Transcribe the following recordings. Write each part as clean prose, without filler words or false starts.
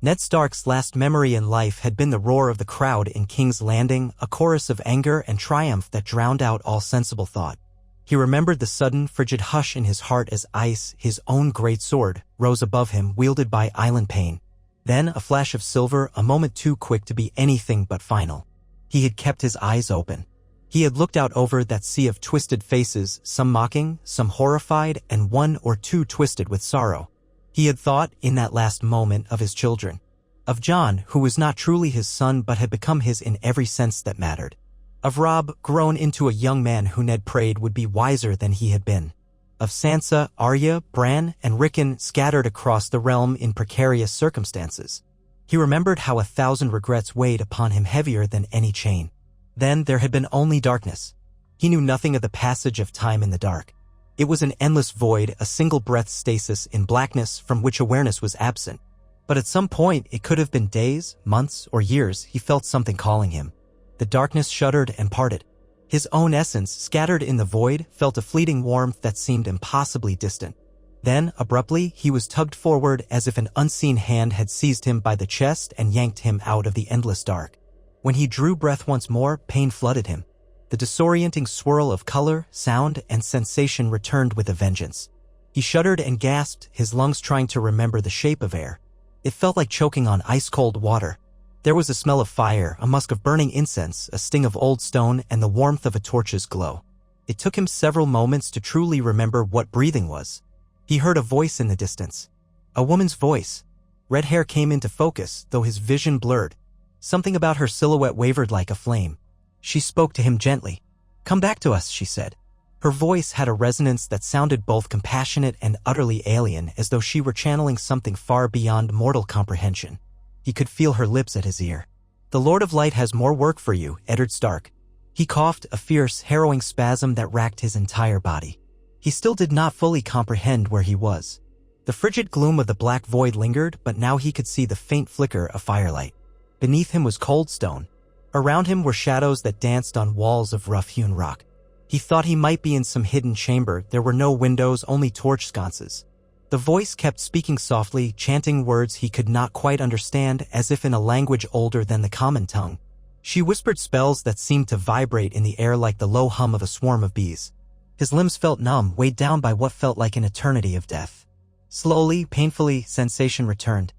Ned Stark's last memory in life had been the roar of the crowd in King's Landing, a chorus of anger and triumph that drowned out all sensible thought. He remembered the sudden, frigid hush in his heart as ice, his own great sword, rose above him, wielded by Island Pain. Then a flash of silver, a moment too quick to be anything but final. He had kept his eyes open. He had looked out over that sea of twisted faces, some mocking, some horrified, and one or two twisted with sorrow. He had thought, in that last moment, of his children. Of Jon, who was not truly his son but had become his in every sense that mattered. Of Robb, grown into a young man who Ned prayed would be wiser than he had been. Of Sansa, Arya, Bran, and Rickon scattered across the realm in precarious circumstances. He remembered how 1,000 regrets weighed upon him heavier than any chain. Then there had been only darkness. He knew nothing of the passage of time in the dark. It was an endless void, a single-breath stasis in blackness from which awareness was absent. But at some point, it could have been days, months, or years, he felt something calling him. The darkness shuddered and parted. His own essence, scattered in the void, felt a fleeting warmth that seemed impossibly distant. Then, abruptly, he was tugged forward as if an unseen hand had seized him by the chest and yanked him out of the endless dark. When he drew breath once more, pain flooded him. The disorienting swirl of color, sound, and sensation returned with a vengeance. He shuddered and gasped, his lungs trying to remember the shape of air. It felt like choking on ice-cold water. There was a smell of fire, a musk of burning incense, a sting of old stone, and the warmth of a torch's glow. It took him several moments to truly remember what breathing was. He heard a voice in the distance. A woman's voice. Red hair came into focus, though his vision blurred. Something about her silhouette wavered like a flame. She spoke to him gently. "Come back to us," she said. Her voice had a resonance that sounded both compassionate and utterly alien, as though she were channeling something far beyond mortal comprehension. He could feel her lips at his ear. "The Lord of Light has more work for you, Eddard Stark." He coughed, a fierce, harrowing spasm that racked his entire body. He still did not fully comprehend where he was. The frigid gloom of the black void lingered, but now he could see the faint flicker of firelight. Beneath him was cold stone. Around him were shadows that danced on walls of rough-hewn rock. He thought he might be in some hidden chamber. There were no windows, only torch sconces. The voice kept speaking softly, chanting words he could not quite understand, as if in a language older than the common tongue. She whispered spells that seemed to vibrate in the air like the low hum of a swarm of bees. His limbs felt numb, weighed down by what felt like an eternity of death. Slowly, painfully, sensation returned.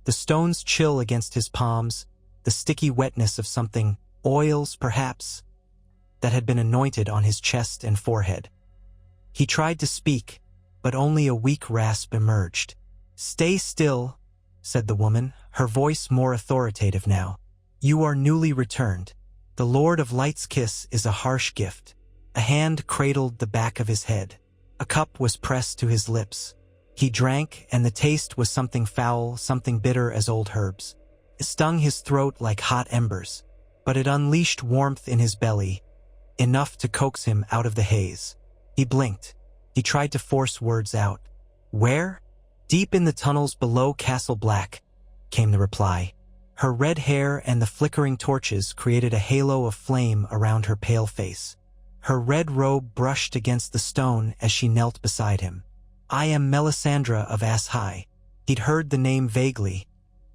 The stones chill against his palms, the sticky wetness of something, oils perhaps, that had been anointed on his chest and forehead. He tried to speak, but only a weak rasp emerged. "Stay still," said the woman, her voice more authoritative now. "You are newly returned. The Lord of Light's kiss is a harsh gift." A hand cradled the back of his head. A cup was pressed to his lips. He drank, and the taste was something foul, something bitter as old herbs. It stung his throat like hot embers, but it unleashed warmth in his belly, enough to coax him out of the haze. He blinked. He tried to force words out. "Where?" "Deep in the tunnels below Castle Black," came the reply. Her red hair and the flickering torches created a halo of flame around her pale face. Her red robe brushed against the stone as she knelt beside him. "I am Melisandre of Ass High." He'd heard the name vaguely,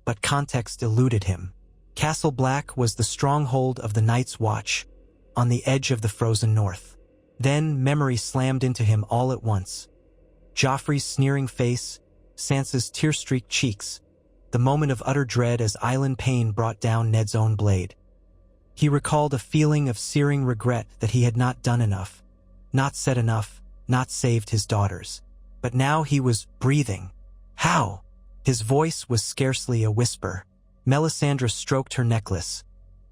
but context eluded him. Castle Black was the stronghold of the Night's Watch, on the edge of the frozen north. Then memory slammed into him all at once. Joffrey's sneering face, Sansa's tear-streaked cheeks, the moment of utter dread as Island Pain brought down Ned's own blade. He recalled a feeling of searing regret that he had not done enough, not said enough, not saved his daughters. But now he was breathing. How? His voice was scarcely a whisper. Melisandre stroked her necklace,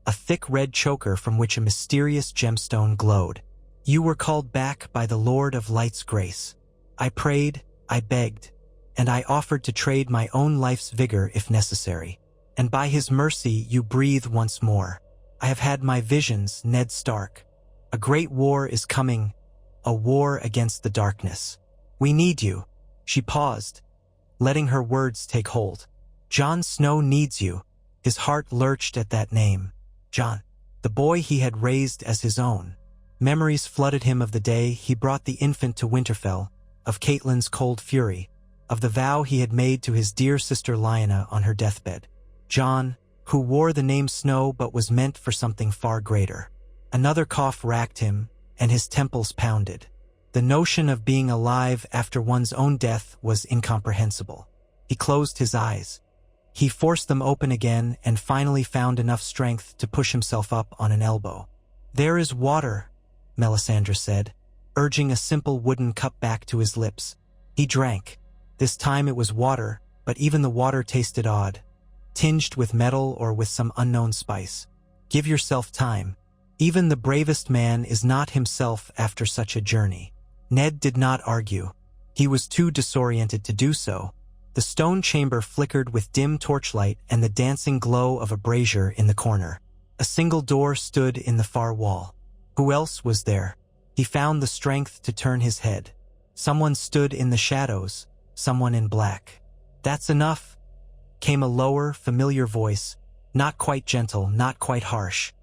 a thick red choker from which a mysterious gemstone glowed. "You were called back by the Lord of Light's grace. I prayed, I begged, and I offered to trade my own life's vigor if necessary. And by his mercy you breathe once more. I have had my visions, Ned Stark. A great war is coming, a war against the darkness. We need you." She paused, letting her words take hold. "Jon Snow needs you." His heart lurched at that name. Jon, the boy he had raised as his own. Memories flooded him of the day he brought the infant to Winterfell, of Catelyn's cold fury, of the vow he had made to his dear sister Lyanna on her deathbed. John, who wore the name Snow but was meant for something far greater. Another cough racked him, and his temples pounded. The notion of being alive after one's own death was incomprehensible. He closed his eyes. He forced them open again and finally found enough strength to push himself up on an elbow. "There is water," Melisandre said, urging a simple wooden cup back to his lips. He drank. This time it was water, but even the water tasted odd, tinged with metal or with some unknown spice. Give yourself time. Even the bravest man is not himself after such a journey. Ned did not argue. He was too disoriented to do so. The stone chamber flickered with dim torchlight and the dancing glow of a brazier in the corner. A single door stood in the far wall. Who else was there? He found the strength to turn his head. Someone stood in the shadows, someone in black. "That's enough," came a lower, familiar voice, not quite gentle, not quite harsh.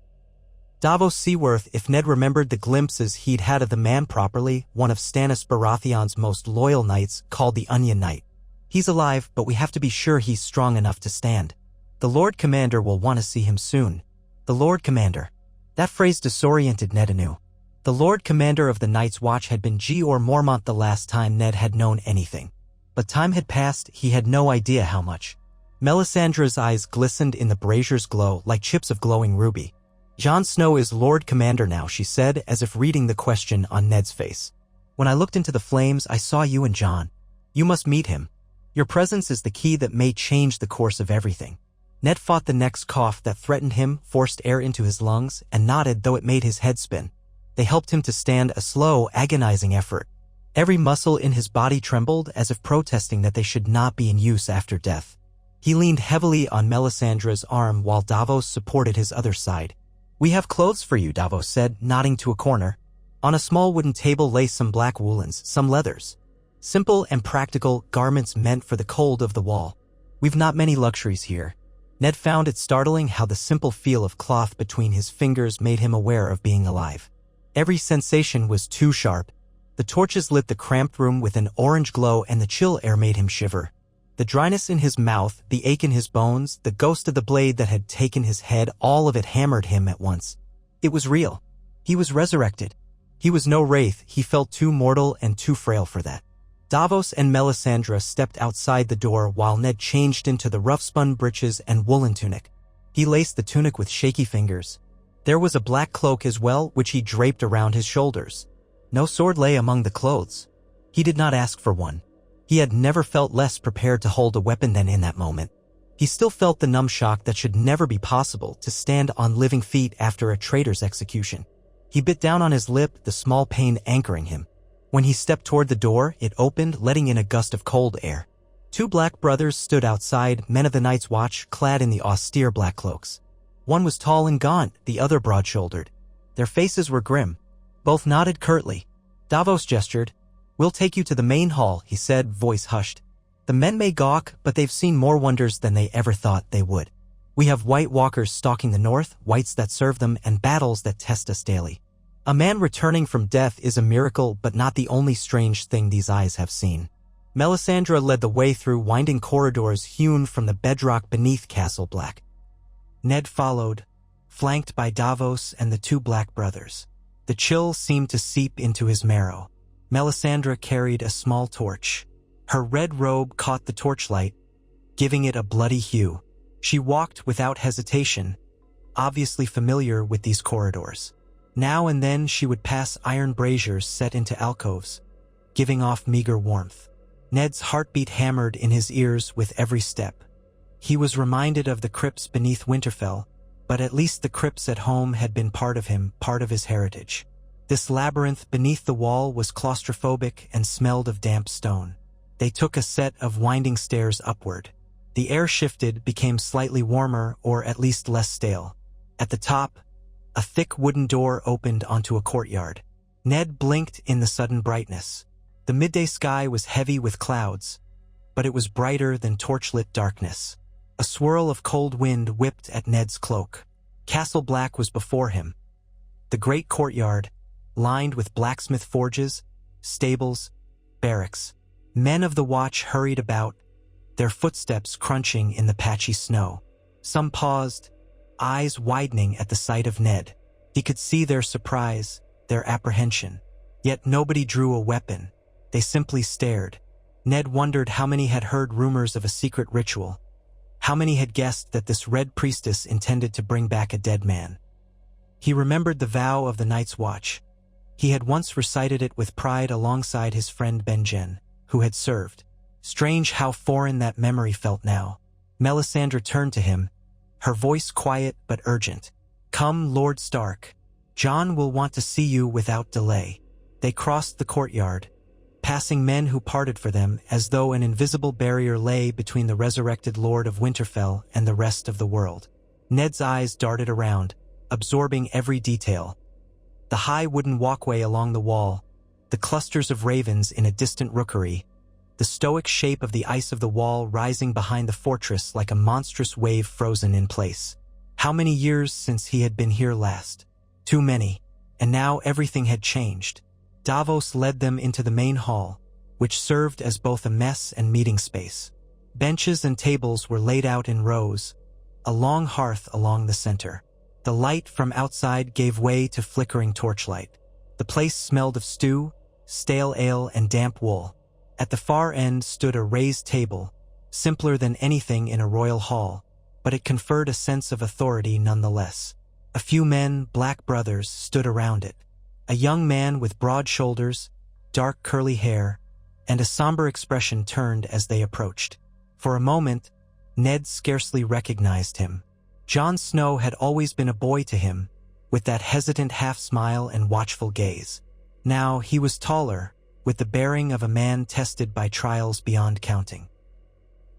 Davos Seaworth, if Ned remembered the glimpses he'd had of the man properly, one of Stannis Baratheon's most loyal knights, called the Onion Knight. "He's alive, but we have to be sure he's strong enough to stand. The Lord Commander will want to see him soon." The Lord Commander. That phrase disoriented Ned anew. The Lord Commander of the Night's Watch had been Jeor Mormont the last time Ned had known anything. But time had passed, he had no idea how much. Melisandre's eyes glistened in the brazier's glow like chips of glowing ruby. "Jon Snow is Lord Commander now," she said, as if reading the question on Ned's face. "When I looked into the flames, I saw you and Jon. You must meet him. Your presence is the key that may change the course of everything." Ned fought the next cough that threatened him, forced air into his lungs, and nodded though it made his head spin. They helped him to stand, a slow, agonizing effort. Every muscle in his body trembled as if protesting that they should not be in use after death. He leaned heavily on Melisandre's arm while Davos supported his other side. "We have clothes for you," Davos said, nodding to a corner. On a small wooden table lay some black woolens, some leathers. Simple and practical garments meant for the cold of the wall. "We've not many luxuries here." Ned found it startling how the simple feel of cloth between his fingers made him aware of being alive. Every sensation was too sharp. The torches lit the cramped room with an orange glow and the chill air made him shiver. The dryness in his mouth, the ache in his bones, the ghost of the blade that had taken his head, all of it hammered him at once. It was real. He was resurrected. He was no wraith, he felt too mortal and too frail for that. Davos and Melisandre stepped outside the door while Ned changed into the rough-spun breeches and woolen tunic. He laced the tunic with shaky fingers. There was a black cloak as well, which he draped around his shoulders. No sword lay among the clothes. He did not ask for one. He had never felt less prepared to hold a weapon than in that moment. He still felt the numb shock that should never be possible, to stand on living feet after a traitor's execution. He bit down on his lip, the small pain anchoring him. When he stepped toward the door, it opened, letting in a gust of cold air. Two black brothers stood outside, men of the Night's Watch, clad in the austere black cloaks. One was tall and gaunt, the other broad-shouldered. Their faces were grim. Both nodded curtly. Davos gestured. "We'll take you to the main hall," he said, voice hushed. "The men may gawk, but they've seen more wonders than they ever thought they would. We have White Walkers stalking the north, whites that serve them, and battles that test us daily. A man returning from death is a miracle, but not the only strange thing these eyes have seen." Melisandre led the way through winding corridors hewn from the bedrock beneath Castle Black. Ned followed, flanked by Davos and the two black brothers. The chill seemed to seep into his marrow. Melisandre carried a small torch. Her red robe caught the torchlight, giving it a bloody hue. She walked without hesitation, obviously familiar with these corridors. Now and then she would pass iron braziers set into alcoves, giving off meager warmth. Ned's heartbeat hammered in his ears with every step. He was reminded of the crypts beneath Winterfell, but at least the crypts at home had been part of him, part of his heritage. This labyrinth beneath the wall was claustrophobic and smelled of damp stone. They took a set of winding stairs upward. The air shifted, became slightly warmer, or at least less stale. At the top, a thick wooden door opened onto a courtyard. Ned blinked in the sudden brightness. The midday sky was heavy with clouds, but it was brighter than torchlit darkness. A swirl of cold wind whipped at Ned's cloak. Castle Black was before him. The great courtyard, lined with blacksmith forges, stables, barracks. Men of the watch hurried about, their footsteps crunching in the patchy snow. Some paused, eyes widening at the sight of Ned. He could see their surprise, their apprehension. Yet nobody drew a weapon. They simply stared. Ned wondered how many had heard rumors of a secret ritual. How many had guessed that this red priestess intended to bring back a dead man? He remembered the vow of the Night's Watch. He had once recited it with pride alongside his friend Benjen, who had served. Strange how foreign that memory felt now. Melisandre turned to him, her voice quiet but urgent. "Come, Lord Stark. Jon will want to see you without delay." They crossed the courtyard, passing men who parted for them as though an invisible barrier lay between the resurrected Lord of Winterfell and the rest of the world. Ned's eyes darted around, absorbing every detail. The high wooden walkway along the wall, the clusters of ravens in a distant rookery, the stoic shape of the ice of the wall rising behind the fortress like a monstrous wave frozen in place. How many years since he had been here last? Too many, and now everything had changed. Davos led them into the main hall, which served as both a mess and meeting space. Benches and tables were laid out in rows, a long hearth along the center. The light from outside gave way to flickering torchlight. The place smelled of stew, stale ale, and damp wool. At the far end stood a raised table, simpler than anything in a royal hall, but it conferred a sense of authority nonetheless. A few men, black brothers, stood around it. A young man with broad shoulders, dark curly hair, and a somber expression turned as they approached. For a moment, Ned scarcely recognized him. Jon Snow had always been a boy to him, with that hesitant half-smile and watchful gaze. Now he was taller, with the bearing of a man tested by trials beyond counting.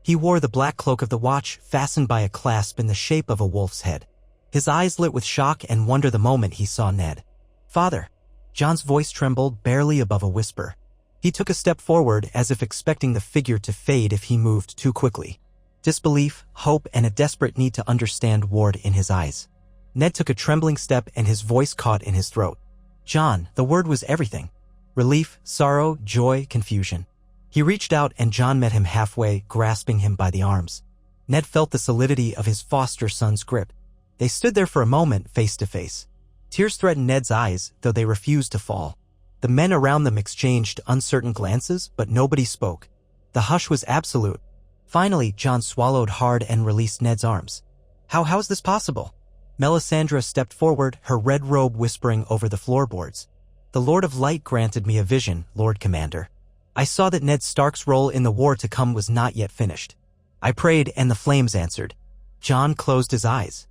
He wore the black cloak of the Watch fastened by a clasp in the shape of a wolf's head. His eyes lit with shock and wonder the moment he saw Ned. "Father." Jon's voice trembled barely above a whisper. He took a step forward as if expecting the figure to fade if he moved too quickly. Disbelief, hope, and a desperate need to understand warred in his eyes. Ned took a trembling step and his voice caught in his throat. "Jon," the word was everything. Relief, sorrow, joy, confusion. He reached out and Jon met him halfway, grasping him by the arms. Ned felt the solidity of his foster son's grip. They stood there for a moment, face to face. Tears threatened Ned's eyes, though they refused to fall. The men around them exchanged uncertain glances, but nobody spoke. The hush was absolute. Finally, Jon swallowed hard and released Ned's arms. How is this possible?" Melisandre stepped forward, her red robe whispering over the floorboards. "The Lord of Light granted me a vision, Lord Commander. I saw that Ned Stark's role in the war to come was not yet finished. I prayed and the flames answered." Jon closed his eyes.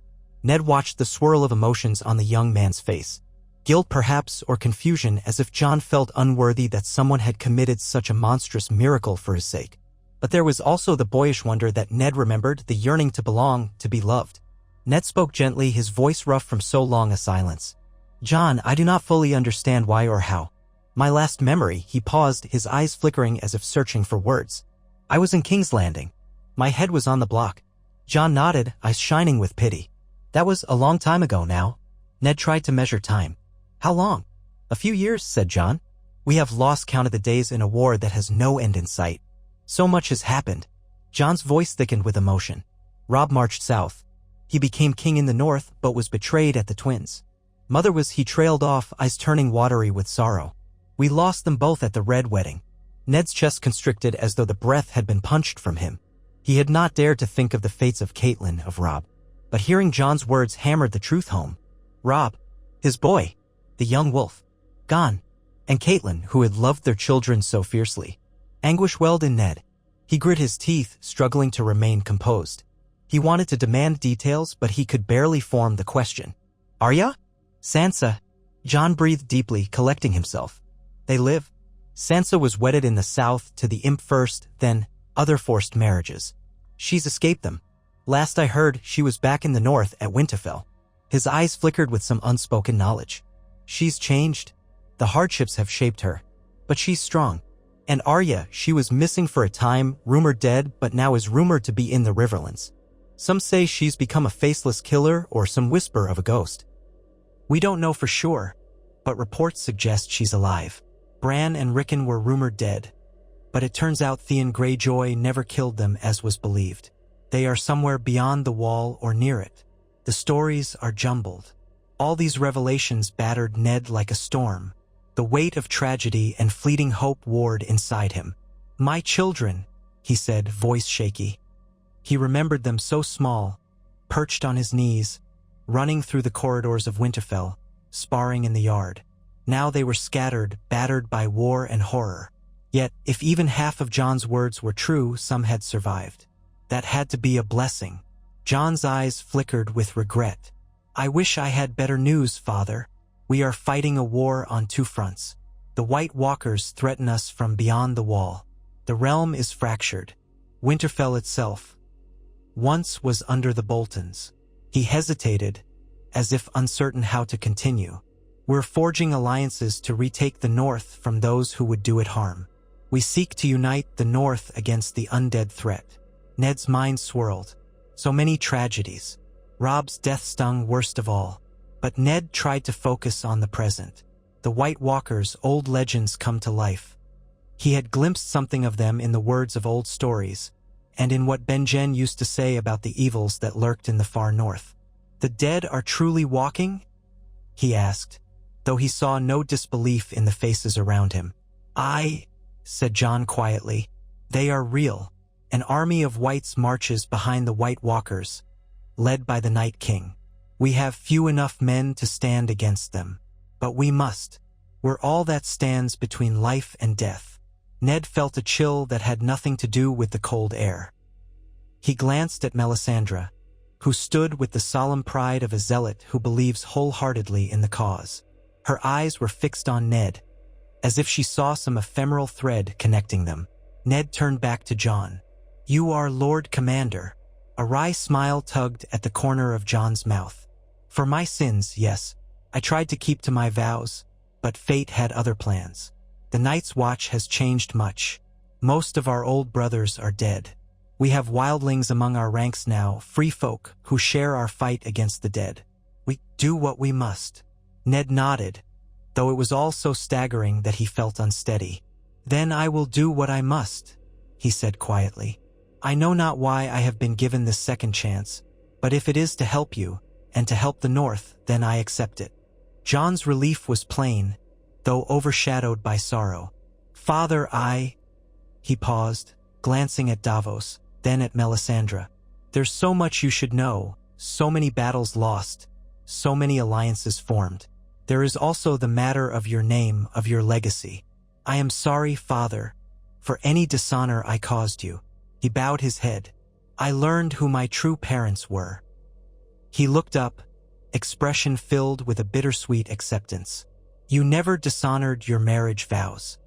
Ned watched the swirl of emotions on the young man's face. Guilt perhaps, or confusion, as if Jon felt unworthy that someone had committed such a monstrous miracle for his sake. But there was also the boyish wonder that Ned remembered, the yearning to belong, to be loved. Ned spoke gently, his voice rough from so long a silence. "Jon, I do not fully understand why or how. My last memory," he paused, his eyes flickering as if searching for words. "I was in King's Landing. My head was on the block." Jon nodded, eyes shining with pity. "That was a long time ago now." Ned tried to measure time. "How long?" "A few years," said Jon. "We have lost count of the days in a war that has no end in sight. So much has happened." Jon's voice thickened with emotion. "Robb marched south. He became king in the north, but was betrayed at the Twins. Mother was," he trailed off, eyes turning watery with sorrow. "We lost them both at the Red Wedding." Ned's chest constricted as though the breath had been punched from him. He had not dared to think of the fates of Catelyn, of Robb. But hearing Jon's words hammered the truth home. Robb, his boy, the young wolf, gone. And Catelyn, who had loved their children so fiercely. Anguish welled in Ned. He grit his teeth, struggling to remain composed. He wanted to demand details, but he could barely form the question. "Arya? Sansa?" Jon breathed deeply, collecting himself. "They live." Sansa was wedded in the south to the imp first, then other forced marriages. "She's escaped them. Last I heard, she was back in the north at Winterfell." His eyes flickered with some unspoken knowledge. "She's changed. The hardships have shaped her. But she's strong. And Arya, she was missing for a time, rumored dead, but now is rumored to be in the Riverlands. Some say she's become a faceless killer or some whisper of a ghost. We don't know for sure, but reports suggest she's alive. Bran and Rickon were rumored dead. But it turns out Theon Greyjoy never killed them as was believed. They are somewhere beyond the wall or near it. The stories are jumbled. All these revelations battered Ned like a storm. The weight of tragedy and fleeting hope warred inside him. "My children," he said, voice shaky. He remembered them so small, perched on his knees, running through the corridors of Winterfell, sparring in the yard. Now they were scattered, battered by war and horror. Yet, if even half of Jon's words were true, some had survived. That had to be a blessing. Jon's eyes flickered with regret. "I wish I had better news, Father. We are fighting a war on two fronts. The White Walkers threaten us from beyond the wall. The realm is fractured. Winterfell itself once was under the Boltons." He hesitated, as if uncertain how to continue. "We're forging alliances to retake the North from those who would do it harm. We seek to unite the North against the undead threat." Ned's mind swirled. So many tragedies. Robb's death stung worst of all. But Ned tried to focus on the present. The White Walkers' old legends come to life. He had glimpsed something of them in the words of old stories, and in what Benjen used to say about the evils that lurked in the far north. "The dead are truly walking?" he asked, though he saw no disbelief in the faces around him. "Aye," said Jon quietly. "They are real. An army of whites marches behind the White Walkers, led by the Night King. We have few enough men to stand against them. But we must. We're all that stands between life and death." Ned felt a chill that had nothing to do with the cold air. He glanced at Melisandre, who stood with the solemn pride of a zealot who believes wholeheartedly in the cause. Her eyes were fixed on Ned, as if she saw some ephemeral thread connecting them. Ned turned back to Jon. "You are Lord Commander." A wry smile tugged at the corner of Jon's mouth. "For my sins, yes. I tried to keep to my vows, but fate had other plans. The Night's Watch has changed much. Most of our old brothers are dead. We have wildlings among our ranks now, free folk who share our fight against the dead. We do what we must." Ned nodded, though it was all so staggering that he felt unsteady. "Then I will do what I must," he said quietly. "I know not why I have been given this second chance, but if it is to help you, and to help the North, then I accept it." Jon's relief was plain, though overshadowed by sorrow. "Father, He paused, glancing at Davos, then at Melisandre. "There's so much you should know, so many battles lost, so many alliances formed. There is also the matter of your name, of your legacy. I am sorry, Father, for any dishonor I caused you." He bowed his head. "I learned who my true parents were." He looked up, expression filled with a bittersweet acceptance. "You never dishonored your marriage vows."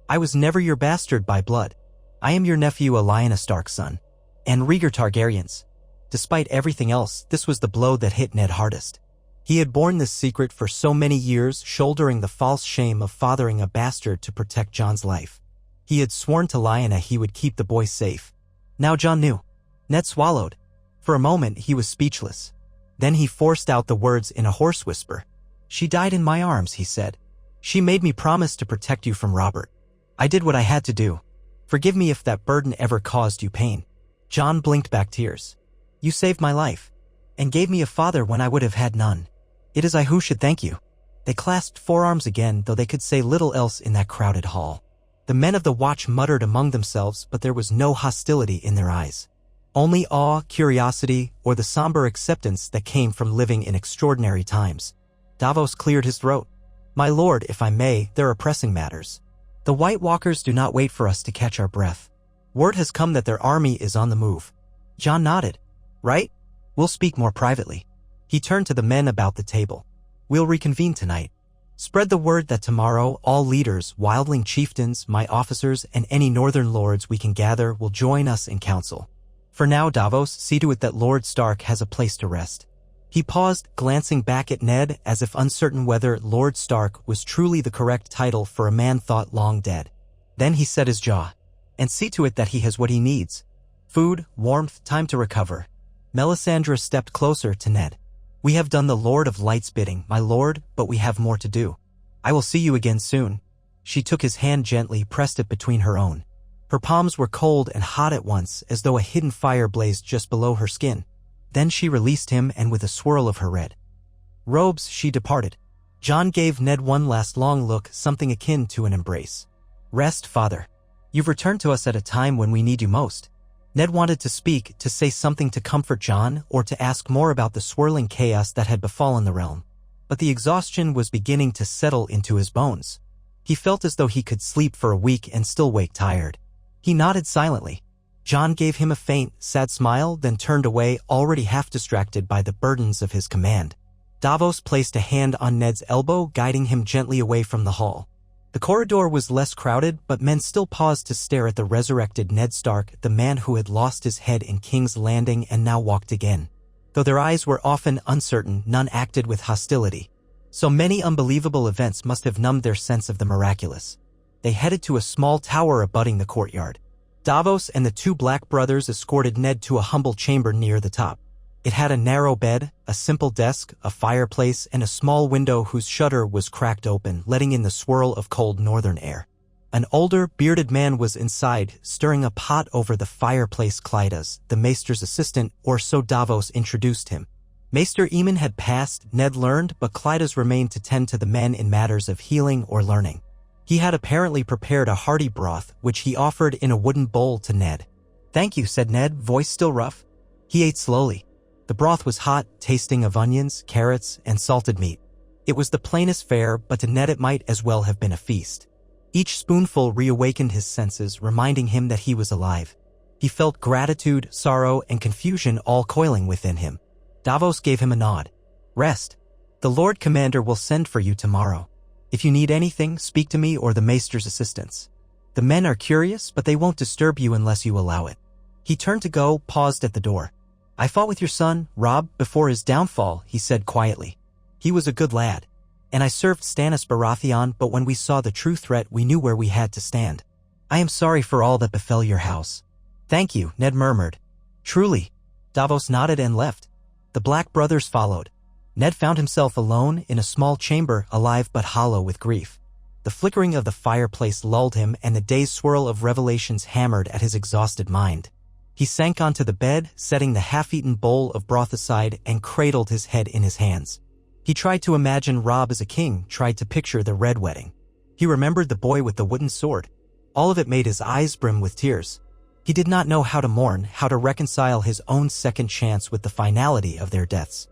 "I was never your bastard by blood. I am your nephew, a Lyanna Stark's son, and Rhaegar Targaryen's." Despite everything else, this was the blow that hit Ned hardest. He had borne this secret for so many years, shouldering the false shame of fathering a bastard to protect Jon's life. He had sworn to Lyanna he would keep the boy safe. Now Jon knew. Ned swallowed. For a moment he was speechless. Then he forced out the words in a hoarse whisper. "She died in my arms," he said. "She made me promise to protect you from Robert. I did what I had to do. Forgive me if that burden ever caused you pain." Jon blinked back tears. "You saved my life, and gave me a father when I would have had none. It is I who should thank you." They clasped forearms again, though they could say little else in that crowded hall. The men of the watch muttered among themselves, but there was no hostility in their eyes. Only awe, curiosity, or the somber acceptance that came from living in extraordinary times. Davos cleared his throat. "My lord, if I may, there are pressing matters. The White Walkers do not wait for us to catch our breath. Word has come that their army is on the move." Jon nodded. "Right? We'll speak more privately." He turned to the men about the table. "We'll reconvene tonight. Spread the word that tomorrow all leaders, wildling chieftains, my officers, and any northern lords we can gather will join us in council. For now, Davos, see to it that Lord Stark has a place to rest." He paused, glancing back at Ned as if uncertain whether Lord Stark was truly the correct title for a man thought long dead. Then he set his jaw. "And see to it that he has what he needs. Food, warmth, time to recover." Melisandre stepped closer to Ned. "We have done the Lord of Light's bidding, my lord, but we have more to do. I will see you again soon." She took his hand gently, pressed it between her own. Her palms were cold and hot at once, as though a hidden fire blazed just below her skin. Then she released him, and with a swirl of her red robes, she departed. John gave Ned one last long look, something akin to an embrace. Rest, father. You've returned to us at a time when we need you most. Ned wanted to speak, to say something to comfort John, or to ask more about the swirling chaos that had befallen the realm. But the exhaustion was beginning to settle into his bones. He felt as though he could sleep for a week and still wake tired. He nodded silently. John gave him a faint, sad smile, then turned away, already half distracted by the burdens of his command. Davos placed a hand on Ned's elbow, guiding him gently away from the hall. The corridor was less crowded, but men still paused to stare at the resurrected Ned Stark, the man who had lost his head in King's Landing and now walked again. Though their eyes were often uncertain, none acted with hostility. So many unbelievable events must have numbed their sense of the miraculous. They headed to a small tower abutting the courtyard. Davos and the two Black brothers escorted Ned to a humble chamber near the top. It had a narrow bed, a simple desk, a fireplace, and a small window whose shutter was cracked open, letting in the swirl of cold northern air. An older, bearded man was inside, stirring a pot over the fireplace. Clydas, the maester's assistant, or so Davos introduced him. Maester Aemon had passed, Ned learned, but Clydas remained to tend to the men in matters of healing or learning. He had apparently prepared a hearty broth, which he offered in a wooden bowl to Ned. "Thank you," said Ned, voice still rough. He ate slowly. The broth was hot, tasting of onions, carrots, and salted meat. It was the plainest fare, but to Ned it might as well have been a feast. Each spoonful reawakened his senses, reminding him that he was alive. He felt gratitude, sorrow, and confusion all coiling within him. Davos gave him a nod. "Rest. The Lord Commander will send for you tomorrow. If you need anything, speak to me or the Maester's assistants. The men are curious, but they won't disturb you unless you allow it." He turned to go, paused at the door. "I fought with your son, Robb, before his downfall," he said quietly. "He was a good lad. And I served Stannis Baratheon, but when we saw the true threat, we knew where we had to stand. I am sorry for all that befell your house." "Thank you," Ned murmured. "Truly." Davos nodded and left. The Black brothers followed. Ned found himself alone in a small chamber, alive but hollow with grief. The flickering of the fireplace lulled him, and the day's swirl of revelations hammered at his exhausted mind. He sank onto the bed, setting the half-eaten bowl of broth aside, and cradled his head in his hands. He tried to imagine Robb as a king, tried to picture the Red Wedding. He remembered the boy with the wooden sword. All of it made his eyes brim with tears. He did not know how to mourn, how to reconcile his own second chance with the finality of their deaths.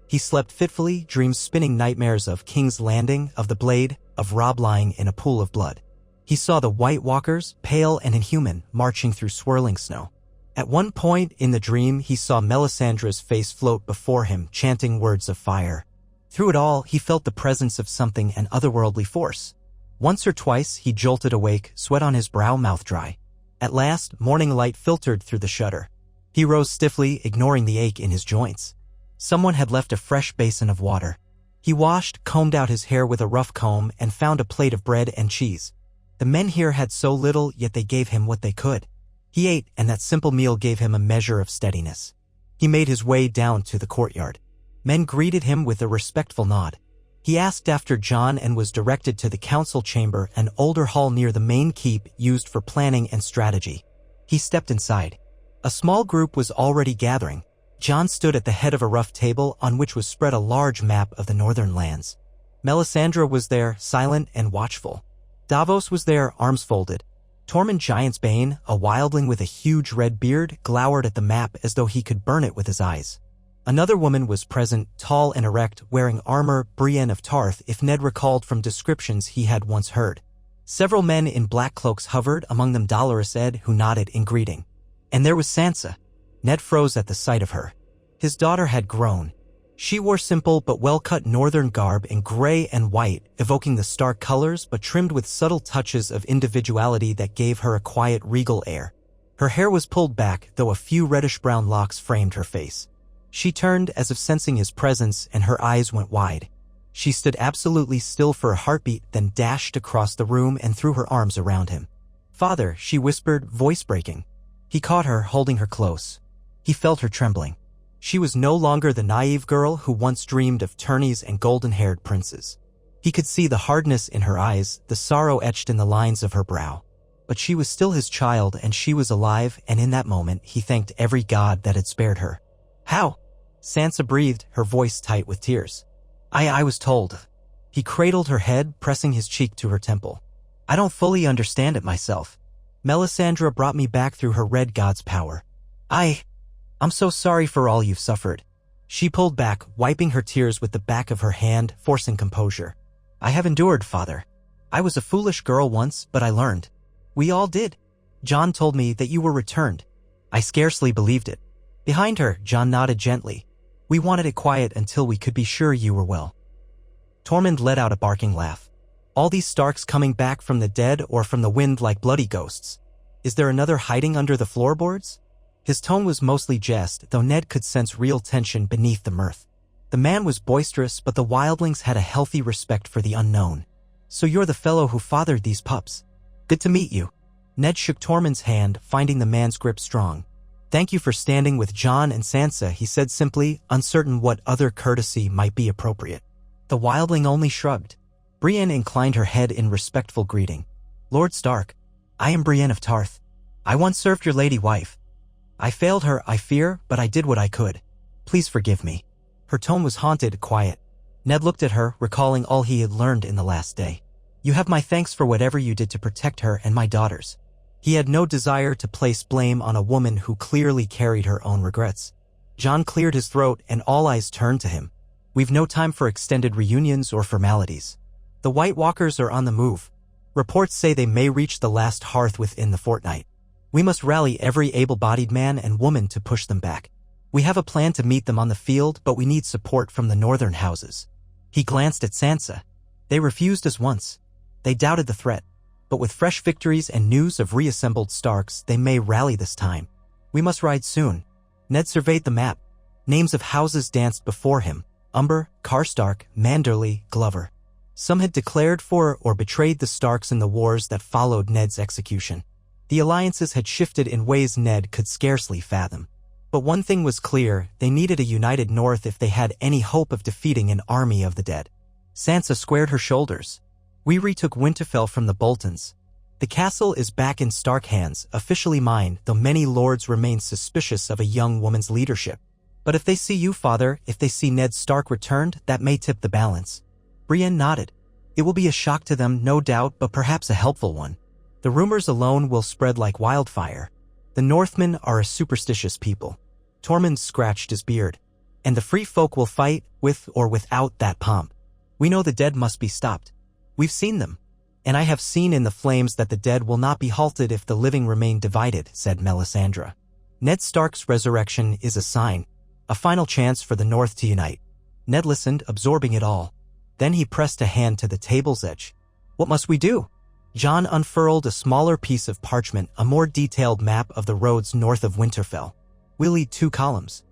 He slept fitfully, dreams spinning nightmares of King's Landing, of the blade, of Robb lying in a pool of blood. He saw the White Walkers, pale and inhuman, marching through swirling snow. At one point in the dream, he saw Melisandre's face float before him, chanting words of fire. Through it all, he felt the presence of something, an otherworldly force. Once or twice, he jolted awake, sweat on his brow, mouth dry. At last, morning light filtered through the shutter. He rose stiffly, ignoring the ache in his joints. Someone had left a fresh basin of water. He washed, combed out his hair with a rough comb, and found a plate of bread and cheese. The men here had so little, yet they gave him what they could. He ate, and that simple meal gave him a measure of steadiness. He made his way down to the courtyard. Men greeted him with a respectful nod. He asked after John and was directed to the council chamber, an older hall near the main keep used for planning and strategy. He stepped inside. A small group was already gathering. John stood at the head of a rough table on which was spread a large map of the northern lands. Melisandre was there, silent and watchful. Davos was there, arms folded. Tormund Giantsbane, a wildling with a huge red beard, glowered at the map as though he could burn it with his eyes. Another woman was present, tall and erect, wearing armor, Brienne of Tarth, if Ned recalled from descriptions he had once heard. Several men in black cloaks hovered, among them Dolorous Ed, who nodded in greeting. And there was Sansa. Ned froze at the sight of her. His daughter had grown. She wore simple but well-cut northern garb in gray and white, evoking the stark colors but trimmed with subtle touches of individuality that gave her a quiet, regal air. Her hair was pulled back, though a few reddish-brown locks framed her face. She turned as if sensing his presence, and her eyes went wide. She stood absolutely still for a heartbeat, then dashed across the room and threw her arms around him. "Father," she whispered, voice breaking. He caught her, holding her close. He felt her trembling. She was no longer the naive girl who once dreamed of tourneys and golden-haired princes. He could see the hardness in her eyes, the sorrow etched in the lines of her brow. But she was still his child and she was alive, and in that moment he thanked every god that had spared her. How? Sansa breathed, her voice tight with tears. I was told. He cradled her head, pressing his cheek to her temple. I don't fully understand it myself. Melisandre brought me back through her red god's power. I'm so sorry for all you've suffered. She pulled back, wiping her tears with the back of her hand, forcing composure. I have endured, father. I was a foolish girl once, but I learned. We all did. Jon told me that you were returned. I scarcely believed it. Behind her, Jon nodded gently. We wanted it quiet until we could be sure you were well. Tormund let out a barking laugh. All these Starks coming back from the dead or from the wind like bloody ghosts. Is there another hiding under the floorboards? His tone was mostly jest, though Ned could sense real tension beneath the mirth. The man was boisterous, but the wildlings had a healthy respect for the unknown. So you're the fellow who fathered these pups. Good to meet you. Ned shook Tormund's hand, finding the man's grip strong. Thank you for standing with Jon and Sansa, he said simply, uncertain what other courtesy might be appropriate. The wildling only shrugged. Brienne inclined her head in respectful greeting. Lord Stark, I am Brienne of Tarth. I once served your lady wife. I failed her, I fear, but I did what I could. Please forgive me. Her tone was haunted, quiet. Ned looked at her, recalling all he had learned in the last day. You have my thanks for whatever you did to protect her and my daughters. He had no desire to place blame on a woman who clearly carried her own regrets. Jon cleared his throat and all eyes turned to him. We've no time for extended reunions or formalities. The White Walkers are on the move. Reports say they may reach the last hearth within the fortnight. We must rally every able-bodied man and woman to push them back. We have a plan to meet them on the field, but we need support from the northern houses. He glanced at Sansa. They refused us once. They doubted the threat. But with fresh victories and news of reassembled Starks, they may rally this time. We must ride soon. Ned surveyed the map. Names of houses danced before him. Umber, Karstark, Manderley, Glover. Some had declared for or betrayed the Starks in the wars that followed Ned's execution. The alliances had shifted in ways Ned could scarcely fathom. But one thing was clear, they needed a united North if they had any hope of defeating an army of the dead. Sansa squared her shoulders. We retook Winterfell from the Boltons. The castle is back in Stark hands, officially mine, though many lords remain suspicious of a young woman's leadership. But if they see you, father, if they see Ned Stark returned, that may tip the balance. Brienne nodded. It will be a shock to them, no doubt, but perhaps a helpful one. The rumors alone will spread like wildfire. The Northmen are a superstitious people. Tormund scratched his beard. And the free folk will fight, with or without that pomp. We know the dead must be stopped. We've seen them. And I have seen in the flames that the dead will not be halted if the living remain divided, said Melisandre. Ned Stark's resurrection is a sign, a final chance for the North to unite. Ned listened, absorbing it all. Then he pressed a hand to the table's edge. What must we do? Jon unfurled a smaller piece of parchment, a more detailed map of the roads north of Winterfell. We'll lead 2 columns.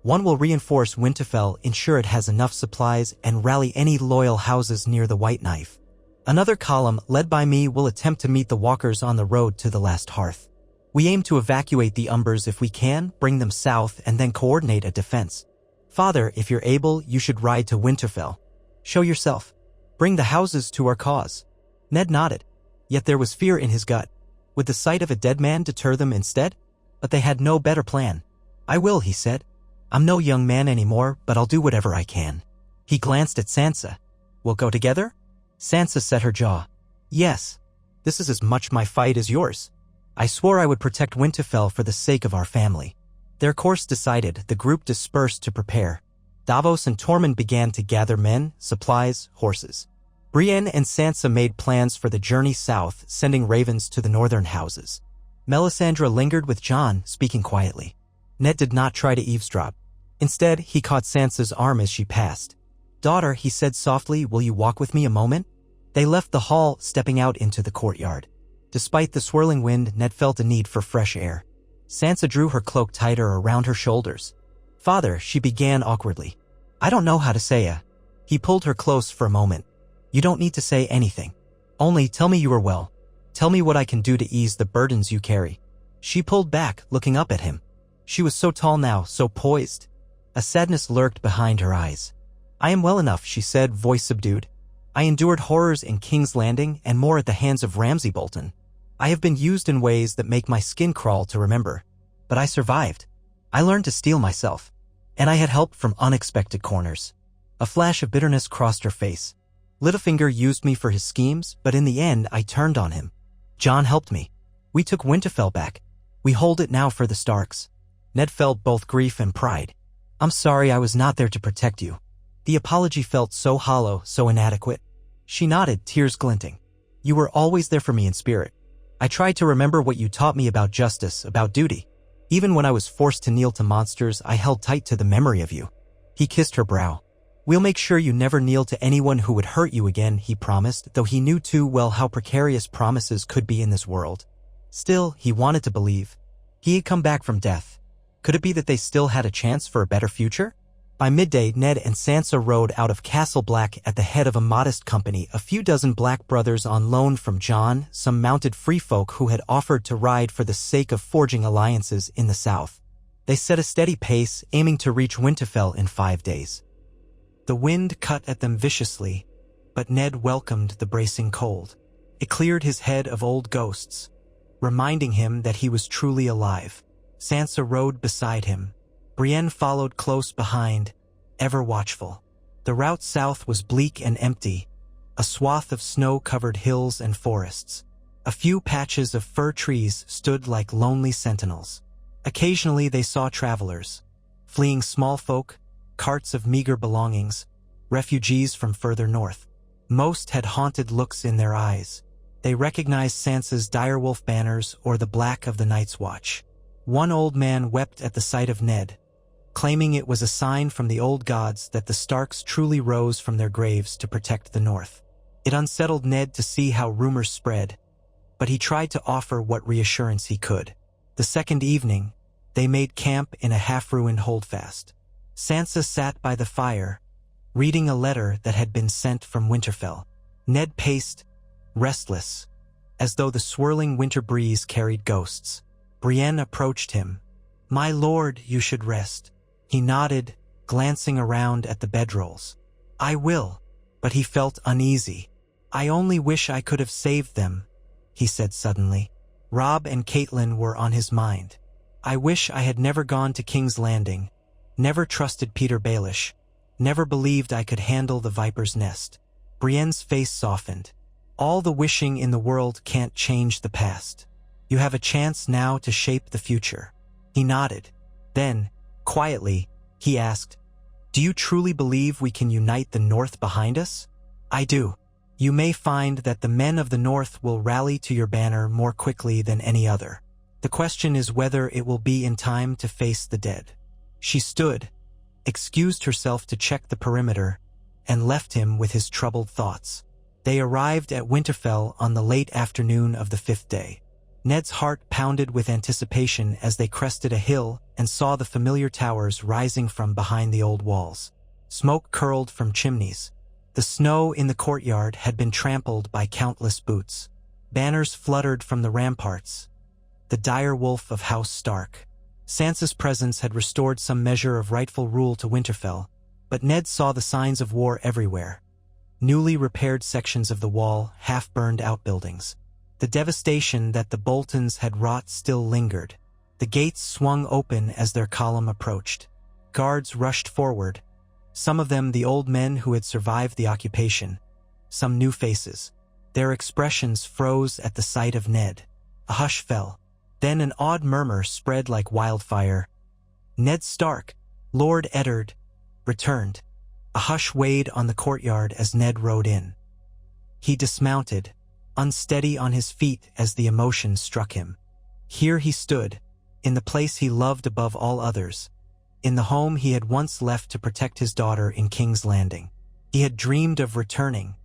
One will reinforce Winterfell, ensure it has enough supplies, and rally any loyal houses near the White Knife. Another column, led by me, will attempt to meet the walkers on the road to the last hearth. We aim to evacuate the Umbers if we can, bring them south, and then coordinate a defense. Father, if you're able, you should ride to Winterfell. Show yourself. Bring the houses to our cause. Ned nodded. Yet there was fear in his gut. Would the sight of a dead man deter them instead? But they had no better plan. I will, he said. I'm no young man anymore, but I'll do whatever I can. He glanced at Sansa. We'll go together? Sansa set her jaw. Yes. This is as much my fight as yours. I swore I would protect Winterfell for the sake of our family. Their course decided, the group dispersed to prepare. Davos and Tormund began to gather men, supplies, horses. Brienne and Sansa made plans for the journey south, sending ravens to the northern houses. Melisandre lingered with Jon, speaking quietly. Ned did not try to eavesdrop. Instead, he caught Sansa's arm as she passed. Daughter, he said softly, will you walk with me a moment? They left the hall, stepping out into the courtyard. Despite the swirling wind, Ned felt a need for fresh air. Sansa drew her cloak tighter around her shoulders. Father, she began awkwardly. I don't know how to say it. He pulled her close for a moment. You don't need to say anything. Only tell me you are well. Tell me what I can do to ease the burdens you carry. She pulled back, looking up at him. She was so tall now, so poised. A sadness lurked behind her eyes. I am well enough, she said, voice subdued. I endured horrors in King's Landing and more at the hands of Ramsay Bolton. I have been used in ways that make my skin crawl to remember. But I survived. I learned to steel myself. And I had help from unexpected corners. A flash of bitterness crossed her face. Littlefinger used me for his schemes, but in the end I turned on him. Jon helped me. We took Winterfell back. We hold it now for the Starks. Ned felt both grief and pride. I'm sorry I was not there to protect you. The apology felt so hollow, so inadequate. She nodded, tears glinting. You were always there for me in spirit. I tried to remember what you taught me about justice, about duty. Even when I was forced to kneel to monsters, I held tight to the memory of you. He kissed her brow. We'll make sure you never kneel to anyone who would hurt you again, he promised, though he knew too well how precarious promises could be in this world. Still, he wanted to believe. He had come back from death. Could it be that they still had a chance for a better future? By midday, Ned and Sansa rode out of Castle Black at the head of a modest company, a few dozen Black brothers on loan from Jon, some mounted free folk who had offered to ride for the sake of forging alliances in the south. They set a steady pace, aiming to reach Winterfell in 5 days. The wind cut at them viciously, but Ned welcomed the bracing cold. It cleared his head of old ghosts, reminding him that he was truly alive. Sansa rode beside him. Brienne followed close behind, ever watchful. The route south was bleak and empty, a swath of snow-covered hills and forests. A few patches of fir trees stood like lonely sentinels. Occasionally they saw travelers, fleeing small folk, carts of meager belongings, refugees from further north. Most had haunted looks in their eyes. They recognized Sansa's direwolf banners or the black of the Night's Watch. One old man wept at the sight of Ned, claiming it was a sign from the old gods that the Starks truly rose from their graves to protect the North. It unsettled Ned to see how rumors spread, but he tried to offer what reassurance he could. The second evening, they made camp in a half-ruined holdfast. Sansa sat by the fire, reading a letter that had been sent from Winterfell. Ned paced, restless, as though the swirling winter breeze carried ghosts. Brienne approached him. "My lord, you should rest." He nodded, glancing around at the bedrolls. "I will," but he felt uneasy. "I only wish I could have saved them," he said suddenly. Robb and Catelyn were on his mind. "I wish I had never gone to King's Landing, never trusted Peter Baelish, never believed I could handle the Viper's Nest." Brienne's face softened. "All the wishing in the world can't change the past. You have a chance now to shape the future." He nodded. Then, quietly, he asked, "Do you truly believe we can unite the North behind us?" "I do. You may find that the men of the North will rally to your banner more quickly than any other. The question is whether it will be in time to face the dead." She stood, excused herself to check the perimeter, and left him with his troubled thoughts. They arrived at Winterfell on the late afternoon of the 5th day. Ned's heart pounded with anticipation as they crested a hill and saw the familiar towers rising from behind the old walls. Smoke curled from chimneys. The snow in the courtyard had been trampled by countless boots. Banners fluttered from the ramparts. The dire wolf of House Stark. Sansa's presence had restored some measure of rightful rule to Winterfell, but Ned saw the signs of war everywhere. Newly repaired sections of the wall, half-burned outbuildings. The devastation that the Boltons had wrought still lingered. The gates swung open as their column approached. Guards rushed forward, some of them the old men who had survived the occupation, some new faces. Their expressions froze at the sight of Ned. A hush fell. Then an odd murmur spread like wildfire. Ned Stark, Lord Eddard, returned. A hush weighed on the courtyard as Ned rode in. He dismounted, unsteady on his feet as the emotion struck him. Here he stood, in the place he loved above all others, in the home he had once left to protect his daughter in King's Landing. He had dreamed of returning,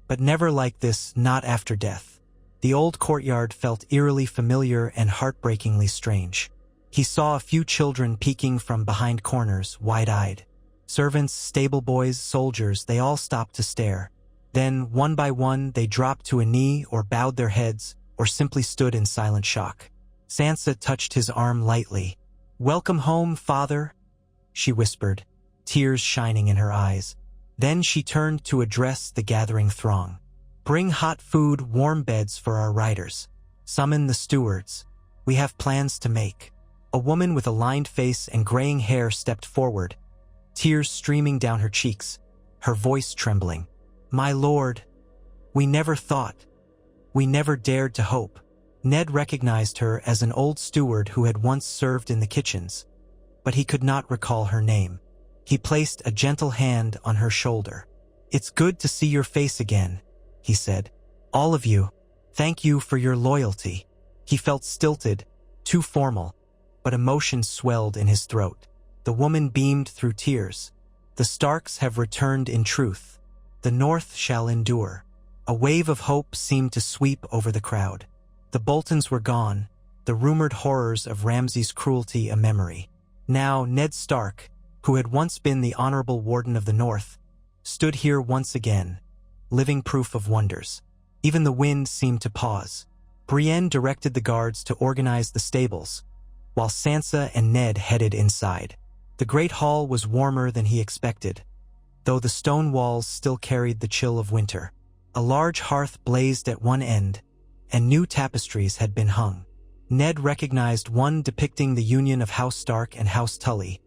but never like this, not after death. The old courtyard felt eerily familiar and heartbreakingly strange. He saw a few children peeking from behind corners, wide-eyed. Servants, stable boys, soldiers, they all stopped to stare. Then, one by one, they dropped to a knee or bowed their heads or simply stood in silent shock. Sansa touched his arm lightly. "Welcome home, father," she whispered, tears shining in her eyes. Then she turned to address the gathering throng. "Bring hot food, warm beds for our riders. Summon the stewards. We have plans to make." A woman with a lined face and graying hair stepped forward, tears streaming down her cheeks, her voice trembling. "My lord, we never thought. We never dared to hope." Ned recognized her as an old steward who had once served in the kitchens, but he could not recall her name. He placed a gentle hand on her shoulder. "It's good to see your face again," he said. "All of you, thank you for your loyalty." He felt stilted, too formal, but emotion swelled in his throat. The woman beamed through tears. "The Starks have returned in truth. The North shall endure." A wave of hope seemed to sweep over the crowd. The Boltons were gone, the rumored horrors of Ramsay's cruelty a memory. Now Ned Stark, who had once been the honorable warden of the North, stood here once again, living proof of wonders. Even the wind seemed to pause. Brienne directed the guards to organize the stables, while Sansa and Ned headed inside. The great hall was warmer than he expected, though the stone walls still carried the chill of winter. A large hearth blazed at one end, and new tapestries had been hung. Ned recognized one depicting the union of House Stark and House Tully,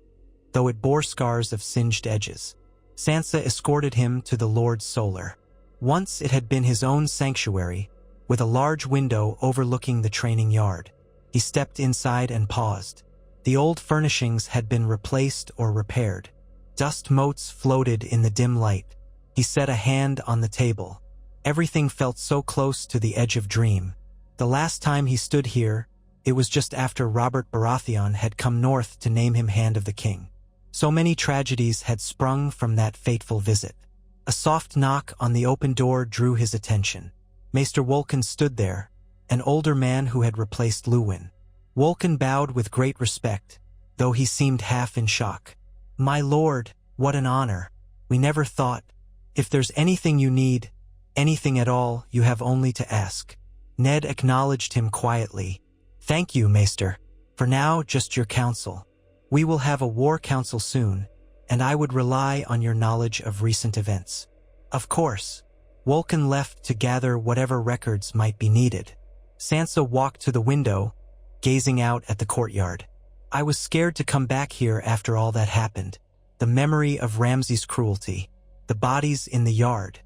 though it bore scars of singed edges. Sansa escorted him to the Lord Solar. Once it had been his own sanctuary, with a large window overlooking the training yard. He stepped inside and paused. The old furnishings had been replaced or repaired. Dust motes floated in the dim light. He set a hand on the table. Everything felt so close to the edge of dream. The last time he stood here, it was just after Robert Baratheon had come north to name him Hand of the King. So many tragedies had sprung from that fateful visit. A soft knock on the open door drew his attention. Maester Wolkan stood there, an older man who had replaced Luwin. Wolkan bowed with great respect, though he seemed half in shock. "My lord, what an honor. We never thought. If there's anything you need, anything at all, you have only to ask." Ned acknowledged him quietly. "Thank you, Maester. For now, just your counsel. We will have a war council soon, and I would rely on your knowledge of recent events." "Of course." Wolkan left to gather whatever records might be needed. Sansa walked to the window, gazing out at the courtyard. "I was scared to come back here after all that happened. The memory of Ramsay's cruelty, the bodies in the yard.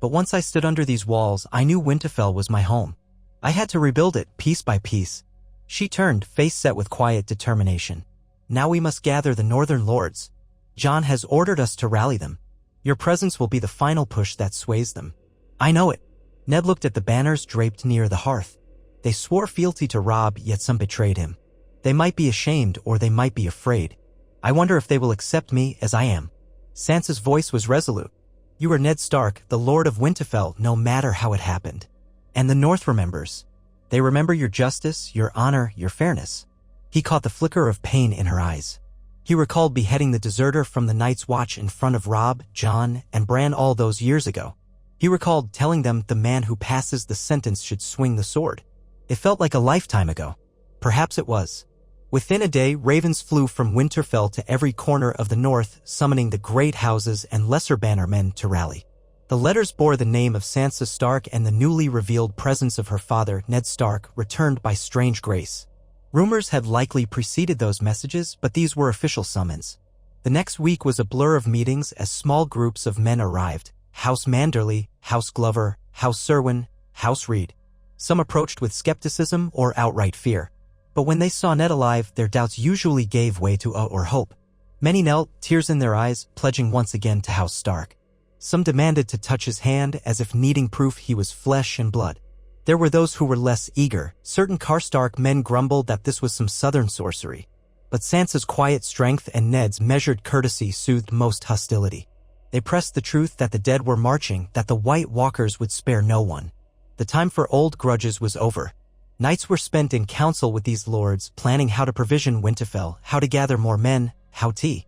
But once I stood under these walls, I knew Winterfell was my home. I had to rebuild it piece by piece." She turned, face set with quiet determination. "Now we must gather the Northern Lords. Jon has ordered us to rally them. Your presence will be the final push that sways them." "I know it." Ned looked at the banners draped near the hearth. They swore fealty to Robb, yet some betrayed him. They might be ashamed or they might be afraid. I wonder if they will accept me as I am. Sansa's voice was resolute. "You are Ned Stark, the Lord of Winterfell, no matter how it happened. And the North remembers. They remember your justice, your honor, your fairness." He caught the flicker of pain in her eyes. He recalled beheading the deserter from the Night's Watch in front of Robb, Jon, and Bran all those years ago. He recalled telling them the man who passes the sentence should swing the sword. It felt like a lifetime ago. Perhaps it was. Within a day, ravens flew from Winterfell to every corner of the north, summoning the great houses and lesser bannermen to rally. The letters bore the name of Sansa Stark and the newly revealed presence of her father, Ned Stark, returned by strange grace. Rumors had likely preceded those messages, but these were official summons. The next week was a blur of meetings as small groups of men arrived. House Manderly, House Glover, House Serwyn, House Reed. Some approached with skepticism or outright fear. But when they saw Ned alive, their doubts usually gave way to awe or hope. Many knelt, tears in their eyes, pledging once again to House Stark. Some demanded to touch his hand as if needing proof he was flesh and blood. There were those who were less eager. Certain Karstark men grumbled that this was some southern sorcery. But Sansa's quiet strength and Ned's measured courtesy soothed most hostility. They pressed the truth that the dead were marching, that the White Walkers would spare no one. The time for old grudges was over. Nights were spent in council with these lords, planning how to provision Winterfell, how to gather more men, how to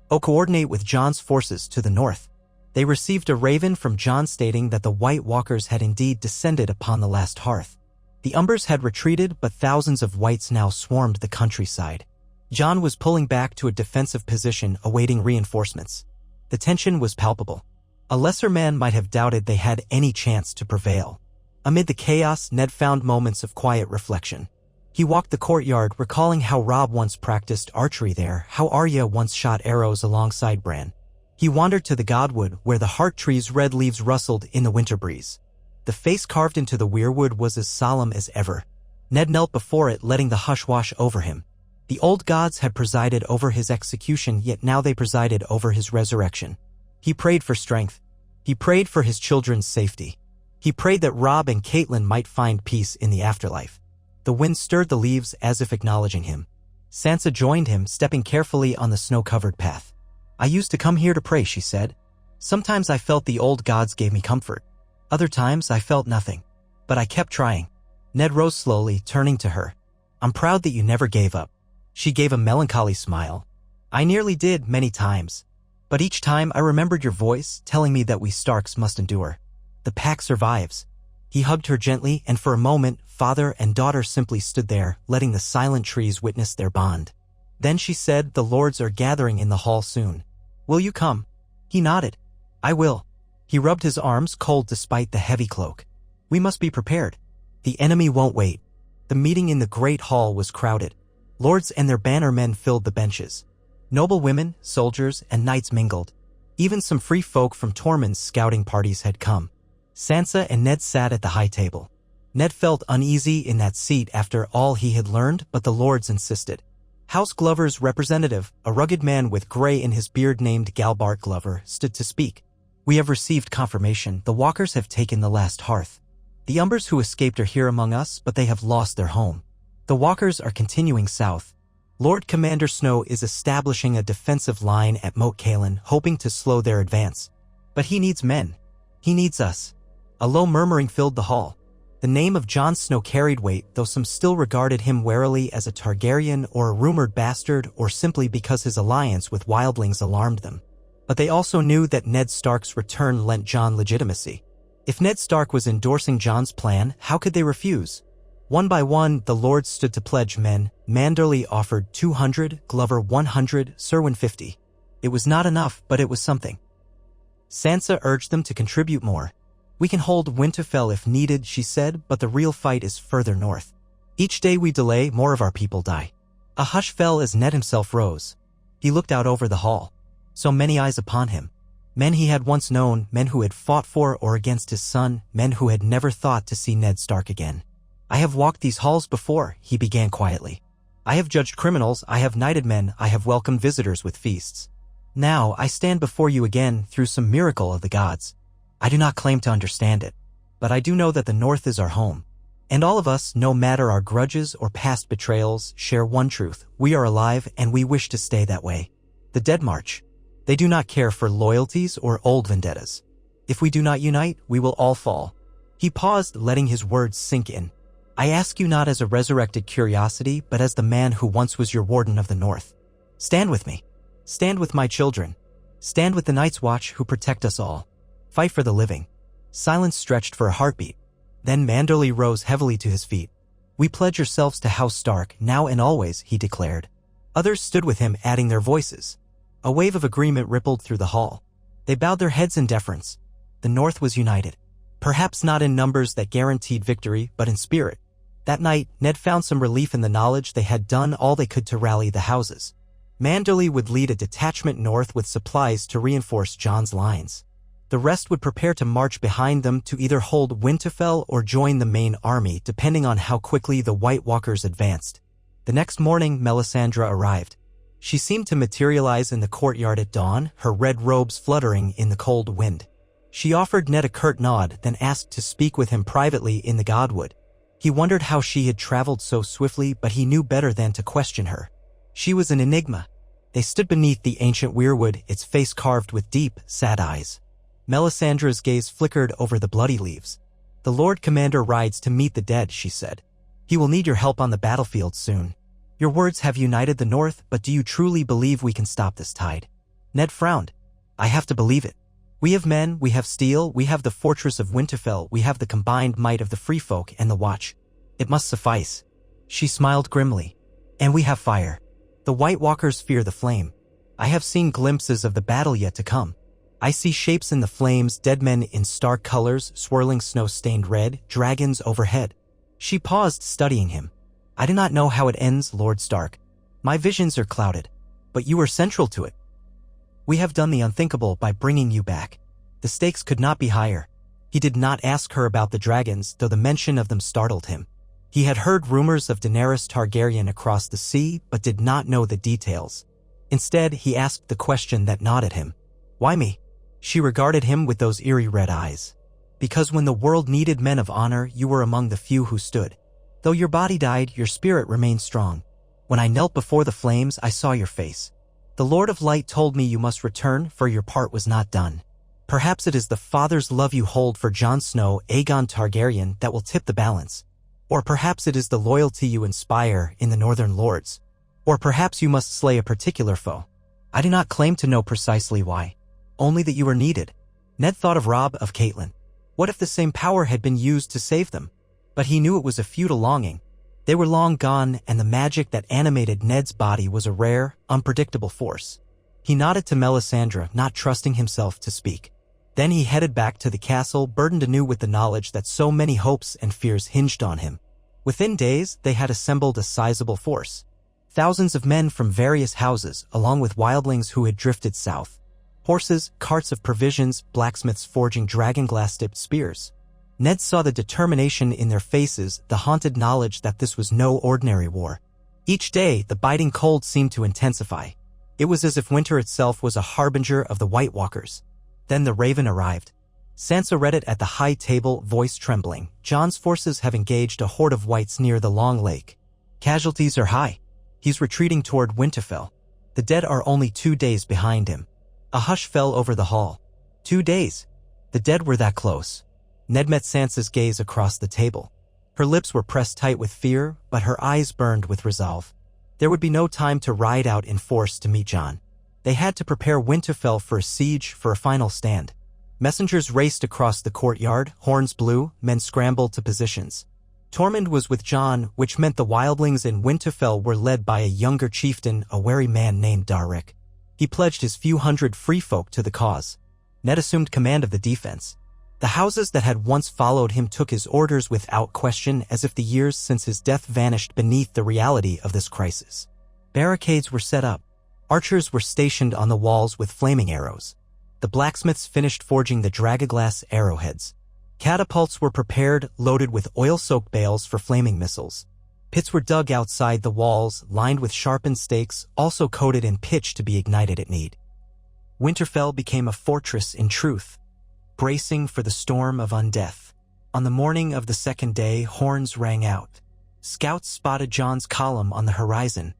coordinate with Jon's forces to the north. They received a raven from Jon stating that the White Walkers had indeed descended upon the last hearth. The Umbers had retreated, but thousands of Whites now swarmed the countryside. Jon was pulling back to a defensive position, awaiting reinforcements. The tension was palpable. A lesser man might have doubted they had any chance to prevail. Amid the chaos, Ned found moments of quiet reflection. He walked the courtyard, recalling how Robb once practiced archery there, how Arya once shot arrows alongside Bran. He wandered to the godwood, where the heart tree's red leaves rustled in the winter breeze. The face carved into the weirwood was as solemn as ever. Ned knelt before it, letting the hush wash over him. The old gods had presided over his execution, yet now they presided over his resurrection. He prayed for strength. He prayed for his children's safety. He prayed that Robb and Catelyn might find peace in the afterlife. The wind stirred the leaves as if acknowledging him. Sansa joined him, stepping carefully on the snow-covered path. "I used to come here to pray," she said. "Sometimes I felt the old gods gave me comfort. Other times I felt nothing. But I kept trying." Ned rose slowly, turning to her. "I'm proud that you never gave up." She gave a melancholy smile. "I nearly did, many times. But each time I remembered your voice, telling me that we Starks must endure. The pack survives." He hugged her gently, and for a moment, father and daughter simply stood there, letting the silent trees witness their bond. Then she said, "The lords are gathering in the hall soon. Will you come?" He nodded. "I will." He rubbed his arms, cold despite the heavy cloak. "We must be prepared. The enemy won't wait." The meeting in the great hall was crowded. Lords and their bannermen filled the benches. Noble women, soldiers, and knights mingled. Even some free folk from Tormund's scouting parties had come. Sansa and Ned sat at the high table. Ned felt uneasy in that seat after all he had learned, but the lords insisted. House Glover's representative, a rugged man with gray in his beard named Galbart Glover, stood to speak. "We have received confirmation. The Walkers have taken the last hearth. The Umbers who escaped are here among us, but they have lost their home. The Walkers are continuing south. Lord Commander Snow is establishing a defensive line at Moat Cailin, hoping to slow their advance. But he needs men. He needs us." A low murmuring filled the hall. The name of Jon Snow carried weight, though some still regarded him warily as a Targaryen or a rumored bastard, or simply because his alliance with wildlings alarmed them. But they also knew that Ned Stark's return lent Jon legitimacy. If Ned Stark was endorsing Jon's plan, how could they refuse? One by one, the lords stood to pledge men. Manderly offered 200, Glover 100, Serwyn 50. It was not enough, but it was something. Sansa urged them to contribute more. "We can hold Winterfell if needed," she said, "but the real fight is further north. Each day we delay, more of our people die." A hush fell as Ned himself rose. He looked out over the hall. So many eyes upon him. Men he had once known, men who had fought for or against his son, men who had never thought to see Ned Stark again. "I have walked these halls before," he began quietly. "I have judged criminals, I have knighted men, I have welcomed visitors with feasts. Now I stand before you again through some miracle of the gods. I do not claim to understand it, but I do know that the North is our home. And all of us, no matter our grudges or past betrayals, share one truth. We are alive and we wish to stay that way. The dead march. They do not care for loyalties or old vendettas. If we do not unite, we will all fall." He paused, letting his words sink in. "I ask you not as a resurrected curiosity, but as the man who once was your warden of the North. Stand with me. Stand with my children. Stand with the Night's Watch who protect us all. Fight for the living." Silence stretched for a heartbeat. Then Manderly rose heavily to his feet. "We pledge ourselves to House Stark, now and always," he declared. Others stood with him, adding their voices. A wave of agreement rippled through the hall. They bowed their heads in deference. The North was united. Perhaps not in numbers that guaranteed victory, but in spirit. That night, Ned found some relief in the knowledge they had done all they could to rally the houses. Manderly would lead a detachment north with supplies to reinforce Jon's lines. The rest would prepare to march behind them to either hold Winterfell or join the main army, depending on how quickly the White Walkers advanced. The next morning, Melisandre arrived. She seemed to materialize in the courtyard at dawn, her red robes fluttering in the cold wind. She offered Ned a curt nod, then asked to speak with him privately in the godwood. He wondered how she had traveled so swiftly, but he knew better than to question her. She was an enigma. They stood beneath the ancient weirwood, its face carved with deep, sad eyes. Melisandre's gaze flickered over the bloody leaves. "The Lord Commander rides to meet the dead," she said. "He will need your help on the battlefield soon. Your words have united the North, but do you truly believe we can stop this tide?" Ned frowned. "I have to believe it. We have men, we have steel, we have the fortress of Winterfell, we have the combined might of the Free Folk and the Watch. It must suffice." She smiled grimly. "And we have fire. The White Walkers fear the flame. I have seen glimpses of the battle yet to come. I see shapes in the flames, dead men in stark colors, swirling snow-stained red, dragons overhead. She paused, studying him. I do not know how it ends, Lord Stark. My visions are clouded, but you are central to it. We have done the unthinkable by bringing you back. The stakes could not be higher. He did not ask her about the dragons, though the mention of them startled him. He had heard rumors of Daenerys Targaryen across the sea, but did not know the details. Instead, he asked the question that gnawed at him. Why me? She regarded him with those eerie red eyes. Because when the world needed men of honor, you were among the few who stood. Though your body died, your spirit remained strong. When I knelt before the flames, I saw your face. The Lord of Light told me you must return, for your part was not done. Perhaps it is the father's love you hold for Jon Snow, Aegon Targaryen, that will tip the balance. Or perhaps it is the loyalty you inspire in the Northern Lords. Or perhaps you must slay a particular foe. I do not claim to know precisely why. Only that you are needed. Ned thought of Robb, of Catelyn. What if the same power had been used to save them? But he knew it was a futile longing. They were long gone, and the magic that animated Ned's body was a rare, unpredictable force. He nodded to Melisandre, not trusting himself to speak. Then he headed back to the castle, burdened anew with the knowledge that so many hopes and fears hinged on him. Within days, they had assembled a sizable force. Thousands of men from various houses, along with wildlings who had drifted south. Horses, carts of provisions, blacksmiths forging dragon-glass-tipped spears. Ned saw the determination in their faces, the haunted knowledge that this was no ordinary war. Each day, the biting cold seemed to intensify. It was as if winter itself was a harbinger of the White Walkers. Then the Raven arrived. Sansa read it at the high table, voice trembling. Jon's forces have engaged a horde of whites near the Long Lake. Casualties are high. He's retreating toward Winterfell. The dead are only 2 days behind him. A hush fell over the hall. 2 days. The dead were that close. Ned met Sansa's gaze across the table. Her lips were pressed tight with fear, but her eyes burned with resolve. There would be no time to ride out in force to meet Jon. They had to prepare Winterfell for a siege, for a final stand. Messengers raced across the courtyard, horns blew, men scrambled to positions. Tormund was with Jon, which meant the wildlings in Winterfell were led by a younger chieftain, a wary man named Darrick. He pledged his few hundred free folk to the cause. Ned assumed command of the defense. The houses that had once followed him took his orders without question, as if the years since his death vanished beneath the reality of this crisis. Barricades were set up. Archers were stationed on the walls with flaming arrows. The blacksmiths finished forging the dragaglass arrowheads. Catapults were prepared, loaded with oil-soaked bales for flaming missiles. Pits were dug outside the walls, lined with sharpened stakes, also coated in pitch to be ignited at need. Winterfell became a fortress in truth, bracing for the storm of undeath. On the morning of the second day, horns rang out. Scouts spotted Jon's column on the horizon.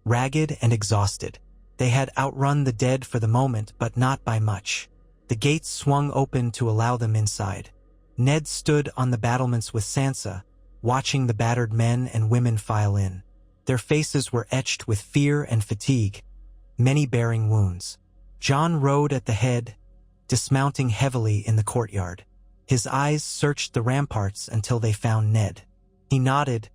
Ragged and exhausted, they had outrun the dead for the moment, but not by much. The gates swung open to allow them inside. Ned stood on the battlements with Sansa, watching the battered men and women file in. Their faces were etched with fear and fatigue, many bearing wounds. Jon rode at the head, dismounting heavily in the courtyard. His eyes searched the ramparts until they found Ned. He nodded,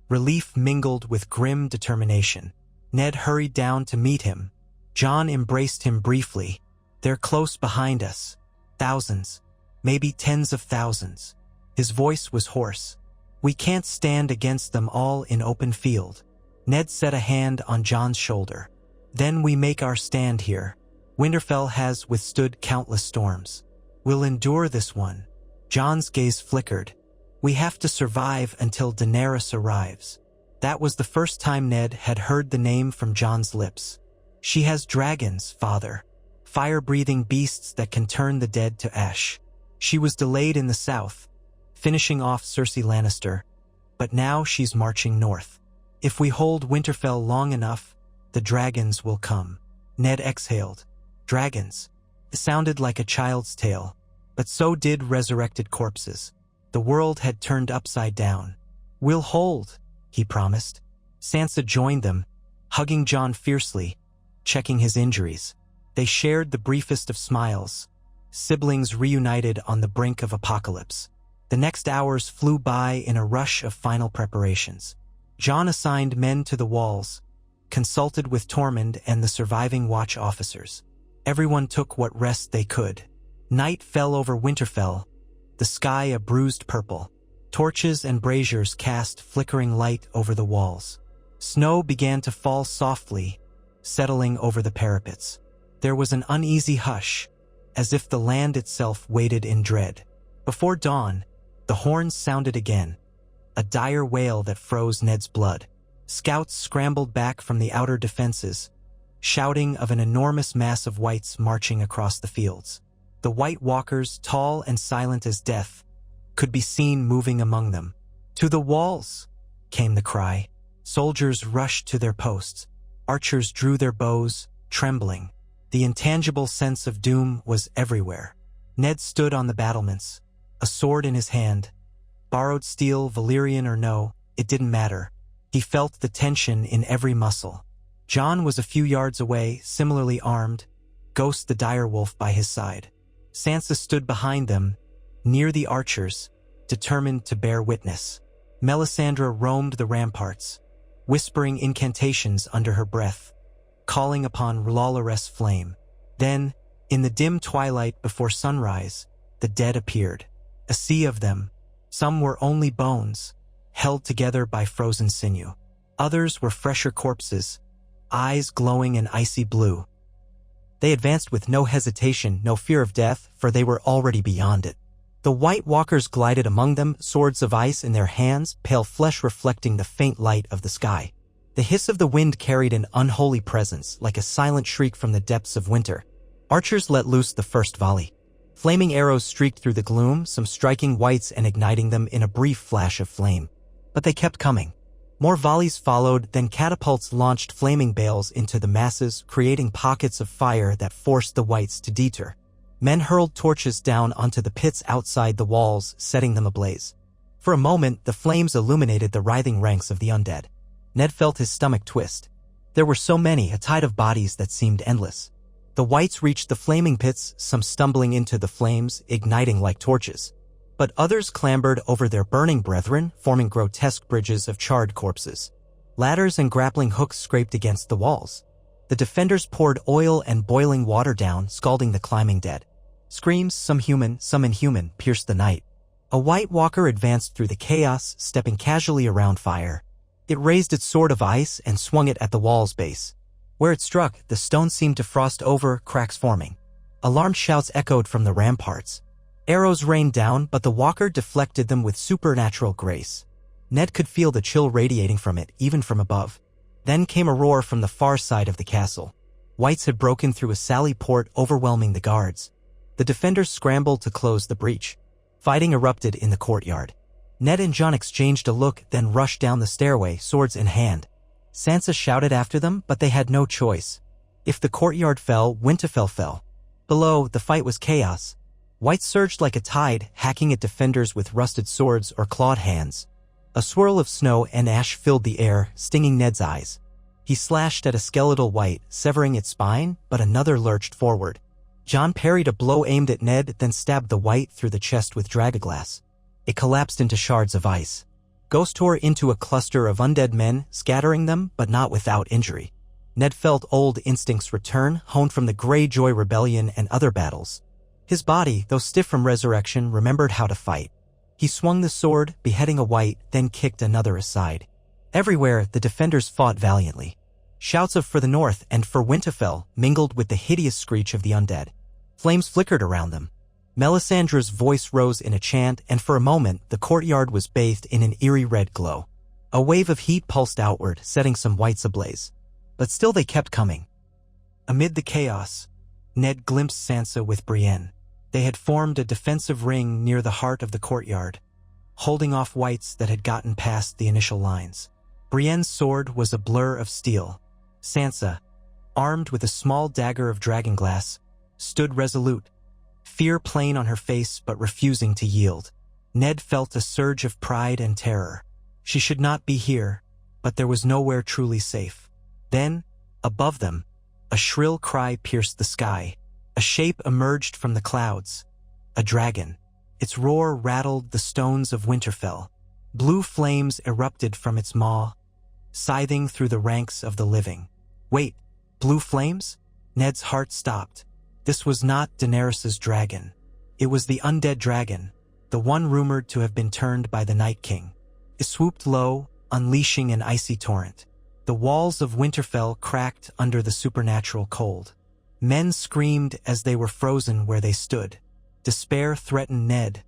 relief mingled with grim determination. Ned hurried down to meet him. Jon embraced him briefly. They're close behind us. Thousands, maybe tens of thousands. His voice was hoarse. We can't stand against them all in open field. Ned set a hand on Jon's shoulder. Then we make our stand here. Winterfell has withstood countless storms. We'll endure this one. Jon's gaze flickered. We have to survive until Daenerys arrives. That was the first time Ned had heard the name from Jon's lips. She has dragons, father. Fire-breathing beasts that can turn the dead to ash. She was delayed in the south, finishing off Cersei Lannister, but now she's marching north. If we hold Winterfell long enough, the dragons will come. Ned exhaled. Dragons. It sounded like a child's tale, but so did resurrected corpses. The world had turned upside down. We'll hold, he promised. Sansa joined them, hugging Jon fiercely, checking his injuries. They shared the briefest of smiles, siblings reunited on the brink of apocalypse. The next hours flew by in a rush of final preparations. Jon assigned men to the walls, consulted with Tormund and the surviving watch officers. Everyone took what rest they could. Night fell over Winterfell, the sky a bruised purple. Torches and braziers cast flickering light over the walls. Snow began to fall softly, settling over the parapets. There was an uneasy hush, as if the land itself waited in dread. Before dawn, the horns sounded again, a dire wail that froze Ned's blood. Scouts scrambled back from the outer defenses, shouting of an enormous mass of whites marching across the fields. The White Walkers, tall and silent as death, could be seen moving among them. "To the walls!" came the cry. Soldiers rushed to their posts. Archers drew their bows, trembling. The intangible sense of doom was everywhere. Ned stood on the battlements, a sword in his hand. Borrowed steel, Valyrian or no, it didn't matter. He felt the tension in every muscle. Jon was a few yards away, similarly armed, Ghost the direwolf by his side. Sansa stood behind them, near the archers, determined to bear witness. Melisandre roamed the ramparts, whispering incantations under her breath, calling upon R'hlloreth's flame. Then, in the dim twilight before sunrise, the dead appeared. A sea of them. Some were only bones, held together by frozen sinew. Others were fresher corpses, eyes glowing an icy blue. They advanced with no hesitation, no fear of death, for they were already beyond it. The White Walkers glided among them, swords of ice in their hands, pale flesh reflecting the faint light of the sky. The hiss of the wind carried an unholy presence, like a silent shriek from the depths of winter. Archers let loose the first volley. Flaming arrows streaked through the gloom, some striking whites and igniting them in a brief flash of flame. But they kept coming. More volleys followed, then catapults launched flaming bales into the masses, creating pockets of fire that forced the whites to deter. Men hurled torches down onto the pits outside the walls, setting them ablaze. For a moment, the flames illuminated the writhing ranks of the undead. Ned felt his stomach twist. There were so many, a tide of bodies that seemed endless. The whites reached the flaming pits, some stumbling into the flames, igniting like torches. But others clambered over their burning brethren, forming grotesque bridges of charred corpses. Ladders and grappling hooks scraped against the walls. The defenders poured oil and boiling water down, scalding the climbing dead. Screams, some human, some inhuman, pierced the night. A White Walker advanced through the chaos, stepping casually around fire. It raised its sword of ice and swung it at the wall's base. Where it struck, the stone seemed to frost over, cracks forming. Alarmed shouts echoed from the ramparts. Arrows rained down, but the walker deflected them with supernatural grace. Ned could feel the chill radiating from it, even from above. Then came a roar from the far side of the castle. Whites had broken through a sally port, overwhelming the guards. The defenders scrambled to close the breach. Fighting erupted in the courtyard. Ned and Jon exchanged a look, then rushed down the stairway, swords in hand. Sansa shouted after them, but they had no choice. If the courtyard fell, Winterfell fell. Below, the fight was chaos. White surged like a tide, hacking at defenders with rusted swords or clawed hands. A swirl of snow and ash filled the air, stinging Ned's eyes. He slashed at a skeletal white, severing its spine, but another lurched forward. Jon parried a blow aimed at Ned, then stabbed the white through the chest with dragaglass. It collapsed into shards of ice. Ghost tore into a cluster of undead men, scattering them, but not without injury. Ned felt old instincts return, honed from the Greyjoy Rebellion and other battles. His body, though stiff from resurrection, remembered how to fight. He swung the sword, beheading a white, then kicked another aside. Everywhere, the defenders fought valiantly. Shouts of "for the north" and "for Winterfell" mingled with the hideous screech of the undead. Flames flickered around them. Melisandre's voice rose in a chant, and for a moment, the courtyard was bathed in an eerie red glow. A wave of heat pulsed outward, setting some whites ablaze. But still they kept coming. Amid the chaos, Ned glimpsed Sansa with Brienne. They had formed a defensive ring near the heart of the courtyard, holding off whites that had gotten past the initial lines. Brienne's sword was a blur of steel. Sansa, armed with a small dagger of dragonglass, stood resolute, fear plain on her face but refusing to yield. Ned felt a surge of pride and terror. She should not be here, but there was nowhere truly safe. Then, above them, a shrill cry pierced the sky. A shape emerged from the clouds. A dragon. Its roar rattled the stones of Winterfell. Blue flames erupted from its maw, scything through the ranks of the living. Wait, blue flames? Ned's heart stopped. This was not Daenerys's dragon. It was the undead dragon, the one rumored to have been turned by the Night King. It swooped low, unleashing an icy torrent. The walls of Winterfell cracked under the supernatural cold. Men screamed as they were frozen where they stood. Despair threatened Ned,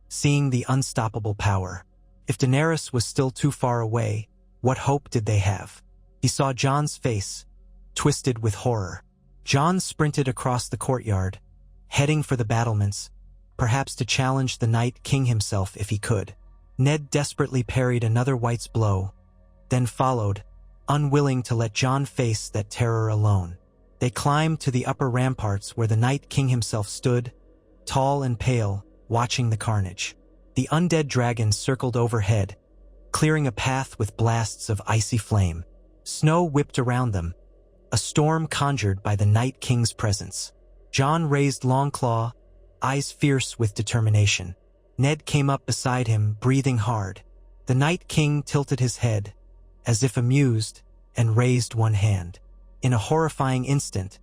seeing the unstoppable power. If Daenerys was still too far away, what hope did they have? He saw Jon's face, twisted with horror. Jon sprinted across the courtyard, heading for the battlements, perhaps to challenge the Night King himself if he could. Ned desperately parried another White's blow, then followed, unwilling to let Jon face that terror alone. They climbed to the upper ramparts where the Night King himself stood, tall and pale, watching the carnage. The undead dragon circled overhead, clearing a path with blasts of icy flame. Snow whipped around them, a storm conjured by the Night King's presence. Jon raised Longclaw, eyes fierce with determination. Ned came up beside him, breathing hard. The Night King tilted his head, as if amused, and raised one hand. In a horrifying instant,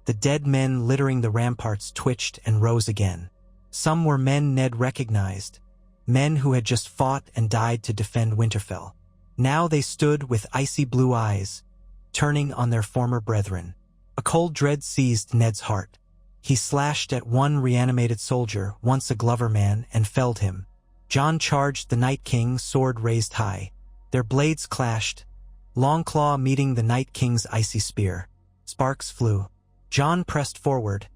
the dead men littering the ramparts twitched and rose again. Some were men Ned recognized, men who had just fought and died to defend Winterfell. Now they stood with icy blue eyes, turning on their former brethren. A cold dread seized Ned's heart. He slashed at one reanimated soldier, once a Glover man, and felled him. Jon charged the Night King, sword raised high. Their blades clashed, Longclaw meeting the Night King's icy spear. Sparks flew. Jon pressed forward,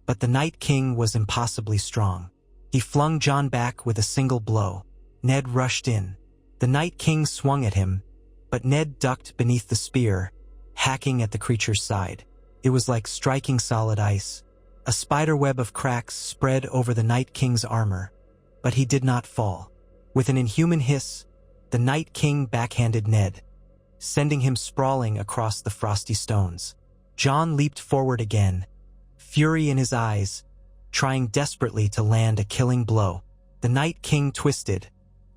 but the Night King was impossibly strong. He flung Jon back with a single blow. Ned rushed in. The Night King swung at him, but Ned ducked beneath the spear, hacking at the creature's side. It was like striking solid ice. A spiderweb of cracks spread over the Night King's armor, but he did not fall. With an inhuman hiss, the Night King backhanded Ned, sending him sprawling across the frosty stones. Jon leaped forward again, fury in his eyes, trying desperately to land a killing blow. The Night King twisted,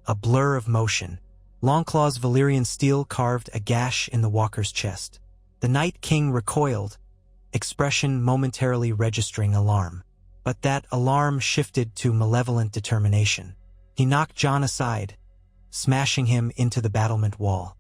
a blur of motion. Longclaw's Valyrian steel carved a gash in the walker's chest. The Night King recoiled, expression momentarily registering alarm. But that alarm shifted to malevolent determination. He knocked Jon aside, smashing him into the battlement wall.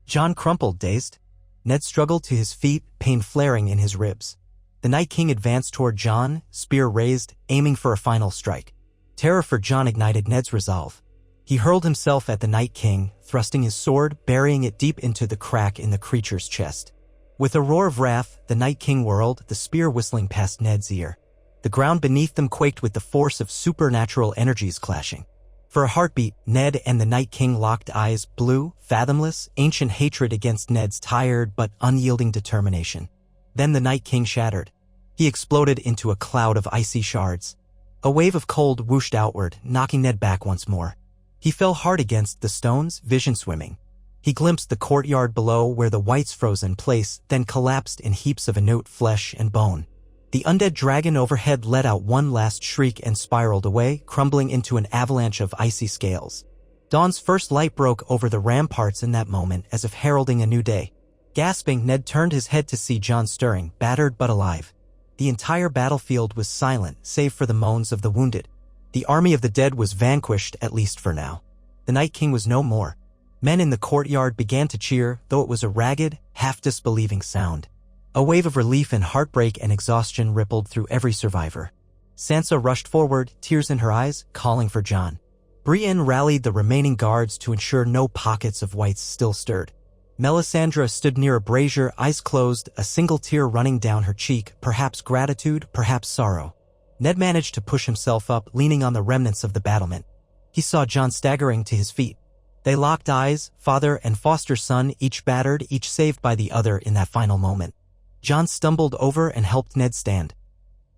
Jon crumpled, dazed. Ned struggled to his feet, pain flaring in his ribs. The Night King advanced toward Jon, spear raised, aiming for a final strike. Terror for Jon ignited Ned's resolve. He hurled himself at the Night King, thrusting his sword, burying it deep into the crack in the creature's chest. With a roar of wrath, the Night King whirled, the spear whistling past Ned's ear. The ground beneath them quaked with the force of supernatural energies clashing. For a heartbeat, Ned and the Night King locked eyes, blue, fathomless, ancient hatred against Ned's tired but unyielding determination. Then the Night King shattered. He exploded into a cloud of icy shards. A wave of cold whooshed outward, knocking Ned back once more. He fell hard against the stones, vision swimming. He glimpsed the courtyard below where the Whites froze in place, then collapsed in heaps of inert flesh and bone. The undead dragon overhead let out one last shriek and spiraled away, crumbling into an avalanche of icy scales. Dawn's first light broke over the ramparts in that moment, as if heralding a new day. Gasping, Ned turned his head to see Jon stirring, battered but alive. The entire battlefield was silent, save for the moans of the wounded. The army of the dead was vanquished, at least for now. The Night King was no more. Men in the courtyard began to cheer, though it was a ragged, half-disbelieving sound. A wave of relief and heartbreak and exhaustion rippled through every survivor. Sansa rushed forward, tears in her eyes, calling for Jon. Brienne rallied the remaining guards to ensure no pockets of Whites still stirred. Melisandre stood near a brazier, eyes closed, a single tear running down her cheek, perhaps gratitude, perhaps sorrow. Ned managed to push himself up, leaning on the remnants of the battlement. He saw Jon staggering to his feet. They locked eyes, father and foster son, each battered, each saved by the other in that final moment. Jon stumbled over and helped Ned stand.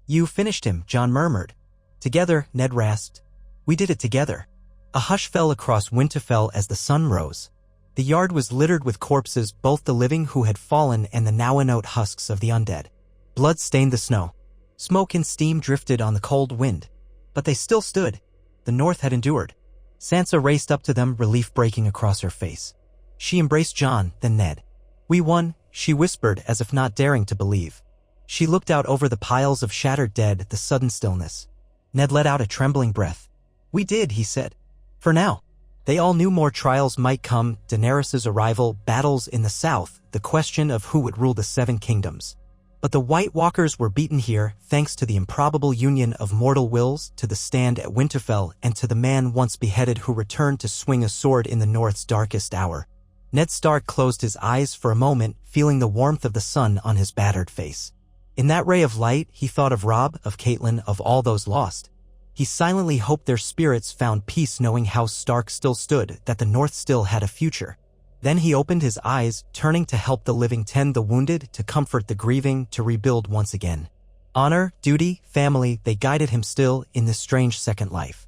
"You finished him," Jon murmured. "Together," Ned rasped. "We did it together." A hush fell across Winterfell as the sun rose. The yard was littered with corpses, both the living who had fallen and the now inert husks of the undead. Blood stained the snow. Smoke and steam drifted on the cold wind. But they still stood. The North had endured. Sansa raced up to them, relief breaking across her face. She embraced Jon, then Ned. "We won," she whispered, as if not daring to believe. She looked out over the piles of shattered dead, the sudden stillness. Ned let out a trembling breath. "We did," he said. "For now." They all knew more trials might come, Daenerys' arrival, battles in the south, the question of who would rule the Seven Kingdoms. But the White Walkers were beaten here, thanks to the improbable union of mortal wills, to the stand at Winterfell, and to the man once beheaded who returned to swing a sword in the North's darkest hour. Ned Stark closed his eyes for a moment, feeling the warmth of the sun on his battered face. In that ray of light, he thought of Robb, of Catelyn, of all those lost. He silently hoped their spirits found peace knowing House Stark still stood, that the North still had a future. Then he opened his eyes, turning to help the living tend the wounded, to comfort the grieving, to rebuild once again. Honor, duty, family, they guided him still in this strange second life.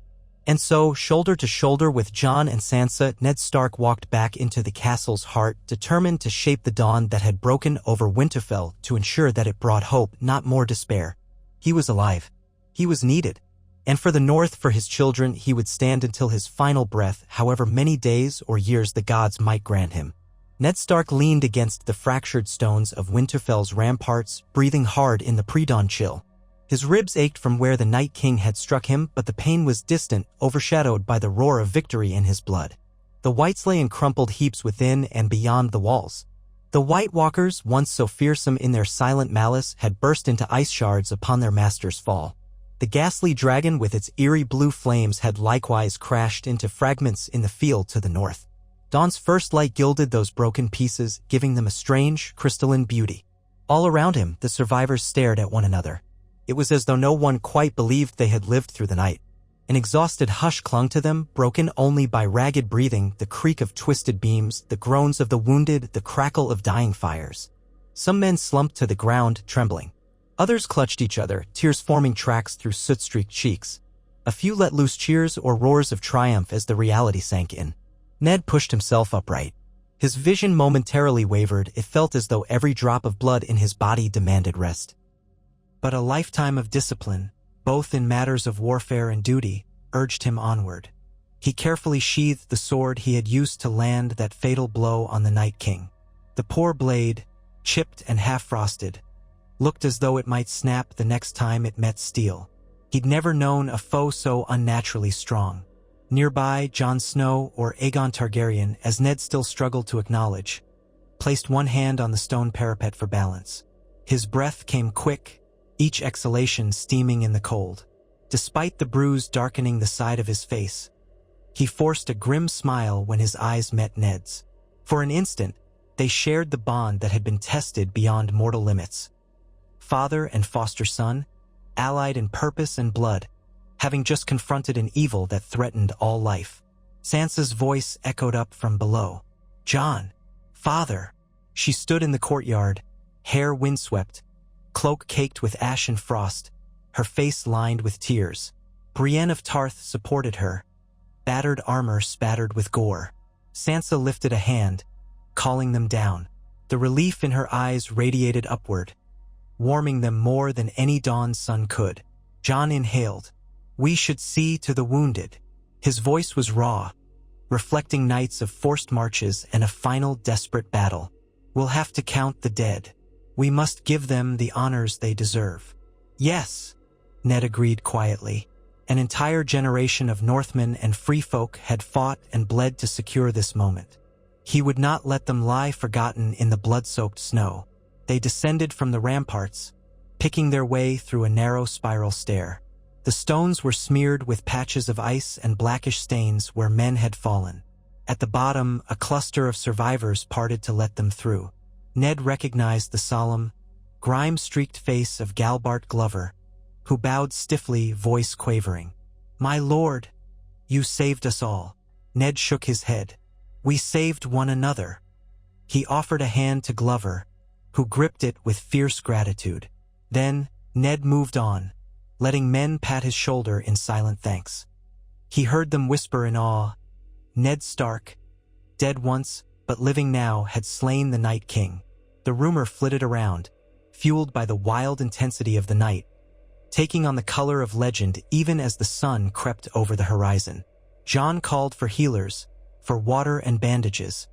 And so, shoulder to shoulder with Jon and Sansa, Ned Stark walked back into the castle's heart, determined to shape the dawn that had broken over Winterfell, to ensure that it brought hope, not more despair. He was alive. He was needed. And for the North, for his children, he would stand until his final breath, however many days or years the gods might grant him. Ned Stark leaned against the fractured stones of Winterfell's ramparts, breathing hard in the pre-dawn chill. His ribs ached from where the Night King had struck him, but the pain was distant, overshadowed by the roar of victory in his blood. The whites lay in crumpled heaps within and beyond the walls. The White Walkers, once so fearsome in their silent malice, had burst into ice shards upon their master's fall. The ghastly dragon with its eerie blue flames had likewise crashed into fragments in the field to the north. Dawn's first light gilded those broken pieces, giving them a strange, crystalline beauty. All around him, the survivors stared at one another. It was as though no one quite believed they had lived through the night. An exhausted hush clung to them, broken only by ragged breathing, the creak of twisted beams, the groans of the wounded, the crackle of dying fires. Some men slumped to the ground, trembling. Others clutched each other, tears forming tracks through soot-streaked cheeks. A few let loose cheers or roars of triumph as the reality sank in. Ned pushed himself upright. His vision momentarily wavered. It felt as though every drop of blood in his body demanded rest. But a lifetime of discipline, both in matters of warfare and duty, urged him onward. He carefully sheathed the sword he had used to land that fatal blow on the Night King. The poor blade, chipped and half-frosted, looked as though it might snap the next time it met steel. He'd never known a foe so unnaturally strong. Nearby, Jon Snow, or Aegon Targaryen, as Ned still struggled to acknowledge, placed one hand on the stone parapet for balance. His breath came quick, each exhalation steaming in the cold. Despite the bruise darkening the side of his face, he forced a grim smile when his eyes met Ned's. For an instant, they shared the bond that had been tested beyond mortal limits. Father and foster son, allied in purpose and blood, having just confronted an evil that threatened all life. Sansa's voice echoed up from below. "Jon, father." She stood in the courtyard, hair windswept, cloak caked with ash and frost, her face lined with tears. Brienne of Tarth supported her, battered armor spattered with gore. Sansa lifted a hand, calling them down. The relief in her eyes radiated upward, warming them more than any dawn sun could. Jon inhaled. "We should see to the wounded." His voice was raw, reflecting nights of forced marches and a final desperate battle. "We'll have to count the dead. We must give them the honors they deserve." "Yes," Ned agreed quietly. An entire generation of Northmen and free folk had fought and bled to secure this moment. He would not let them lie forgotten in the blood-soaked snow. They descended from the ramparts, picking their way through a narrow spiral stair. The stones were smeared with patches of ice and blackish stains where men had fallen. At the bottom, a cluster of survivors parted to let them through. Ned recognized the solemn, grime-streaked face of Galbart Glover, who bowed stiffly, voice quavering. "My lord, you saved us all." Ned shook his head. "We saved one another." He offered a hand to Glover, who gripped it with fierce gratitude. Then, Ned moved on, letting men pat his shoulder in silent thanks. He heard them whisper in awe. Ned Stark, dead once, but living now, had slain the Night King. The rumor flitted around, fueled by the wild intensity of the night, taking on the color of legend even as the sun crept over the horizon. Jon called for healers, for water and bandages,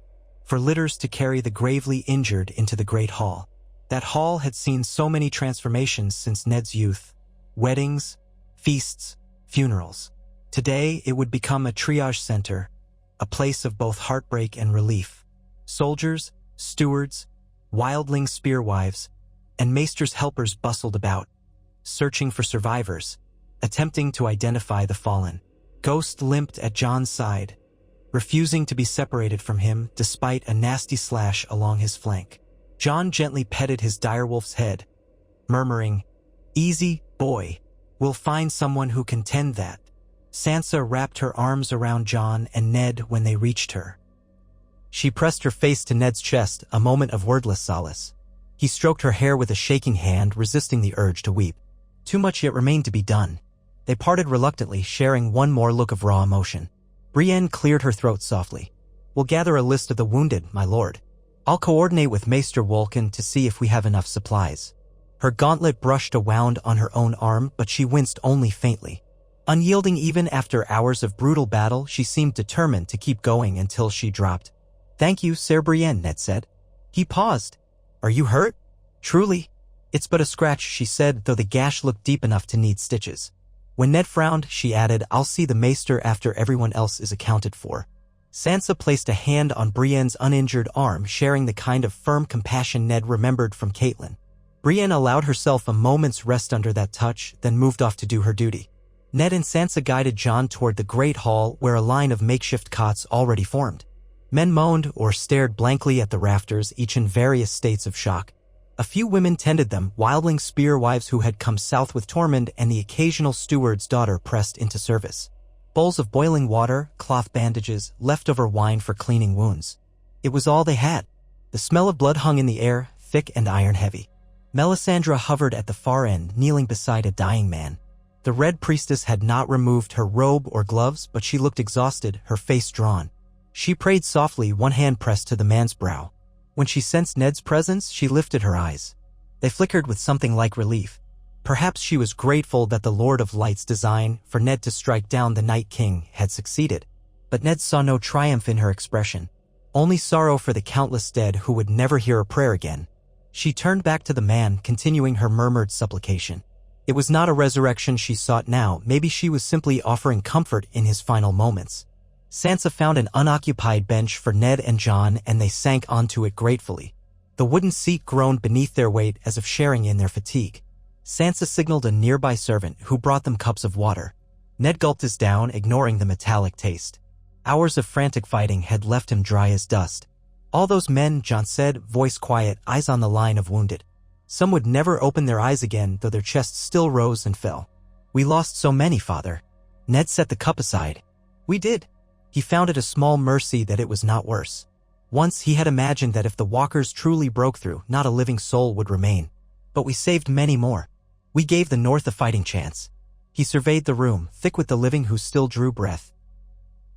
for litters to carry the gravely injured into the Great Hall. That hall had seen so many transformations since Ned's youth. Weddings, feasts, funerals. Today, it would become a triage center, a place of both heartbreak and relief. Soldiers, stewards, wildling spearwives, and Maester's helpers bustled about, searching for survivors, attempting to identify the fallen. Ghost limped at John's side, refusing to be separated from him despite a nasty slash along his flank. John gently petted his direwolf's head, murmuring, "Easy, boy. We'll find someone who can tend that." Sansa wrapped her arms around John and Ned when they reached her. She pressed her face to Ned's chest, a moment of wordless solace. He stroked her hair with a shaking hand, resisting the urge to weep. Too much yet remained to be done. They parted reluctantly, sharing one more look of raw emotion. Brienne cleared her throat softly. "We'll gather a list of the wounded, my lord. I'll coordinate with Maester Wolkan to see if we have enough supplies." Her gauntlet brushed a wound on her own arm, but she winced only faintly. Unyielding even after hours of brutal battle, she seemed determined to keep going until she dropped. "Thank you, Sir Brienne," Ned said. He paused. "Are you hurt?" "Truly. It's but a scratch," she said, though the gash looked deep enough to need stitches. When Ned frowned, she added, "I'll see the Maester after everyone else is accounted for." Sansa placed a hand on Brienne's uninjured arm, sharing the kind of firm compassion Ned remembered from Catelyn. Brienne allowed herself a moment's rest under that touch, then moved off to do her duty. Ned and Sansa guided John toward the great hall where a line of makeshift cots already formed. Men moaned or stared blankly at the rafters, each in various states of shock. A few women tended them, wildling spearwives who had come south with Tormund, and the occasional steward's daughter pressed into service. Bowls of boiling water, cloth bandages, leftover wine for cleaning wounds. It was all they had. The smell of blood hung in the air, thick and iron-heavy. Melisandre hovered at the far end, kneeling beside a dying man. The Red Priestess had not removed her robe or gloves, but she looked exhausted, her face drawn. She prayed softly, one hand pressed to the man's brow. When she sensed Ned's presence, she lifted her eyes. They flickered with something like relief. Perhaps she was grateful that the Lord of Light's design for Ned to strike down the Night King had succeeded. But Ned saw no triumph in her expression, only sorrow for the countless dead who would never hear a prayer again. She turned back to the man, continuing her murmured supplication. It was not a resurrection she sought now, maybe she was simply offering comfort in his final moments. Sansa found an unoccupied bench for Ned and John, and they sank onto it gratefully. The wooden seat groaned beneath their weight as if sharing in their fatigue. Sansa signaled a nearby servant, who brought them cups of water. Ned gulped his down, ignoring the metallic taste. Hours of frantic fighting had left him dry as dust. "All those men," John said, voice quiet, eyes on the line of wounded. Some would never open their eyes again, though their chests still rose and fell. "We lost so many, Father." Ned set the cup aside. "We did." He found it a small mercy that it was not worse. Once he had imagined that if the walkers truly broke through, not a living soul would remain. But we saved many more. We gave the North a fighting chance. He surveyed the room, thick with the living who still drew breath.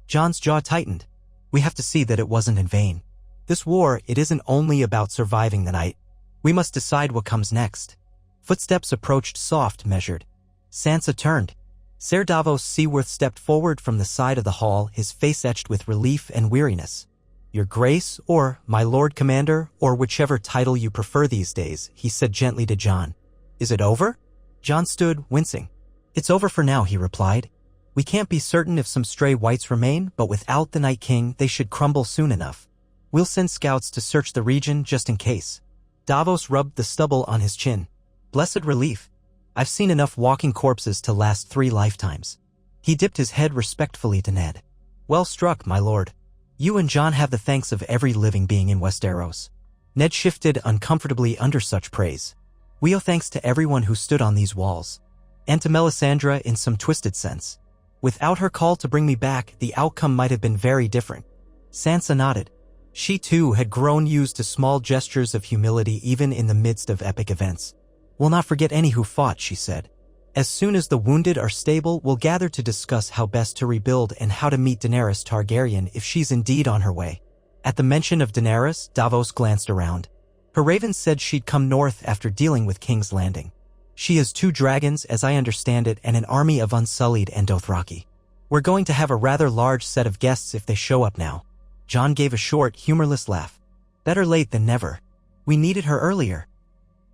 John's jaw tightened. "We have to see that it wasn't in vain. This war, it isn't only about surviving the night. We must decide what comes next." Footsteps approached, soft, measured. Sansa turned. Ser Davos Seaworth stepped forward from the side of the hall, his face etched with relief and weariness. "Your Grace, or my Lord Commander, or whichever title you prefer these days," he said gently to John. "Is it over?" John stood, wincing. "It's over for now," he replied. "We can't be certain if some stray whites remain, but without the Night King, they should crumble soon enough. We'll send scouts to search the region just in case." Davos rubbed the stubble on his chin. "Blessed relief. I've seen enough walking corpses to last 3 lifetimes. He dipped his head respectfully to Ned. "Well struck, my lord. You and John have the thanks of every living being in Westeros." Ned shifted uncomfortably under such praise. "We owe thanks to everyone who stood on these walls. And to Melisandre in some twisted sense. Without her call to bring me back, the outcome might have been very different." Sansa nodded. She too had grown used to small gestures of humility even in the midst of epic events. "We'll not forget any who fought," she said. "As soon as the wounded are stable, we'll gather to discuss how best to rebuild and how to meet Daenerys Targaryen if she's indeed on her way." At the mention of Daenerys, Davos glanced around. Her ravens said she'd come north after dealing with King's Landing. "She has 2 dragons, as I understand it, and an army of Unsullied and Dothraki. We're going to have a rather large set of guests if they show up now." John gave a short, humorless laugh. "Better late than never. We needed her earlier."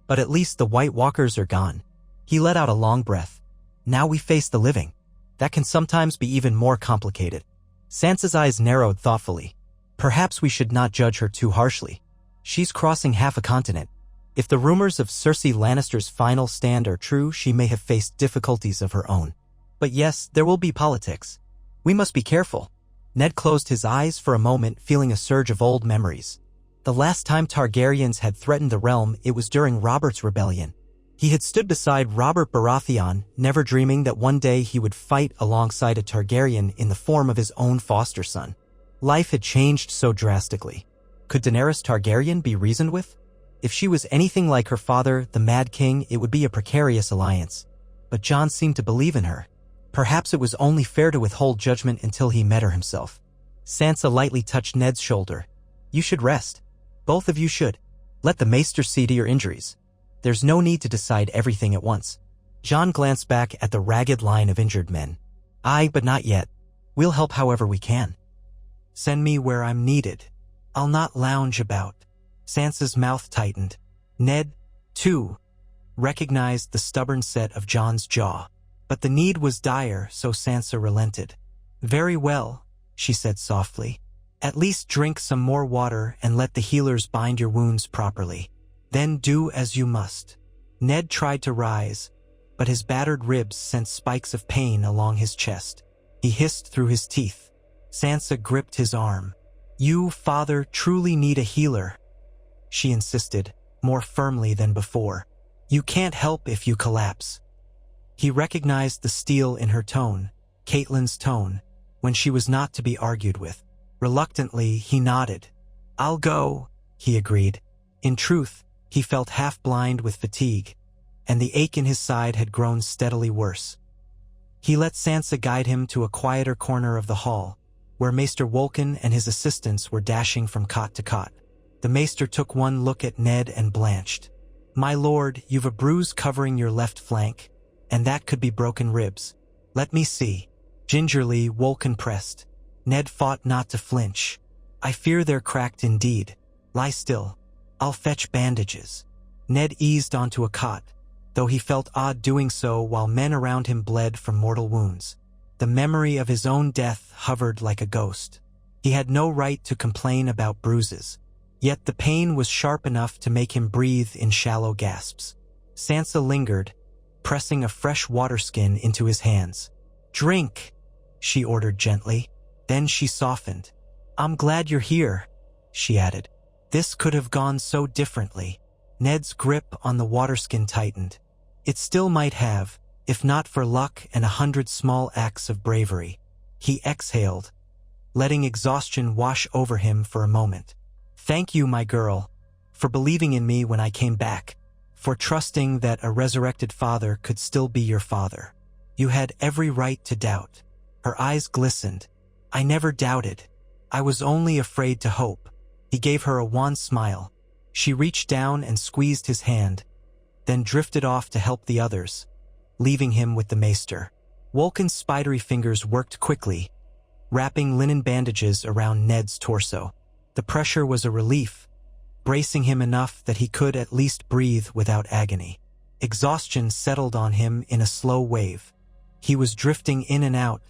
But at least the White Walkers are gone. He let out a long breath. Now we face the living. That can sometimes be even more complicated. Sansa's eyes narrowed thoughtfully. Perhaps we should not judge her too harshly. She's crossing half a continent. If the rumors of Cersei Lannister's final stand are true, she may have faced difficulties of her own. But yes, there will be politics. We must be careful. Ned closed his eyes for a moment, feeling a surge of old memories. The last time Targaryens had threatened the realm, it was during Robert's rebellion. He had stood beside Robert Baratheon, never dreaming that one day he would fight alongside a Targaryen in the form of his own foster son. Life had changed so drastically. Could Daenerys Targaryen be reasoned with? If she was anything like her father, the Mad King, it would be a precarious alliance. But Jon seemed to believe in her. Perhaps it was only fair to withhold judgment until he met her himself. Sansa lightly touched Ned's shoulder. You should rest. Both of you should. Let the Maester see to your injuries. There's no need to decide everything at once. Jon glanced back at the ragged line of injured men. Aye, but not yet. We'll help however we can. Send me where I'm needed. I'll not lounge about. Sansa's mouth tightened. Ned, too, recognized the stubborn set of Jon's jaw. But the need was dire, so Sansa relented. Very well, she said softly. At least drink some more water and let the healers bind your wounds properly. Then do as you must. Ned tried to rise, but his battered ribs sent spikes of pain along his chest. He hissed through his teeth. Sansa gripped his arm. You, father, truly need a healer, she insisted, more firmly than before. You can't help if you collapse. He recognized the steel in her tone, Catelyn's tone, when she was not to be argued with. Reluctantly, he nodded. I'll go, he agreed. In truth, he felt half blind with fatigue, and the ache in his side had grown steadily worse. He let Sansa guide him to a quieter corner of the hall, where Maester Wolkan and his assistants were dashing from cot to cot. The Maester took one look at Ned and blanched. My lord, you've a bruise covering your left flank, and that could be broken ribs. Let me see. Gingerly, Wolkan pressed. Ned fought not to flinch. I fear they're cracked indeed. Lie still. I'll fetch bandages. Ned eased onto a cot, though he felt odd doing so while men around him bled from mortal wounds. The memory of his own death hovered like a ghost. He had no right to complain about bruises, yet the pain was sharp enough to make him breathe in shallow gasps. Sansa lingered, pressing a fresh water skin into his hands. Drink, she ordered gently. Then she softened. I'm glad you're here, she added. This could have gone so differently. Ned's grip on the waterskin tightened. It still might have, if not for luck and 100 small acts of bravery. He exhaled, letting exhaustion wash over him for a moment. Thank you, my girl, for believing in me when I came back, for trusting that a resurrected father could still be your father. You had every right to doubt. Her eyes glistened. I never doubted. I was only afraid to hope. He gave her a wan smile. She reached down and squeezed his hand, then drifted off to help the others, leaving him with the Maester. Wolkan's spidery fingers worked quickly, wrapping linen bandages around Ned's torso. The pressure was a relief, bracing him enough that he could at least breathe without agony. Exhaustion settled on him in a slow wave. He was drifting in and out,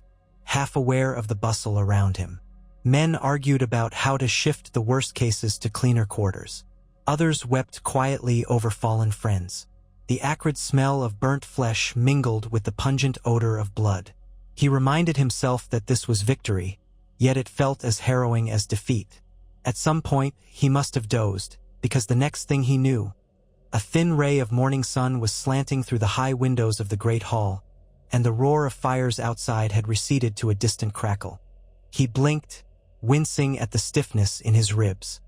half aware of the bustle around him. Men argued about how to shift the worst cases to cleaner quarters. Others wept quietly over fallen friends. The acrid smell of burnt flesh mingled with the pungent odor of blood. He reminded himself that this was victory, yet it felt as harrowing as defeat. At some point, he must have dozed, because the next thing he knew, a thin ray of morning sun was slanting through the high windows of the great hall, and the roar of fires outside had receded to a distant crackle. He blinked, wincing at the stiffness in his ribs.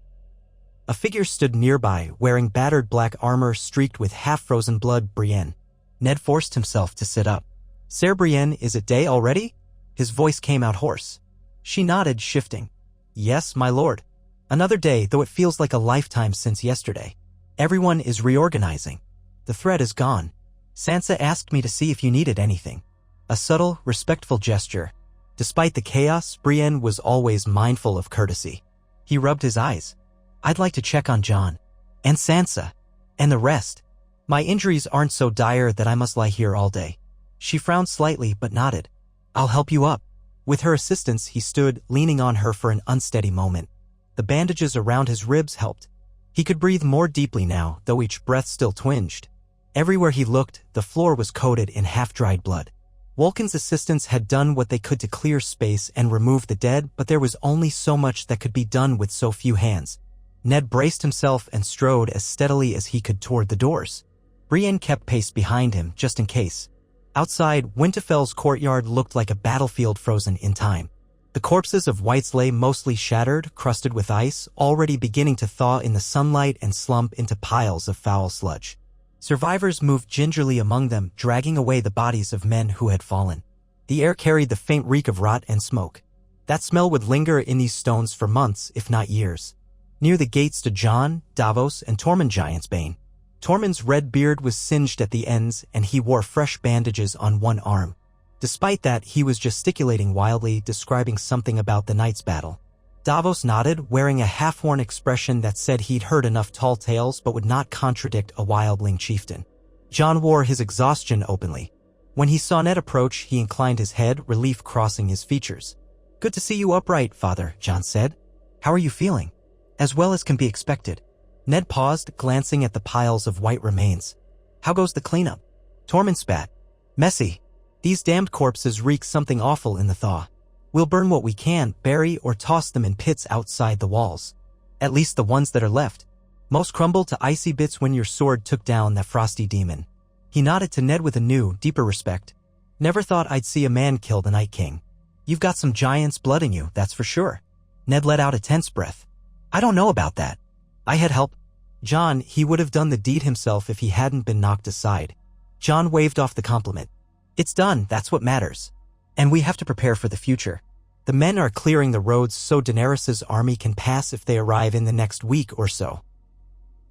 A figure stood nearby, wearing battered black armor streaked with half-frozen blood. Brienne. Ned forced himself to sit up. Sir Brienne, is it day already? His voice came out hoarse. She nodded, shifting. Yes, my lord. Another day, though it feels like a lifetime since yesterday. Everyone is reorganizing. The threat is gone. Sansa asked me to see if you needed anything. A subtle, respectful gesture. Despite the chaos, Brienne was always mindful of courtesy. He rubbed his eyes. I'd like to check on Jon. And Sansa. And the rest. My injuries aren't so dire that I must lie here all day. She frowned slightly but nodded. I'll help you up. With her assistance, he stood, leaning on her for an unsteady moment. The bandages around his ribs helped. He could breathe more deeply now, though each breath still twinged. Everywhere he looked, the floor was coated in half-dried blood. Vulcan's assistants had done what they could to clear space and remove the dead, but there was only so much that could be done with so few hands. Ned braced himself and strode as steadily as he could toward the doors. Brienne kept pace behind him, just in case. Outside, Winterfell's courtyard looked like a battlefield frozen in time. The corpses of wights lay mostly shattered, crusted with ice, already beginning to thaw in the sunlight and slump into piles of foul sludge. Survivors moved gingerly among them, dragging away the bodies of men who had fallen. The air carried the faint reek of rot and smoke. That smell would linger in these stones for months, if not years. Near the gate stood Jon, Davos, and Tormund Giantsbane. Tormund's red beard was singed at the ends, and he wore fresh bandages on one arm. Despite that, he was gesticulating wildly, describing something about the night's battle. Davos nodded, wearing a half-worn expression that said he'd heard enough tall tales but would not contradict a wildling chieftain. Jon wore his exhaustion openly. When he saw Ned approach, he inclined his head, relief crossing his features. "Good to see you upright, father," Jon said. "How are you feeling?" "As well as can be expected." Ned paused, glancing at the piles of white remains. "How goes the cleanup?" Tormund spat. "Messy. These damned corpses reek something awful in the thaw. We'll burn what we can, bury or toss them in pits outside the walls. At least the ones that are left. Most crumble to icy bits when your sword took down that frosty demon." He nodded to Ned with a new, deeper respect. "Never thought I'd see a man kill the Night King. You've got some giant's blood in you, that's for sure." Ned let out a tense breath. "I don't know about that. I had help." Jon, he would have done the deed himself if he hadn't been knocked aside. Jon waved off the compliment. "It's done, that's what matters. And we have to prepare for the future. The men are clearing the roads so Daenerys' army can pass if they arrive in the next week or so."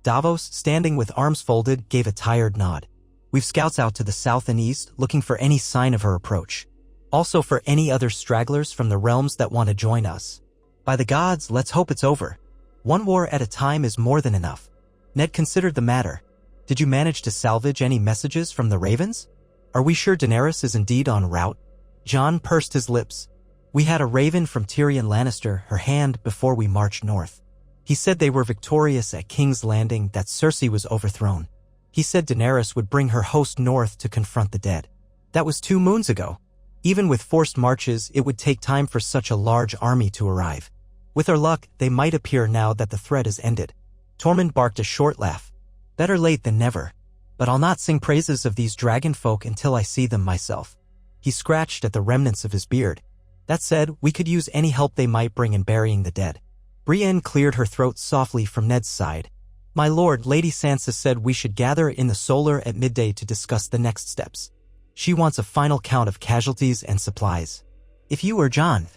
Davos, standing with arms folded, gave a tired nod. "We've scouts out to the south and east, looking for any sign of her approach. Also for any other stragglers from the realms that want to join us. By the gods, let's hope it's over. One war at a time is more than enough." Ned considered the matter. "Did you manage to salvage any messages from the Ravens? Are we sure Daenerys is indeed en route?" Jon pursed his lips. "We had a raven from Tyrion Lannister, her hand, before we marched north. He said they were victorious at King's Landing, that Cersei was overthrown. He said Daenerys would bring her host north to confront the dead. That was 2 moons ago. Even with forced marches, it would take time for such a large army to arrive. With our luck, they might appear now that the threat is ended." Tormund barked a short laugh. "Better late than never. But I'll not sing praises of these dragon folk until I see them myself." He scratched at the remnants of his beard. "That said, we could use any help they might bring in burying the dead." Brienne cleared her throat softly from Ned's side. "My lord, Lady Sansa said we should gather in the Solar at midday to discuss the next steps. She wants a final count of casualties and supplies. If you or Jon..."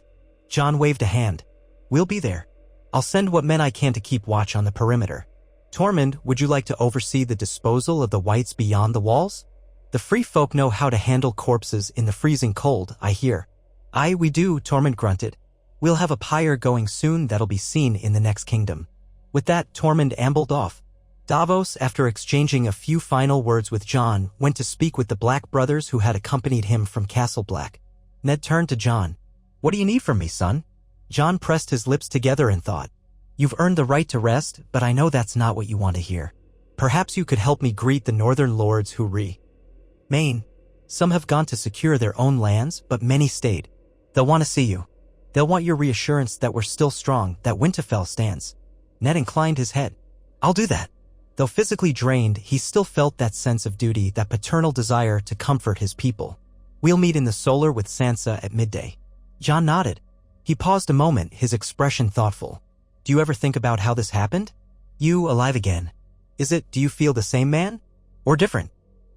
Jon waved a hand. "We'll be there. I'll send what men I can to keep watch on the perimeter. Tormund, would you like to oversee the disposal of the wights beyond the walls? The free folk know how to handle corpses in the freezing cold, I hear." "Aye, we do," Tormund grunted. "We'll have a pyre going soon that'll be seen in the next kingdom." With that, Tormund ambled off. Davos, after exchanging a few final words with Jon, went to speak with the Black brothers who had accompanied him from Castle Black. Ned turned to Jon. "What do you need from me, son?" Jon pressed his lips together and thought. "You've earned the right to rest, but I know that's not what you want to hear. Perhaps you could help me greet the northern lords who remain. Some have gone to secure their own lands, but many stayed. They'll want to see you. They'll want your reassurance that we're still strong, that Winterfell stands." Ned inclined his head. "I'll do that." Though physically drained, he still felt that sense of duty, that paternal desire to comfort his people. "We'll meet in the Solar with Sansa at midday." Jon nodded. He paused a moment, his expression thoughtful. "Do you ever think about how this happened? You alive again. Do you feel the same man? Or different?"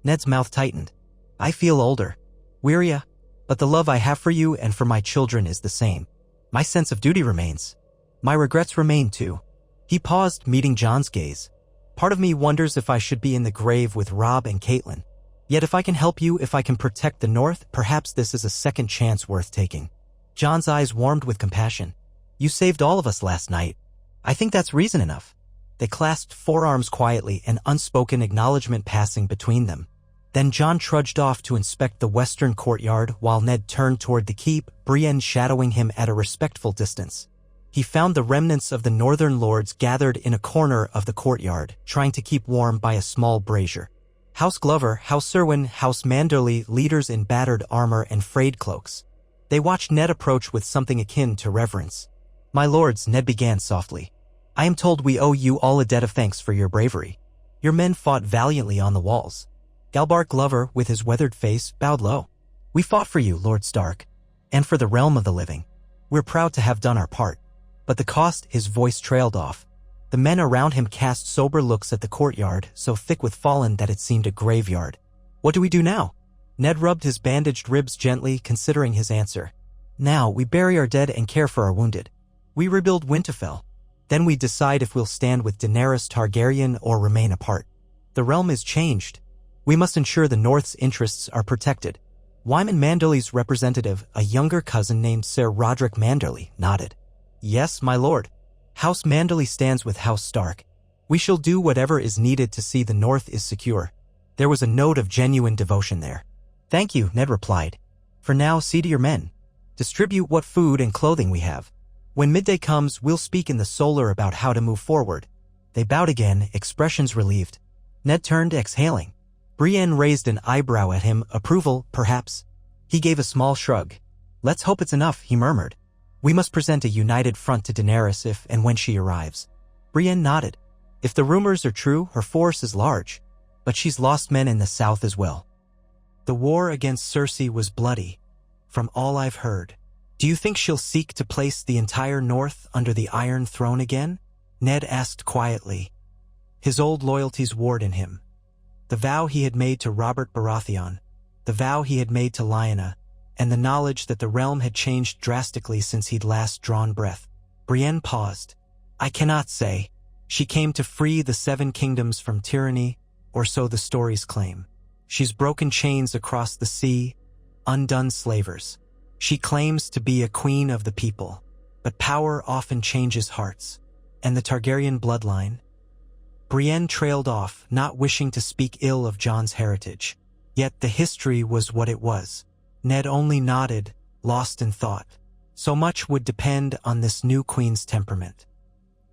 Ned's mouth tightened. "I feel older. Wearier. But the love I have for you and for my children is the same. My sense of duty remains. My regrets remain too." He paused, meeting Jon's gaze. "Part of me wonders if I should be in the grave with Robb and Catelyn. Yet if I can help you, if I can protect the North, perhaps this is a second chance worth taking." Jon's eyes warmed with compassion. "You saved all of us last night. I think that's reason enough." They clasped forearms quietly, an unspoken acknowledgement passing between them. Then Jon trudged off to inspect the western courtyard while Ned turned toward the keep, Brienne shadowing him at a respectful distance. He found the remnants of the northern lords gathered in a corner of the courtyard, trying to keep warm by a small brazier. House Glover, House Serwyn, House Manderley, leaders in battered armor and frayed cloaks. They watched Ned approach with something akin to reverence. "My lords," Ned began softly, "I am told we owe you all a debt of thanks for your bravery. Your men fought valiantly on the walls." Galbar Glover, with his weathered face, bowed low. "We fought for you, Lord Stark, and for the realm of the living. We're proud to have done our part. But the cost," his voice trailed off. The men around him cast sober looks at the courtyard, so thick with fallen that it seemed a graveyard. "What do we do now?" Ned rubbed his bandaged ribs gently, considering his answer. "Now we bury our dead and care for our wounded. We rebuild Winterfell. Then we decide if we'll stand with Daenerys Targaryen or remain apart. The realm is changed. We must ensure the North's interests are protected." Wyman Manderley's representative, a younger cousin named Sir Roderick Manderley, nodded. "Yes, my lord. House Manderley stands with House Stark. We shall do whatever is needed to see the North is secure." There was a note of genuine devotion there. "Thank you," Ned replied. "For now, see to your men. Distribute what food and clothing we have. When midday comes, we'll speak in the solar about how to move forward." They bowed again, expressions relieved. Ned turned, exhaling. Brienne raised an eyebrow at him, approval, perhaps. He gave a small shrug. "Let's hope it's enough," he murmured. "We must present a united front to Daenerys if and when she arrives." Brienne nodded. "If the rumors are true, her force is large. But she's lost men in the south as well. The war against Cersei was bloody, from all I've heard. Do you think she'll seek to place the entire North under the Iron Throne again?" Ned asked quietly. His old loyalties warred in him. The vow he had made to Robert Baratheon, the vow he had made to Lyanna, and the knowledge that the realm had changed drastically since he'd last drawn breath. Brienne paused. "I cannot say. She came to free the Seven Kingdoms from tyranny, or so the stories claim. She's broken chains across the sea, undone slavers. She claims to be a queen of the people, but power often changes hearts. And the Targaryen bloodline?" Brienne trailed off, not wishing to speak ill of Jon's heritage. Yet the history was what it was. Ned only nodded, lost in thought. So much would depend on this new queen's temperament.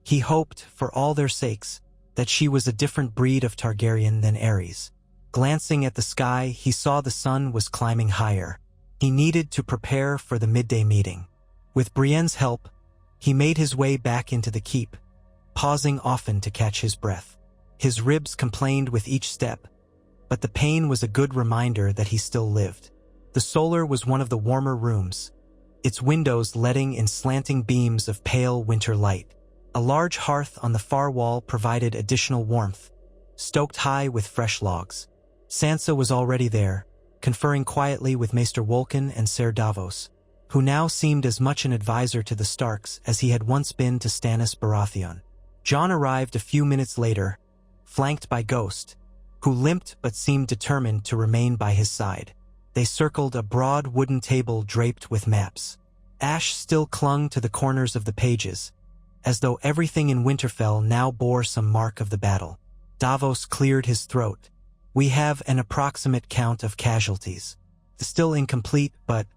He hoped, for all their sakes, that she was a different breed of Targaryen than Aerys. Glancing at the sky, he saw the sun was climbing higher. He needed to prepare for the midday meeting. With Brienne's help, he made his way back into the keep, pausing often to catch his breath. His ribs complained with each step, but the pain was a good reminder that he still lived. The solar was one of the warmer rooms, its windows letting in slanting beams of pale winter light. A large hearth on the far wall provided additional warmth, stoked high with fresh logs. Sansa was already there, conferring quietly with Maester Wolkan and Ser Davos, who now seemed as much an advisor to the Starks as he had once been to Stannis Baratheon. Jon arrived a few minutes later, flanked by Ghost, who limped but seemed determined to remain by his side. They circled a broad wooden table draped with maps. Ash still clung to the corners of the pages, as though everything in Winterfell now bore some mark of the battle. Davos cleared his throat. "We have an approximate count of casualties. Still incomplete, but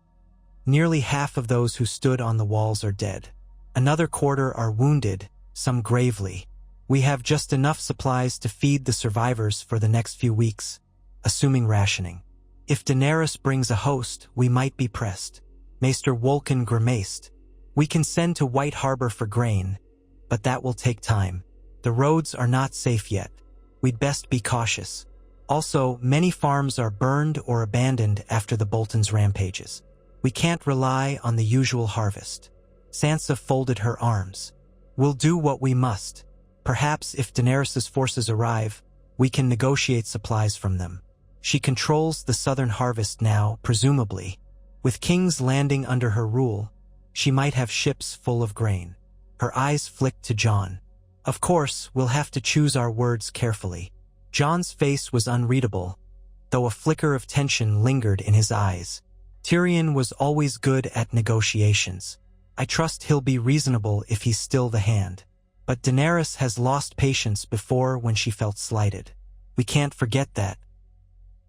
nearly half of those who stood on the walls are dead. Another quarter are wounded, some gravely. We have just enough supplies to feed the survivors for the next few weeks, assuming rationing. If Daenerys brings a host, we might be pressed." Maester Wolkan grimaced. "We can send to White Harbor for grain, but that will take time. The roads are not safe yet. We'd best be cautious. Also, many farms are burned or abandoned after the Bolton's rampages. We can't rely on the usual harvest." Sansa folded her arms. "We'll do what we must. Perhaps if Daenerys' forces arrive, we can negotiate supplies from them. She controls the southern harvest now, presumably. With King's Landing under her rule, she might have ships full of grain." Her eyes flicked to Jon. "Of course, we'll have to choose our words carefully." Jon's face was unreadable, though a flicker of tension lingered in his eyes. Tyrion was always good at negotiations. "I trust he'll be reasonable if he's still the hand." But Daenerys has lost patience before when she felt slighted. We can't forget that.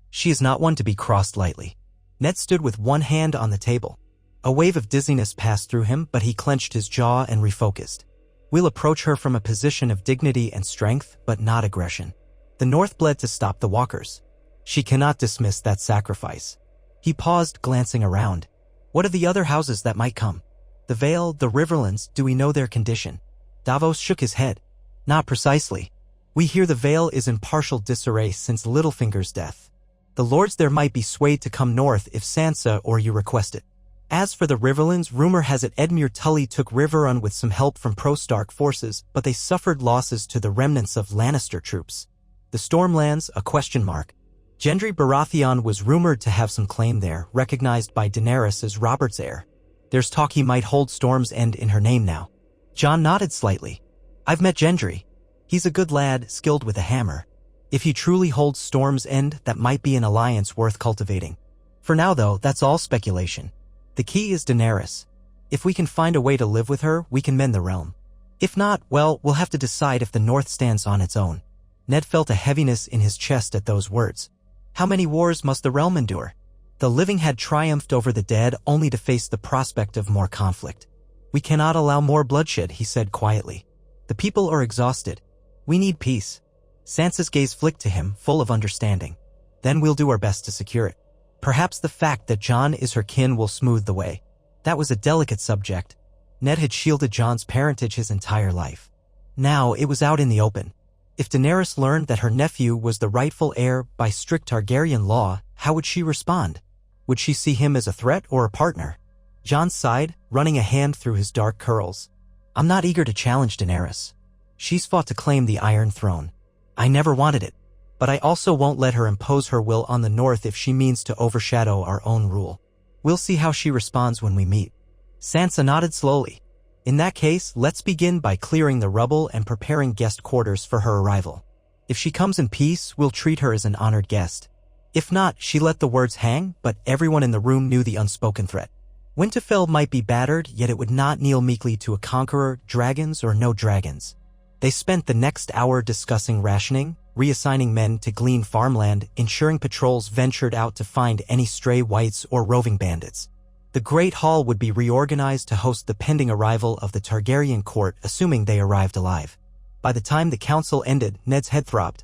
She is not one to be crossed lightly. Ned stood with one hand on the table. A wave of dizziness passed through him, but he clenched his jaw and refocused. We'll approach her from a position of dignity and strength, but not aggression. The North bled to stop the Walkers. She cannot dismiss that sacrifice. He paused, glancing around. What of the other houses that might come? The Vale, the Riverlands, do we know their condition? Davos shook his head. Not precisely. We hear the Vale is in partial disarray since Littlefinger's death. The lords there might be swayed to come north if Sansa or you request it. As for the Riverlands, rumor has it Edmure Tully took Riverrun with some help from pro-Stark forces, but they suffered losses to the remnants of Lannister troops. The Stormlands, a question mark. Gendry Baratheon was rumored to have some claim there, recognized by Daenerys as Robert's heir. There's talk he might hold Storm's End in her name now. Jon nodded slightly. I've met Gendry. He's a good lad, skilled with a hammer. If he truly holds Storm's End, that might be an alliance worth cultivating. For now, though, that's all speculation. The key is Daenerys. If we can find a way to live with her, we can mend the realm. If not, well, we'll have to decide if the North stands on its own. Ned felt a heaviness in his chest at those words. How many wars must the realm endure? The living had triumphed over the dead only to face the prospect of more conflict. We cannot allow more bloodshed, he said quietly. The people are exhausted. We need peace. Sansa's gaze flicked to him, full of understanding. Then we'll do our best to secure it. Perhaps the fact that Jon is her kin will smooth the way. That was a delicate subject. Ned had shielded Jon's parentage his entire life. Now it was out in the open. If Daenerys learned that her nephew was the rightful heir by strict Targaryen law, how would she respond? Would she see him as a threat or a partner? Jon sighed, running a hand through his dark curls. I'm not eager to challenge Daenerys. She's fought to claim the Iron Throne. I never wanted it. But I also won't let her impose her will on the North if she means to overshadow our own rule. We'll see how she responds when we meet. Sansa nodded slowly. In that case, let's begin by clearing the rubble and preparing guest quarters for her arrival. If she comes in peace, we'll treat her as an honored guest. If not, she let the words hang, but everyone in the room knew the unspoken threat. Winterfell might be battered, yet it would not kneel meekly to a conqueror, dragons or no dragons. They spent the next hour discussing rationing, reassigning men to glean farmland, ensuring patrols ventured out to find any stray whites or roving bandits. The Great Hall would be reorganized to host the pending arrival of the Targaryen court, assuming they arrived alive. By the time the council ended, Ned's head throbbed.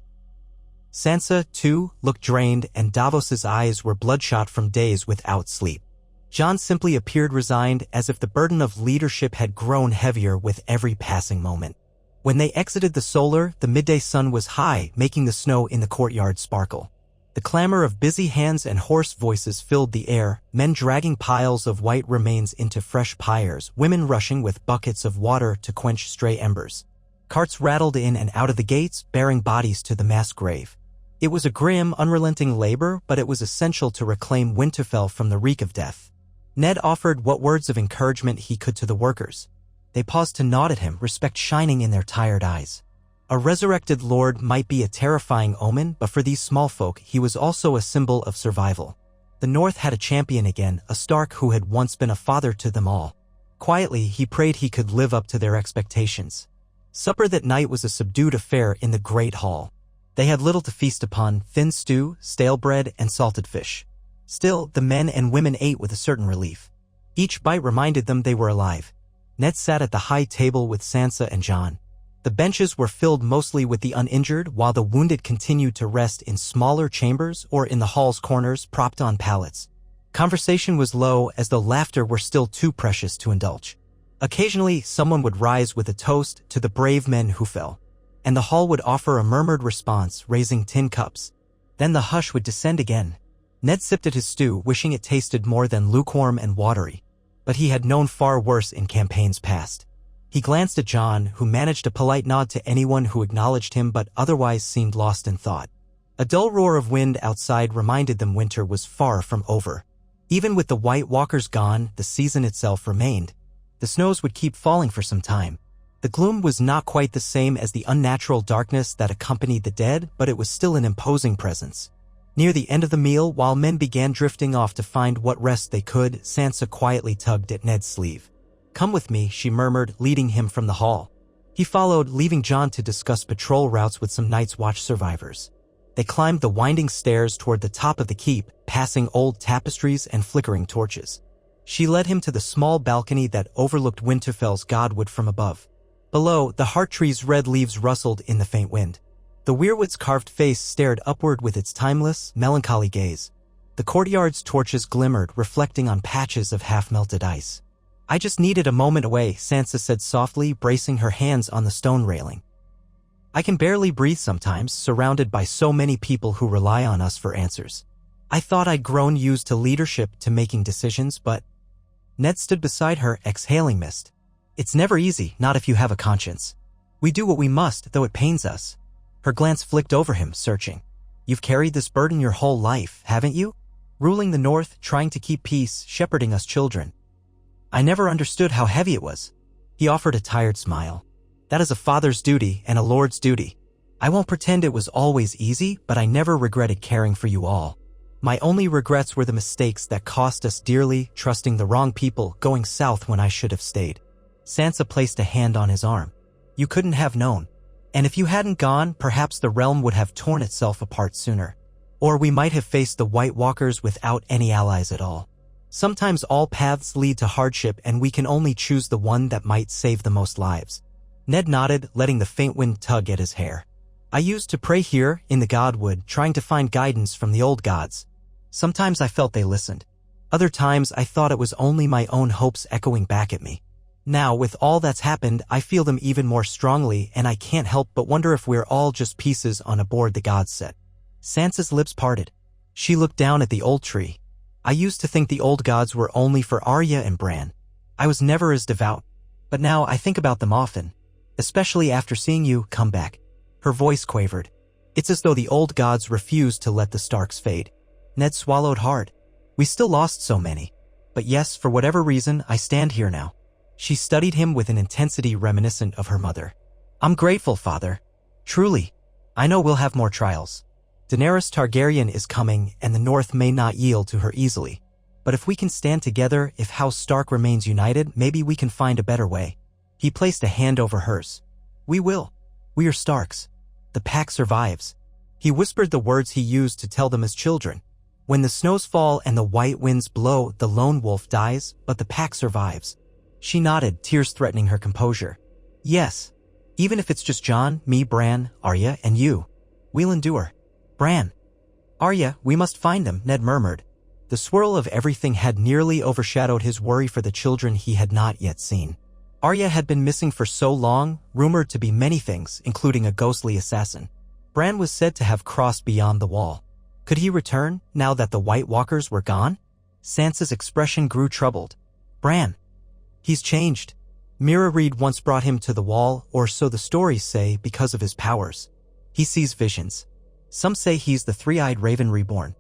Sansa, too, looked drained, and Davos's eyes were bloodshot from days without sleep. Jon simply appeared resigned, as if the burden of leadership had grown heavier with every passing moment. When they exited the solar, the midday sun was high, making the snow in the courtyard sparkle. The clamor of busy hands and hoarse voices filled the air, men dragging piles of white remains into fresh pyres, women rushing with buckets of water to quench stray embers. Carts rattled in and out of the gates, bearing bodies to the mass grave. It was a grim, unrelenting labor, but it was essential to reclaim Winterfell from the reek of death. Ned offered what words of encouragement he could to the workers. They paused to nod at him, respect shining in their tired eyes. A resurrected lord might be a terrifying omen, but for these small folk, he was also a symbol of survival. The North had a champion again, a Stark who had once been a father to them all. Quietly, he prayed he could live up to their expectations. Supper that night was a subdued affair in the Great Hall. They had little to feast upon: thin stew, stale bread, and salted fish. Still, the men and women ate with a certain relief. Each bite reminded them they were alive. Ned sat at the high table with Sansa and Jon. The benches were filled mostly with the uninjured, while the wounded continued to rest in smaller chambers or in the hall's corners, propped on pallets. Conversation was low, as though laughter were still too precious to indulge. Occasionally, someone would rise with a toast to the brave men who fell, and the hall would offer a murmured response, raising tin cups. Then the hush would descend again. Ned sipped at his stew, wishing it tasted more than lukewarm and watery. But he had known far worse in campaigns past. He glanced at Jon, who managed a polite nod to anyone who acknowledged him but otherwise seemed lost in thought. A dull roar of wind outside reminded them winter was far from over. Even with the White Walkers gone, the season itself remained. The snows would keep falling for some time. The gloom was not quite the same as the unnatural darkness that accompanied the dead, but it was still an imposing presence. Near the end of the meal, while men began drifting off to find what rest they could, Sansa quietly tugged at Ned's sleeve. "Come with me," she murmured, leading him from the hall. He followed, leaving John to discuss patrol routes with some Night's Watch survivors. They climbed the winding stairs toward the top of the keep, passing old tapestries and flickering torches. She led him to the small balcony that overlooked Winterfell's godwood from above. Below, the heart tree's red leaves rustled in the faint wind. The weirwood's carved face stared upward with its timeless, melancholy gaze. The courtyard's torches glimmered, reflecting on patches of half-melted ice. "I just needed a moment away," Sansa said softly, bracing her hands on the stone railing. "I can barely breathe sometimes, surrounded by so many people who rely on us for answers. I thought I'd grown used to leadership, to making decisions, but—" Ned stood beside her, exhaling mist. "It's never easy, not if you have a conscience. We do what we must, though it pains us." Her glance flicked over him, searching. "You've carried this burden your whole life, haven't you? Ruling the North, trying to keep peace, shepherding us children." "I never understood how heavy it was." He offered a tired smile. "That is a father's duty and a lord's duty. I won't pretend it was always easy, but I never regretted caring for you all. My only regrets were the mistakes that cost us dearly, trusting the wrong people, going south when I should have stayed." Sansa placed a hand on his arm. "You couldn't have known. And if you hadn't gone, perhaps the realm would have torn itself apart sooner. Or we might have faced the White Walkers without any allies at all. Sometimes all paths lead to hardship, and we can only choose the one that might save the most lives." Ned nodded, letting the faint wind tug at his hair. "I used to pray here, in the Godwood, trying to find guidance from the old gods. Sometimes I felt they listened. Other times I thought it was only my own hopes echoing back at me. Now, with all that's happened, I feel them even more strongly, and I can't help but wonder if we're all just pieces on a board the gods set." Sansa's lips parted. She looked down at the old tree. "I used to think the old gods were only for Arya and Bran. I was never as devout. But now I think about them often, especially after seeing you come back." Her voice quavered. "It's as though the old gods refused to let the Starks fade." Ned swallowed hard. "We still lost so many. But yes, for whatever reason, I stand here now." She studied him with an intensity reminiscent of her mother. "I'm grateful, Father. Truly. I know we'll have more trials. Daenerys Targaryen is coming, and the North may not yield to her easily. But if we can stand together, if House Stark remains united, maybe we can find a better way." He placed a hand over hers. "We will. We are Starks. The pack survives." He whispered the words he used to tell them as children. "When the snows fall and the white winds blow, the lone wolf dies, but the pack survives." She nodded, tears threatening her composure. "Yes. Even if it's just Jon, me, Bran, Arya, and you. We'll endure." "Bran. Arya, we must find them," Ned murmured. The swirl of everything had nearly overshadowed his worry for the children he had not yet seen. Arya had been missing for so long, rumored to be many things, including a ghostly assassin. Bran was said to have crossed beyond the wall. Could he return, now that the White Walkers were gone? Sansa's expression grew troubled. "Bran. He's changed. Mira Reed once brought him to the wall, or so the stories say, because of his powers. He sees visions. Some say he's the three-eyed raven reborn.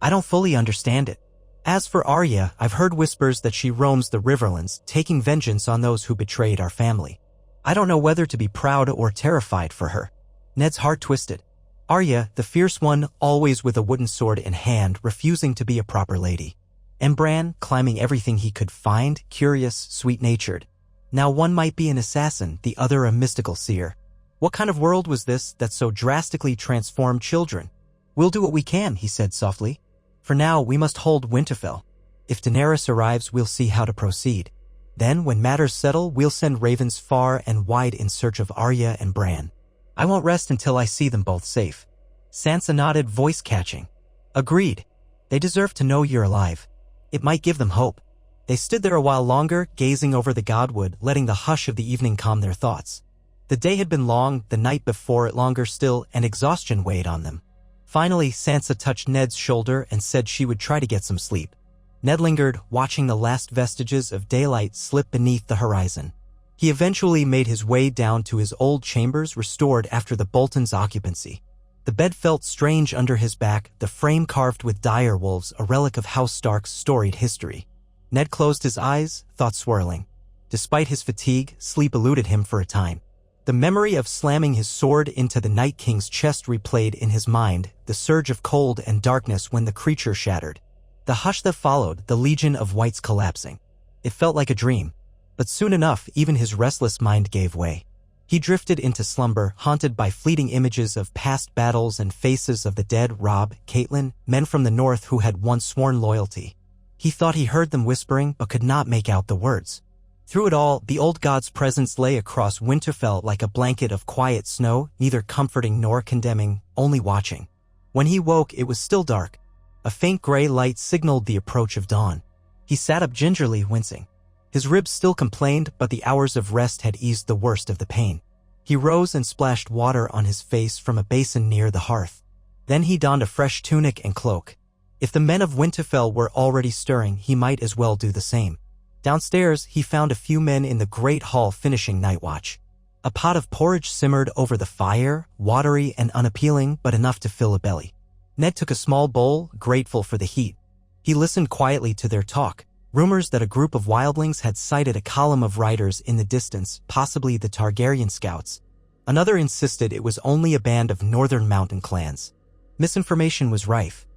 I don't fully understand it. As for Arya, I've heard whispers that she roams the Riverlands, taking vengeance on those who betrayed our family. I don't know whether to be proud or terrified for her." Ned's heart twisted. Arya, the fierce one, always with a wooden sword in hand, refusing to be a proper lady. And Bran, climbing everything he could find, curious, sweet-natured. Now one might be an assassin, the other a mystical seer. What kind of world was this that so drastically transformed children? "We'll do what we can," he said softly. "For now, we must hold Winterfell. If Daenerys arrives, we'll see how to proceed. Then, when matters settle, we'll send ravens far and wide in search of Arya and Bran. I won't rest until I see them both safe." Sansa nodded, voice catching. "Agreed. They deserve to know you're alive. It might give them hope." They stood there a while longer, gazing over the Godwood, letting the hush of the evening calm their thoughts. The day had been long, the night before it longer still, and exhaustion weighed on them. Finally, Sansa touched Ned's shoulder and said she would try to get some sleep. Ned lingered, watching the last vestiges of daylight slip beneath the horizon. He eventually made his way down to his old chambers, restored after the Bolton's occupancy. The bed felt strange under his back, the frame carved with dire wolves, a relic of House Stark's storied history. Ned closed his eyes, thoughts swirling. Despite his fatigue, sleep eluded him for a time. The memory of slamming his sword into the Night King's chest replayed in his mind, the surge of cold and darkness when the creature shattered. The hush that followed, the Legion of Whites collapsing. It felt like a dream. But soon enough, even his restless mind gave way. He drifted into slumber, haunted by fleeting images of past battles and faces of the dead Rob, Caitlin, men from the north who had once sworn loyalty. He thought he heard them whispering but could not make out the words. Through it all, the old god's presence lay across Winterfell like a blanket of quiet snow, neither comforting nor condemning, only watching. When he woke, it was still dark. A faint gray light signaled the approach of dawn. He sat up gingerly, wincing. His ribs still complained, but the hours of rest had eased the worst of the pain. He rose and splashed water on his face from a basin near the hearth. Then he donned a fresh tunic and cloak. If the men of Winterfell were already stirring, he might as well do the same. Downstairs, he found a few men in the great hall finishing night watch. A pot of porridge simmered over the fire, watery and unappealing, but enough to fill a belly. Ned took a small bowl, grateful for the heat. He listened quietly to their talk. Rumors that a group of wildlings had sighted a column of riders in the distance, possibly the Targaryen scouts. Another insisted it was only a band of northern mountain clans. Misinformation was rife.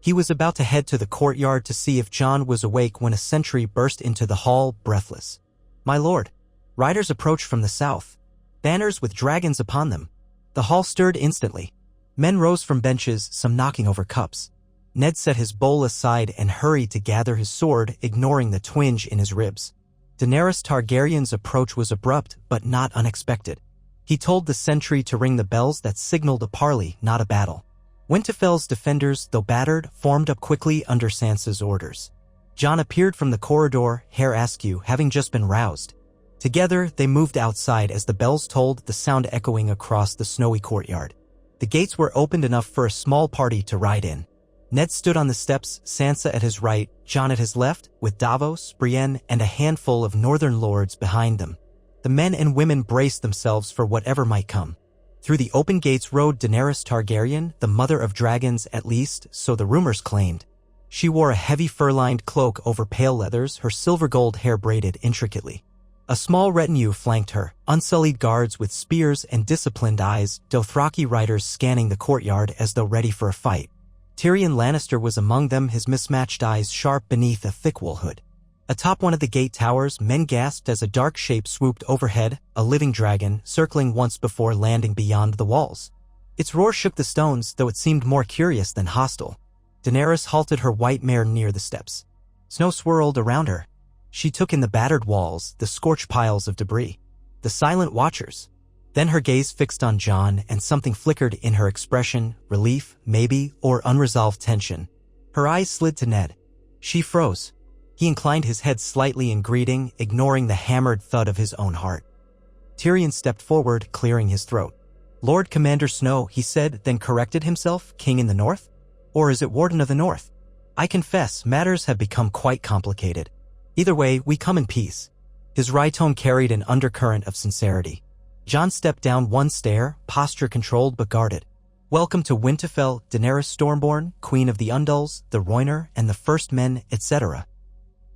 He was about to head to the courtyard to see if Jon was awake when a sentry burst into the hall, breathless. "My lord." Riders approached from the south, banners with dragons upon them. The hall stirred instantly. Men rose from benches, some knocking over cups. Ned set his bowl aside and hurried to gather his sword, ignoring the twinge in his ribs. Daenerys Targaryen's approach was abrupt, but not unexpected. He told the sentry to ring the bells that signaled a parley, not a battle. Winterfell's defenders, though battered, formed up quickly under Sansa's orders. Jon appeared from the corridor, hair askew, having just been roused. Together, they moved outside as the bells tolled, the sound echoing across the snowy courtyard. The gates were opened enough for a small party to ride in. Ned stood on the steps, Sansa at his right, Jon at his left, with Davos, Brienne, and a handful of northern lords behind them. The men and women braced themselves for whatever might come. Through the open gates rode Daenerys Targaryen, the mother of dragons at least, so the rumors claimed. She wore a heavy fur-lined cloak over pale leathers, her silver-gold hair braided intricately. A small retinue flanked her, unsullied guards with spears and disciplined eyes, Dothraki riders scanning the courtyard as though ready for a fight. Tyrion Lannister was among them, his mismatched eyes sharp beneath a thick wool hood. Atop one of the gate towers, men gasped as a dark shape swooped overhead, a living dragon, circling once before landing beyond the walls. Its roar shook the stones, though it seemed more curious than hostile. Daenerys halted her white mare near the steps. Snow swirled around her. She took in the battered walls, the scorched piles of debris, the silent watchers. Then her gaze fixed on Jon, and something flickered in her expression, relief, maybe, or unresolved tension. Her eyes slid to Ned. She froze. He inclined his head slightly in greeting, ignoring the hammered thud of his own heart. Tyrion stepped forward, clearing his throat. "Lord Commander Snow," he said, then corrected himself, "King in the North? Or is it Warden of the North? I confess, matters have become quite complicated. Either way, we come in peace." His wry tone carried an undercurrent of sincerity. Jon stepped down one stair, posture controlled but guarded. "Welcome to Winterfell, Daenerys Stormborn, Queen of the Undulls, the Rhoynar, and the First Men, etc."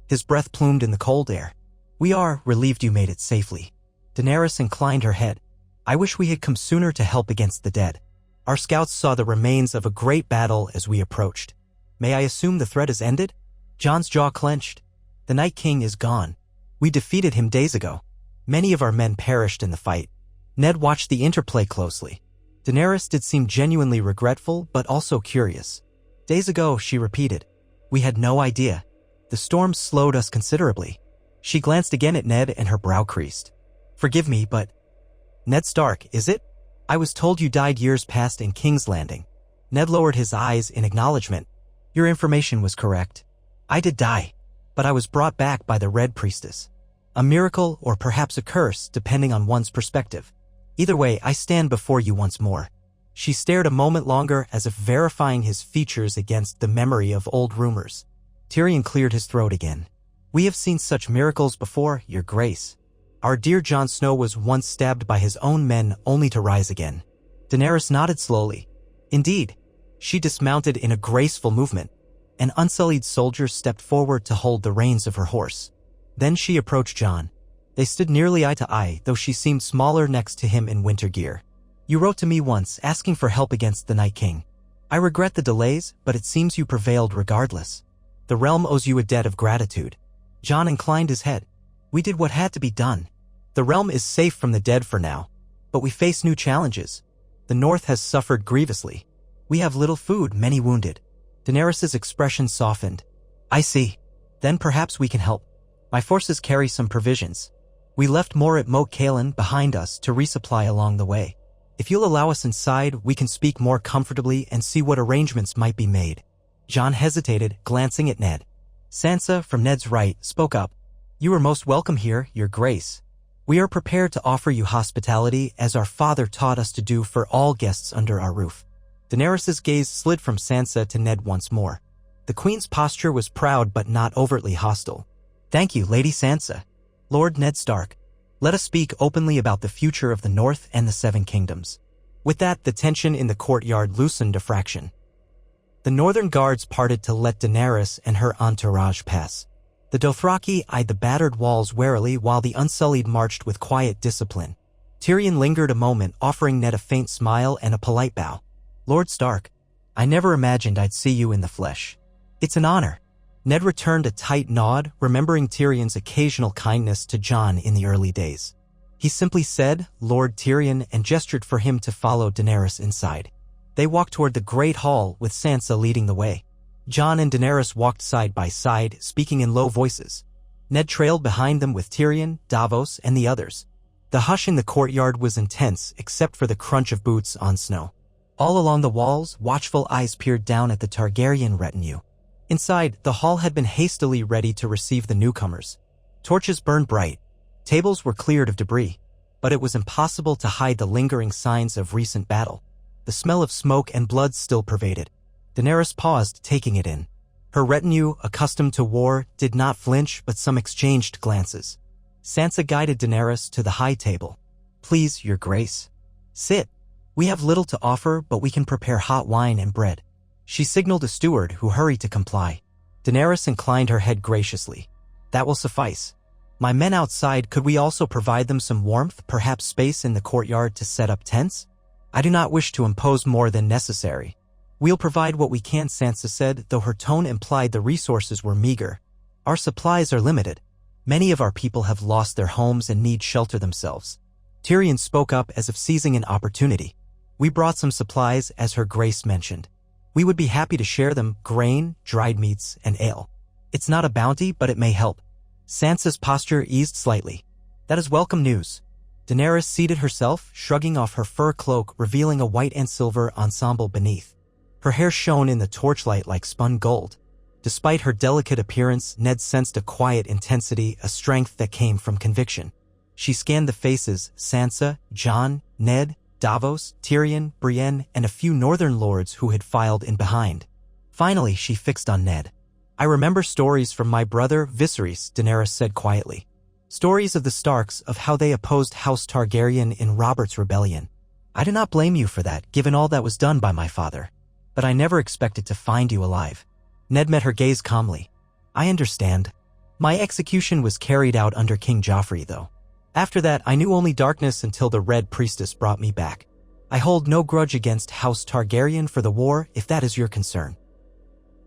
His breath plumed in the cold air. "We are relieved you made it safely." Daenerys inclined her head. "I wish we had come sooner to help against the dead. Our scouts saw the remains of a great battle as we approached. May I assume the threat is ended?" Jon's jaw clenched. "The Night King is gone. We defeated him days ago. Many of our men perished in the fight." Ned watched the interplay closely. Daenerys did seem genuinely regretful, but also curious. "Days ago," she repeated. "We had no idea. The storm slowed us considerably." She glanced again at Ned and her brow creased. "Forgive me, but—" "Ned Stark, is it? I was told you died years past in King's Landing." Ned lowered his eyes in acknowledgement. "Your information was correct. I did die, but I was brought back by the Red Priestess. A miracle or perhaps a curse, depending on one's perspective. Either way, I stand before you once more." She stared a moment longer as if verifying his features against the memory of old rumors. Tyrion cleared his throat again. "We have seen such miracles before, Your Grace. Our dear Jon Snow was once stabbed by his own men only to rise again." Daenerys nodded slowly. "Indeed." She dismounted in a graceful movement. An unsullied soldier stepped forward to hold the reins of her horse. Then she approached Jon. They stood nearly eye to eye, though she seemed smaller next to him in winter gear. "You wrote to me once, asking for help against the Night King. I regret the delays, but it seems you prevailed regardless. The realm owes you a debt of gratitude." Jon inclined his head. "We did what had to be done. The realm is safe from the dead for now, but we face new challenges. The north has suffered grievously. We have little food, many wounded. Daenerys' expression softened. I see. Then perhaps we can help. My forces carry some provisions. We left more at Moat Cailin behind us to resupply along the way. If you'll allow us inside, we can speak more comfortably and see what arrangements might be made. Jon hesitated, glancing at Ned. Sansa, from Ned's right, spoke up. You are most welcome here, Your Grace. We are prepared to offer you hospitality as our father taught us to do for all guests under our roof. Daenerys' gaze slid from Sansa to Ned once more. The queen's posture was proud but not overtly hostile. Thank you, Lady Sansa. Lord Ned Stark. Let us speak openly about the future of the North and the Seven Kingdoms. With that, the tension in the courtyard loosened a fraction. The northern guards parted to let Daenerys and her entourage pass. The Dothraki eyed the battered walls warily while the Unsullied marched with quiet discipline. Tyrion lingered a moment, offering Ned a faint smile and a polite bow. Lord Stark, I never imagined I'd see you in the flesh. It's an honor. Ned returned a tight nod, remembering Tyrion's occasional kindness to Jon in the early days. He simply said, Lord Tyrion, and gestured for him to follow Daenerys inside. They walked toward the Great Hall, with Sansa leading the way. Jon and Daenerys walked side by side, speaking in low voices. Ned trailed behind them with Tyrion, Davos, and the others. The hush in the courtyard was intense, except for the crunch of boots on snow. All along the walls, watchful eyes peered down at the Targaryen retinue. Inside, the hall had been hastily ready to receive the newcomers. Torches burned bright. Tables were cleared of debris, but it was impossible to hide the lingering signs of recent battle. The smell of smoke and blood still pervaded. Daenerys paused, taking it in. Her retinue, accustomed to war, did not flinch, but some exchanged glances. Sansa guided Daenerys to the high table. Please, Your Grace. Sit. We have little to offer, but we can prepare hot wine and bread. She signaled a steward, who hurried to comply. Daenerys inclined her head graciously. That will suffice. My men outside, could we also provide them some warmth, perhaps space in the courtyard to set up tents? I do not wish to impose more than necessary. We'll provide what we can, Sansa said, though her tone implied the resources were meager. Our supplies are limited. Many of our people have lost their homes and need shelter themselves. Tyrion spoke up as if seizing an opportunity. We brought some supplies, as Her Grace mentioned. We would be happy to share them, grain, dried meats, and ale. It's not a bounty, but it may help. Sansa's posture eased slightly. That is welcome news. Daenerys seated herself, shrugging off her fur cloak, revealing a white and silver ensemble beneath. Her hair shone in the torchlight like spun gold. Despite her delicate appearance, Ned sensed a quiet intensity, a strength that came from conviction. She scanned the faces, Sansa, Jon, Ned, Davos, Tyrion, Brienne, and a few northern lords who had filed in behind. Finally, she fixed on Ned. I remember stories from my brother, Viserys, Daenerys said quietly. Stories of the Starks, of how they opposed House Targaryen in Robert's rebellion. I do not blame you for that, given all that was done by my father. But I never expected to find you alive. Ned met her gaze calmly. I understand. My execution was carried out under King Joffrey, though. After that, I knew only darkness until the Red Priestess brought me back. I hold no grudge against House Targaryen for the war, if that is your concern.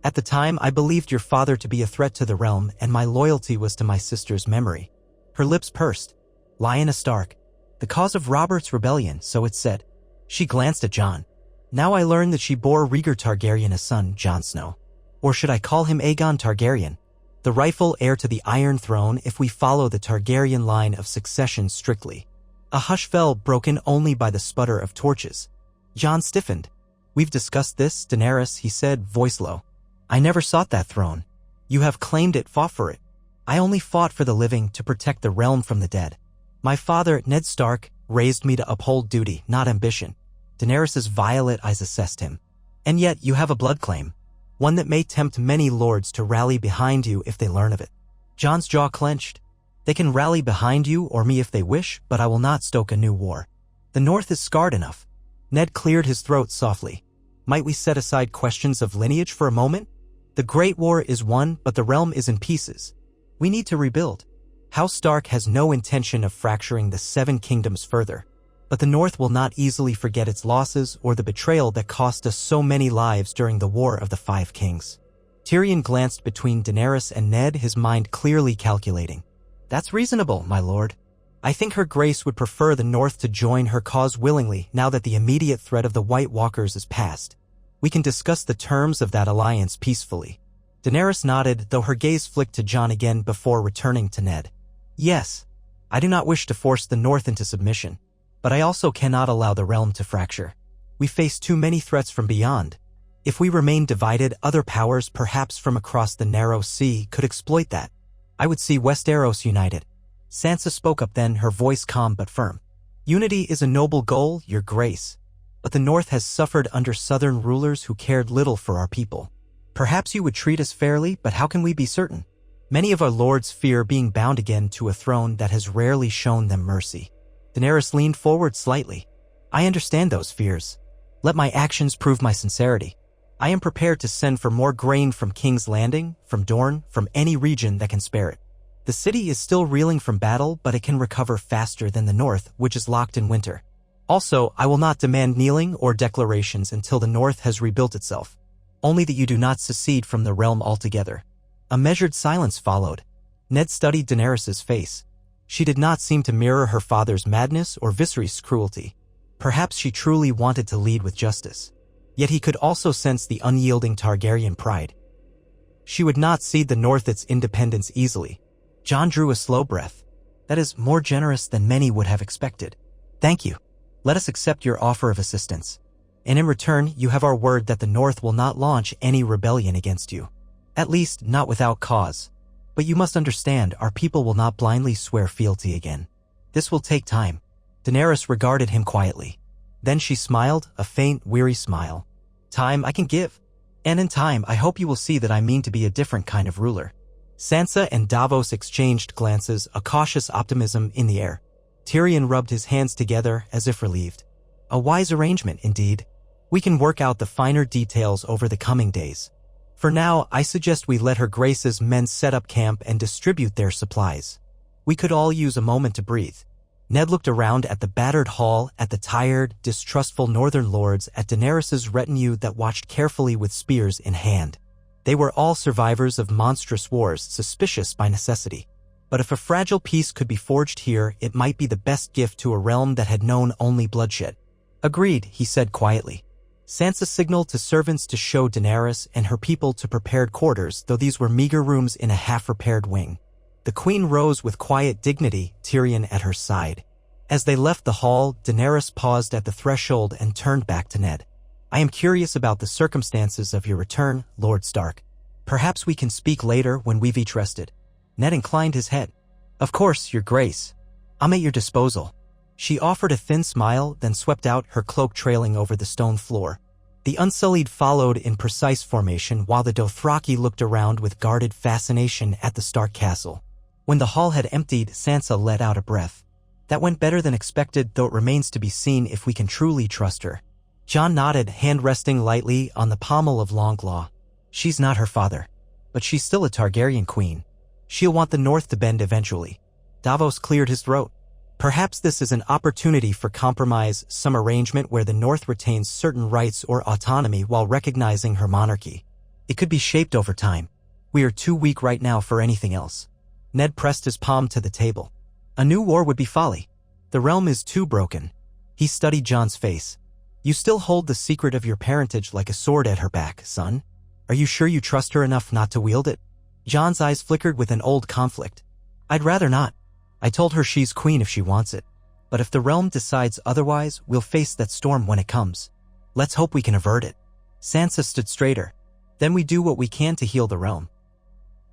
At the time, I believed your father to be a threat to the realm, and my loyalty was to my sister's memory. Her lips pursed. Lyanna Stark. The cause of Robert's rebellion, so it said. She glanced at Jon. Now I learn that she bore Rhaegar Targaryen a son, Jon Snow. Or should I call him Aegon Targaryen? The rightful heir to the Iron Throne if we follow the Targaryen line of succession strictly. A hush fell, broken only by the sputter of torches. Jon stiffened. We've discussed this, Daenerys, he said, voice low. I never sought that throne. You have claimed it, fought for it. I only fought for the living, to protect the realm from the dead. My father, Ned Stark, raised me to uphold duty, not ambition. Daenerys' violet eyes assessed him. And yet you have a blood claim. One that may tempt many lords to rally behind you if they learn of it. Jon's jaw clenched. They can rally behind you or me if they wish, but I will not stoke a new war. The North is scarred enough. Ned cleared his throat softly. Might we set aside questions of lineage for a moment? The Great War is won, but the realm is in pieces. We need to rebuild. House Stark has no intention of fracturing the Seven Kingdoms further. But the North will not easily forget its losses or the betrayal that cost us so many lives during the War of the Five Kings. Tyrion glanced between Daenerys and Ned, his mind clearly calculating. That's reasonable, my lord. I think Her Grace would prefer the North to join her cause willingly now that the immediate threat of the White Walkers is past. We can discuss the terms of that alliance peacefully. Daenerys nodded, though her gaze flicked to Jon again before returning to Ned. Yes, I do not wish to force the North into submission, but I also cannot allow the realm to fracture. We face too many threats from beyond. If we remain divided, other powers, perhaps from across the narrow sea, could exploit that. I would see Westeros united. Sansa spoke up then, her voice calm but firm. Unity is a noble goal, Your Grace, but the North has suffered under southern rulers who cared little for our people. Perhaps you would treat us fairly, but how can we be certain? Many of our lords fear being bound again to a throne that has rarely shown them mercy. Daenerys leaned forward slightly. I understand those fears. Let my actions prove my sincerity. I am prepared to send for more grain from King's Landing, from Dorne, from any region that can spare it. The city is still reeling from battle, but it can recover faster than the North, which is locked in winter. Also, I will not demand kneeling or declarations until the North has rebuilt itself. Only that you do not secede from the realm altogether. A measured silence followed. Ned studied Daenerys' face. She did not seem to mirror her father's madness or Viserys' cruelty. Perhaps she truly wanted to lead with justice. Yet he could also sense the unyielding Targaryen pride. She would not cede the North its independence easily. Jon drew a slow breath. That is more generous than many would have expected. Thank you. Let us accept your offer of assistance. And in return, you have our word that the North will not launch any rebellion against you. At least, not without cause. But you must understand, our people will not blindly swear fealty again. This will take time. Daenerys regarded him quietly. Then she smiled, a faint, weary smile. Time I can give. And in time, I hope you will see that I mean to be a different kind of ruler. Sansa and Davos exchanged glances, a cautious optimism in the air. Tyrion rubbed his hands together as if relieved. A wise arrangement, indeed. We can work out the finer details over the coming days. For now, I suggest we let Her Grace's men set up camp and distribute their supplies. We could all use a moment to breathe. Ned looked around at the battered hall, at the tired, distrustful northern lords, at Daenerys' retinue that watched carefully with spears in hand. They were all survivors of monstrous wars, suspicious by necessity. But if a fragile peace could be forged here, it might be the best gift to a realm that had known only bloodshed. Agreed, he said quietly. Sansa signaled to servants to show Daenerys and her people to prepared quarters, though these were meager rooms in a half-repaired wing. The queen rose with quiet dignity, Tyrion at her side. As they left the hall, Daenerys paused at the threshold and turned back to Ned. I am curious about the circumstances of your return, Lord Stark. Perhaps we can speak later when we've each rested. Ned inclined his head. Of course, Your Grace. I'm at your disposal. She offered a thin smile, then swept out, her cloak trailing over the stone floor. The Unsullied followed in precise formation while the Dothraki looked around with guarded fascination at the Stark castle. When the hall had emptied, Sansa let out a breath. That went better than expected, though it remains to be seen if we can truly trust her. Jon nodded, hand resting lightly on the pommel of Longclaw. She's not her father, but she's still a Targaryen queen. She'll want the North to bend eventually. Davos cleared his throat. Perhaps this is an opportunity for compromise, some arrangement where the North retains certain rights or autonomy while recognizing her monarchy. It could be shaped over time. We are too weak right now for anything else. Ned pressed his palm to the table. A new war would be folly. The realm is too broken. He studied Jon's face. You still hold the secret of your parentage like a sword at her back, son. Are you sure you trust her enough not to wield it? Jon's eyes flickered with an old conflict. I'd rather not. I told her she's queen if she wants it. But if the realm decides otherwise, we'll face that storm when it comes. Let's hope we can avert it. Sansa stood straighter. Then we do what we can to heal the realm.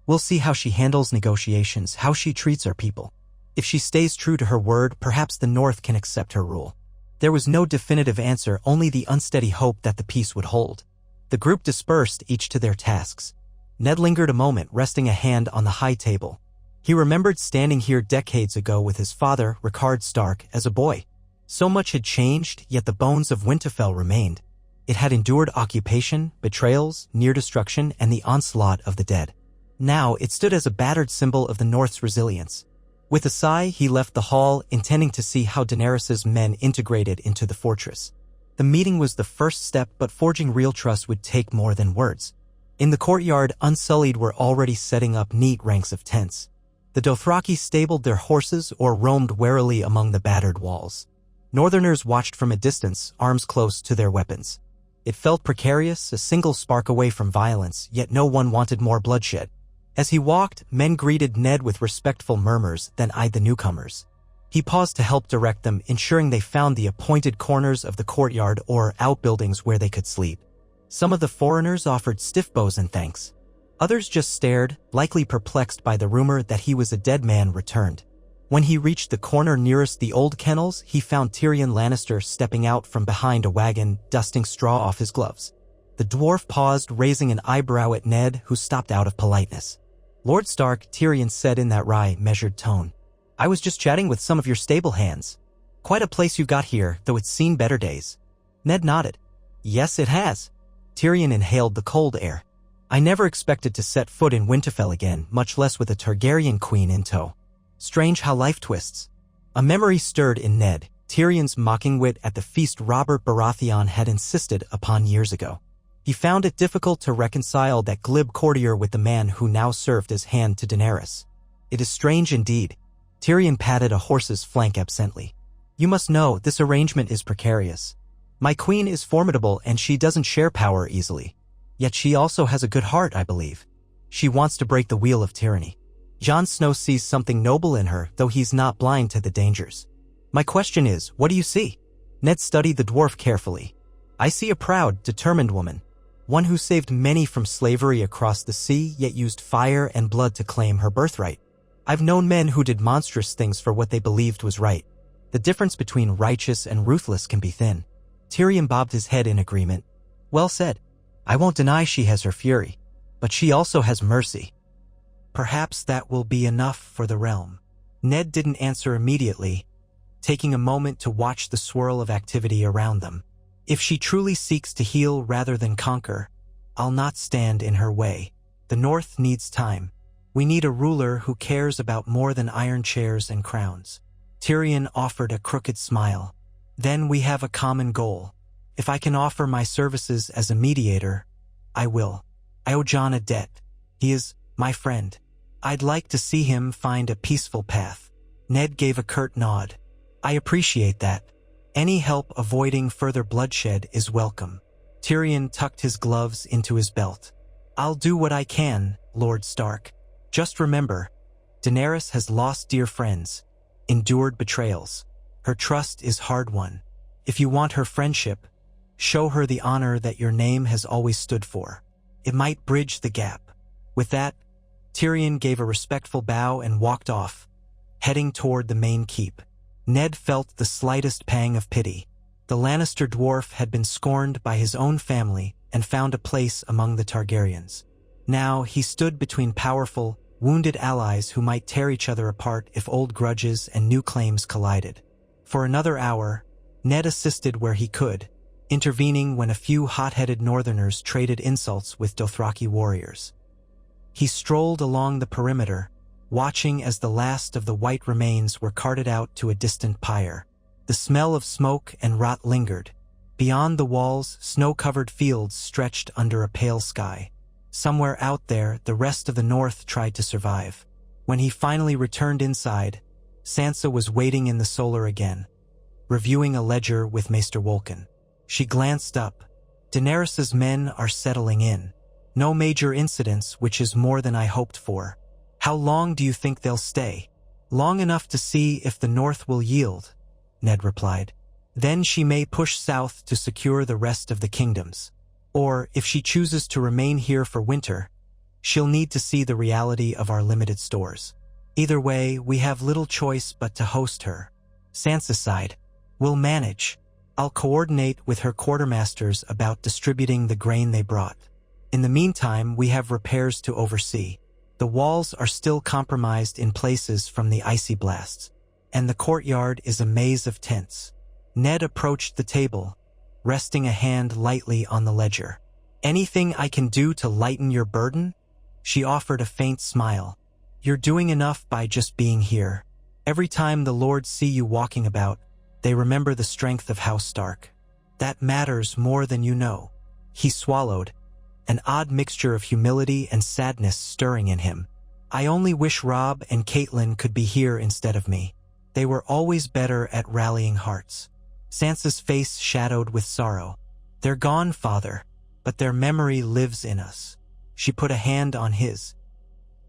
We'll see how she handles negotiations, how she treats our people. If she stays true to her word, perhaps the North can accept her rule. There was no definitive answer, only the unsteady hope that the peace would hold. The group dispersed, each to their tasks. Ned lingered a moment, resting a hand on the high table. He remembered standing here decades ago with his father, Rickard Stark, as a boy. So much had changed, yet the bones of Winterfell remained. It had endured occupation, betrayals, near destruction, and the onslaught of the dead. Now it stood as a battered symbol of the North's resilience. With a sigh, he left the hall, intending to see how Daenerys' men integrated into the fortress. The meeting was the first step, but forging real trust would take more than words. In the courtyard, Unsullied were already setting up neat ranks of tents. The Dothraki stabled their horses or roamed warily among the battered walls. Northerners watched from a distance, arms close to their weapons. It felt precarious, a single spark away from violence, yet no one wanted more bloodshed. As he walked, men greeted Ned with respectful murmurs, then eyed the newcomers. He paused to help direct them, ensuring they found the appointed corners of the courtyard or outbuildings where they could sleep. Some of the foreigners offered stiff bows and thanks. Others just stared, likely perplexed by the rumor that he was a dead man returned. When he reached the corner nearest the old kennels, he found Tyrion Lannister stepping out from behind a wagon, dusting straw off his gloves. The dwarf paused, raising an eyebrow at Ned, who stopped out of politeness. "Lord Stark," Tyrion said in that wry, measured tone. "I was just chatting with some of your stable hands. Quite a place you got here, though it's seen better days." Ned nodded. "Yes, it has." Tyrion inhaled the cold air. "I never expected to set foot in Winterfell again, much less with a Targaryen queen in tow. Strange how life twists." A memory stirred in Ned, Tyrion's mocking wit at the feast Robert Baratheon had insisted upon years ago. He found it difficult to reconcile that glib courtier with the man who now served as hand to Daenerys. "It is strange indeed." Tyrion patted a horse's flank absently. "You must know, this arrangement is precarious. My queen is formidable and she doesn't share power easily. Yet she also has a good heart, I believe. She wants to break the wheel of tyranny. Jon Snow sees something noble in her, though he's not blind to the dangers. My question is, what do you see?" Ned studied the dwarf carefully. "I see a proud, determined woman. One who saved many from slavery across the sea, yet used fire and blood to claim her birthright. I've known men who did monstrous things for what they believed was right. The difference between righteous and ruthless can be thin." Tyrion bobbed his head in agreement. "Well said. I won't deny she has her fury, but she also has mercy. Perhaps that will be enough for the realm." Ned didn't answer immediately, taking a moment to watch the swirl of activity around them. "If she truly seeks to heal rather than conquer, I'll not stand in her way. The North needs time. We need a ruler who cares about more than iron chairs and crowns." Tyrion offered a crooked smile. "Then we have a common goal. If I can offer my services as a mediator, I will. I owe Jon a debt. He is my friend. I'd like to see him find a peaceful path." Ned gave a curt nod. "I appreciate that. Any help avoiding further bloodshed is welcome." Tyrion tucked his gloves into his belt. "I'll do what I can, Lord Stark. Just remember, Daenerys has lost dear friends, endured betrayals. Her trust is hard-won. If you want her friendship, show her the honor that your name has always stood for. It might bridge the gap." With that, Tyrion gave a respectful bow and walked off, heading toward the main keep. Ned felt the slightest pang of pity. The Lannister dwarf had been scorned by his own family and found a place among the Targaryens. Now he stood between powerful, wounded allies who might tear each other apart if old grudges and new claims collided. For another hour, Ned assisted where he could, intervening when a few hot-headed northerners traded insults with Dothraki warriors. He strolled along the perimeter, watching as the last of the white remains were carted out to a distant pyre. The smell of smoke and rot lingered. Beyond the walls, snow-covered fields stretched under a pale sky. Somewhere out there, the rest of the North tried to survive. When he finally returned inside, Sansa was waiting in the solar again, reviewing a ledger with Maester Wolkan. She glanced up. "Daenerys's men are settling in. No major incidents, which is more than I hoped for. How long do you think they'll stay?" "Long enough to see if the North will yield," Ned replied. "Then she may push south to secure the rest of the kingdoms. Or, if she chooses to remain here for winter, she'll need to see the reality of our limited stores. Either way, we have little choice but to host her." Sansa sighed. "We'll manage. I'll coordinate with her quartermasters about distributing the grain they brought. In the meantime, we have repairs to oversee. The walls are still compromised in places from the icy blasts, and the courtyard is a maze of tents." Ned approached the table, resting a hand lightly on the ledger. "Anything I can do to lighten your burden?" She offered a faint smile. "You're doing enough by just being here. Every time the lords see you walking about, they remember the strength of House Stark. That matters more than you know." He swallowed, an odd mixture of humility and sadness stirring in him. I only wish Rob and Caitlin could be here instead of me. They were always better at rallying hearts. Sansa's face shadowed with sorrow. They're gone, Father, but their memory lives in us. She put a hand on his.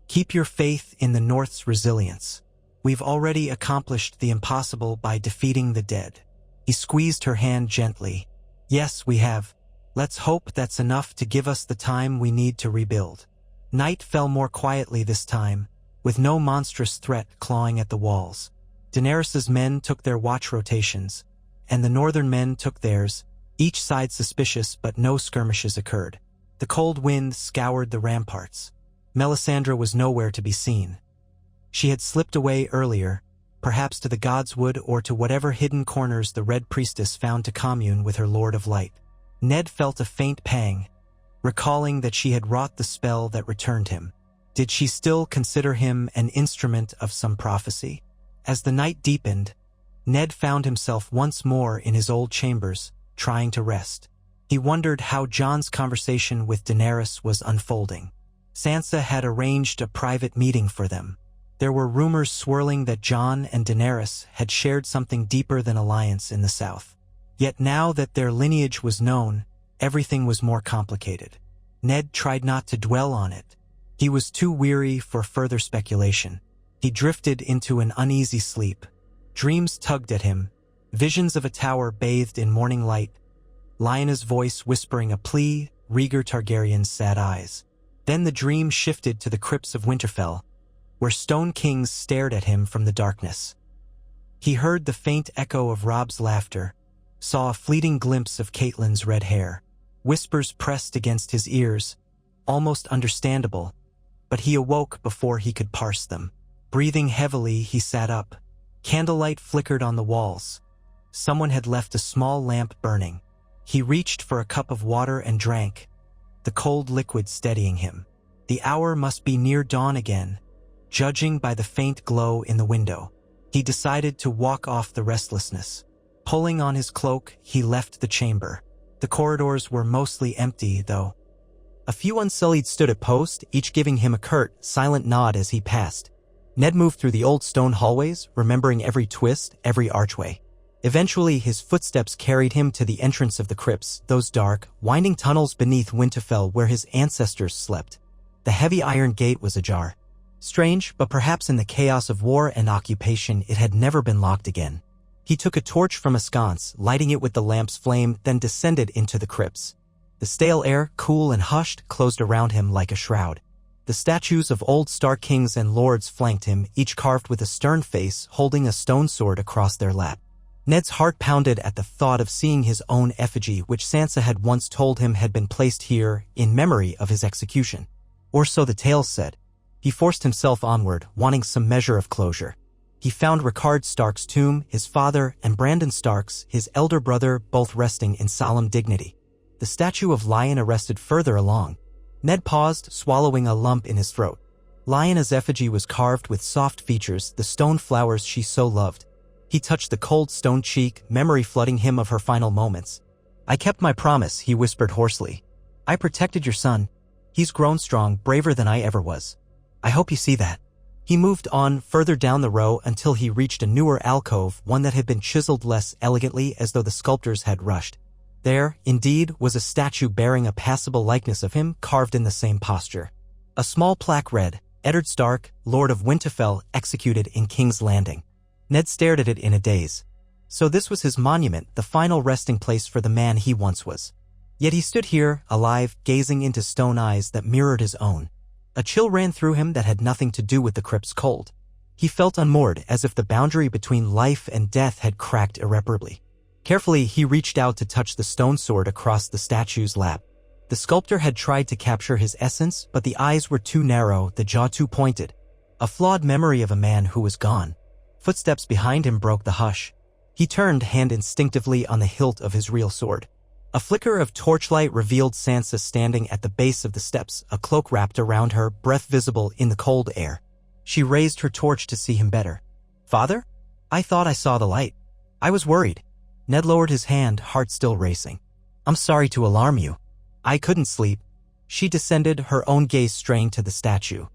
Keep your faith in the North's resilience. We've already accomplished the impossible by defeating the dead. He squeezed her hand gently. Yes, we have. Let's hope that's enough to give us the time we need to rebuild. Night fell more quietly this time, with no monstrous threat clawing at the walls. Daenerys's men took their watch rotations, and the northern men took theirs, each side suspicious, but no skirmishes occurred. The cold wind scoured the ramparts. Melisandre was nowhere to be seen. She had slipped away earlier, perhaps to the Godswood or to whatever hidden corners the Red Priestess found to commune with her Lord of Light. Ned felt a faint pang, recalling that she had wrought the spell that returned him. Did she still consider him an instrument of some prophecy? As the night deepened, Ned found himself once more in his old chambers, trying to rest. He wondered how Jon's conversation with Daenerys was unfolding. Sansa had arranged a private meeting for them. There were rumors swirling that Jon and Daenerys had shared something deeper than alliance in the south. Yet now that their lineage was known, everything was more complicated. Ned tried not to dwell on it. He was too weary for further speculation. He drifted into an uneasy sleep. Dreams tugged at him, visions of a tower bathed in morning light, Lyanna's voice whispering a plea, Rhaegar Targaryen's sad eyes. Then the dream shifted to the crypts of Winterfell, where stone kings stared at him from the darkness. He heard the faint echo of Rob's laughter, saw a fleeting glimpse of Caitlyn's red hair. Whispers pressed against his ears, almost understandable, but he awoke before he could parse them. Breathing heavily, he sat up. Candlelight flickered on the walls. Someone had left a small lamp burning. He reached for a cup of water and drank, the cold liquid steadying him. The hour must be near dawn again, judging by the faint glow in the window. He decided to walk off the restlessness. Pulling on his cloak, he left the chamber. The corridors were mostly empty, though. A few unsullied stood at post, each giving him a curt, silent nod as he passed. Ned moved through the old stone hallways, remembering every twist, every archway. Eventually, his footsteps carried him to the entrance of the crypts, those dark, winding tunnels beneath Winterfell where his ancestors slept. The heavy iron gate was ajar. Strange, but perhaps in the chaos of war and occupation it had never been locked again. He took a torch from a sconce, lighting it with the lamp's flame, then descended into the crypts. The stale air, cool and hushed, closed around him like a shroud. The statues of old Stark kings and lords flanked him, each carved with a stern face, holding a stone sword across their lap. Ned's heart pounded at the thought of seeing his own effigy, which Sansa had once told him had been placed here in memory of his execution. Or so the tales said. He forced himself onward, wanting some measure of closure. He found Rickard Stark's tomb, his father, and Brandon Stark's, his elder brother, both resting in solemn dignity. The statue of Lyanna rested further along. Ned paused, swallowing a lump in his throat. Lyanna's effigy was carved with soft features, the stone flowers she so loved. He touched the cold stone cheek, memory flooding him of her final moments. "I kept my promise," he whispered hoarsely. "I protected your son. He's grown strong, braver than I ever was. I hope you see that." He moved on further down the row until he reached a newer alcove, one that had been chiseled less elegantly as though the sculptors had rushed. There, indeed, was a statue bearing a passable likeness of him, carved in the same posture. A small plaque read, "Eddard Stark, Lord of Winterfell, executed in King's Landing." Ned stared at it in a daze. So this was his monument, the final resting place for the man he once was. Yet he stood here, alive, gazing into stone eyes that mirrored his own. A chill ran through him that had nothing to do with the crypt's cold. He felt unmoored, as if the boundary between life and death had cracked irreparably. Carefully, he reached out to touch the stone sword across the statue's lap. The sculptor had tried to capture his essence, but the eyes were too narrow, the jaw too pointed. A flawed memory of a man who was gone. Footsteps behind him broke the hush. He turned, hand instinctively on the hilt of his real sword. A flicker of torchlight revealed Sansa standing at the base of the steps, a cloak wrapped around her, breath visible in the cold air. She raised her torch to see him better. "Father? I thought I saw the light. I was worried." Ned lowered his hand, heart still racing. "I'm sorry to alarm you. I couldn't sleep." She descended, her own gaze straying to the statue.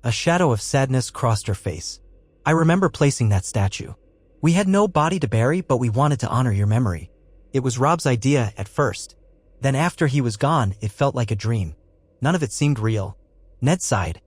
A shadow of sadness crossed her face. I remember placing that statue. We had no body to bury, but we wanted to honor your memory. It was Rob's idea at first. Then after he was gone, it felt like a dream. None of it seemed real. Ned sighed.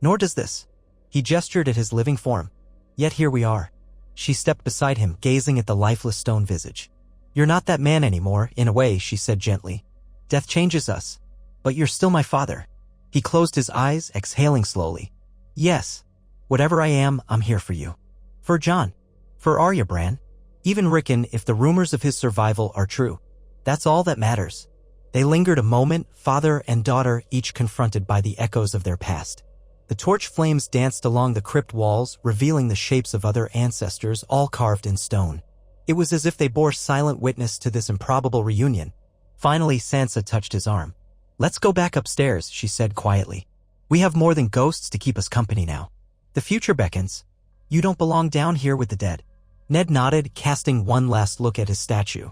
Nor does this. He gestured at his living form. Yet here we are. She stepped beside him, gazing at the lifeless stone visage. You're not that man anymore, in a way, she said gently. Death changes us. But you're still my father. He closed his eyes, exhaling slowly. Yes. Whatever I am, I'm here for you. For John. For Arya Bran. Even Rickon, if the rumors of his survival are true. That's all that matters. They lingered a moment, father and daughter, each confronted by the echoes of their past. The torch flames danced along the crypt walls, revealing the shapes of other ancestors, all carved in stone. It was as if they bore silent witness to this improbable reunion. Finally, Sansa touched his arm. Let's go back upstairs, she said quietly. We have more than ghosts to keep us company now. The future beckons. You don't belong down here with the dead. Ned nodded, casting one last look at his statue.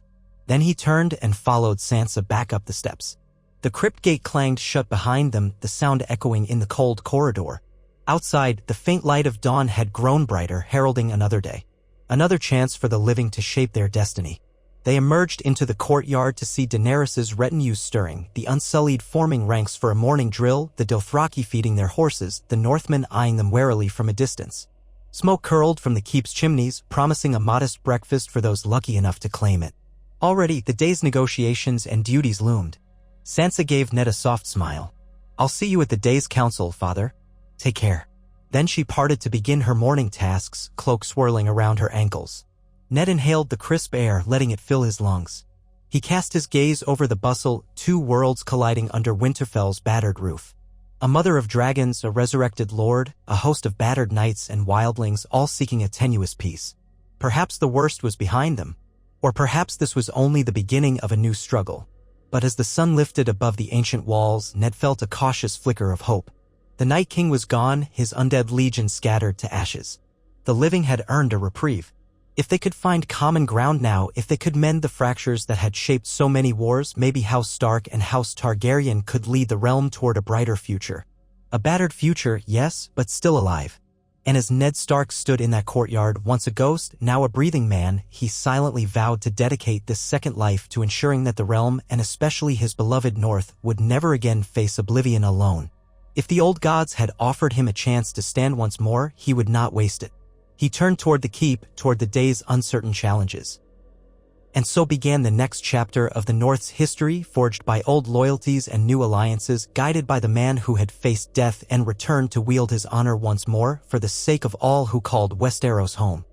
Then he turned and followed Sansa back up the steps. The crypt gate clanged shut behind them, the sound echoing in the cold corridor. Outside, the faint light of dawn had grown brighter, heralding another day. Another chance for the living to shape their destiny. They emerged into the courtyard to see Daenerys's retinue stirring, the Unsullied forming ranks for a morning drill, the Dothraki feeding their horses, the Northmen eyeing them warily from a distance. Smoke curled from the keep's chimneys, promising a modest breakfast for those lucky enough to claim it. Already, the day's negotiations and duties loomed. Sansa gave Ned a soft smile. I'll see you at the day's council, father. Take care. Then she parted to begin her morning tasks, cloak swirling around her ankles. Ned inhaled the crisp air, letting it fill his lungs. He cast his gaze over the bustle, two worlds colliding under Winterfell's battered roof. A mother of dragons, a resurrected lord, a host of battered knights and wildlings, all seeking a tenuous peace. Perhaps the worst was behind them. Or perhaps this was only the beginning of a new struggle. But as the sun lifted above the ancient walls, Ned felt a cautious flicker of hope. The Night King was gone, his undead legion scattered to ashes. The living had earned a reprieve. If they could find common ground now, if they could mend the fractures that had shaped so many wars, maybe House Stark and House Targaryen could lead the realm toward a brighter future. A battered future, yes, but still alive. And as Ned Stark stood in that courtyard, once a ghost, now a breathing man, he silently vowed to dedicate this second life to ensuring that the realm, and especially his beloved North, would never again face oblivion alone. If the old gods had offered him a chance to stand once more, he would not waste it. He turned toward the keep, toward the day's uncertain challenges. And so began the next chapter of the North's history, forged by old loyalties and new alliances, guided by the man who had faced death and returned to wield his honor once more for the sake of all who called Westeros home.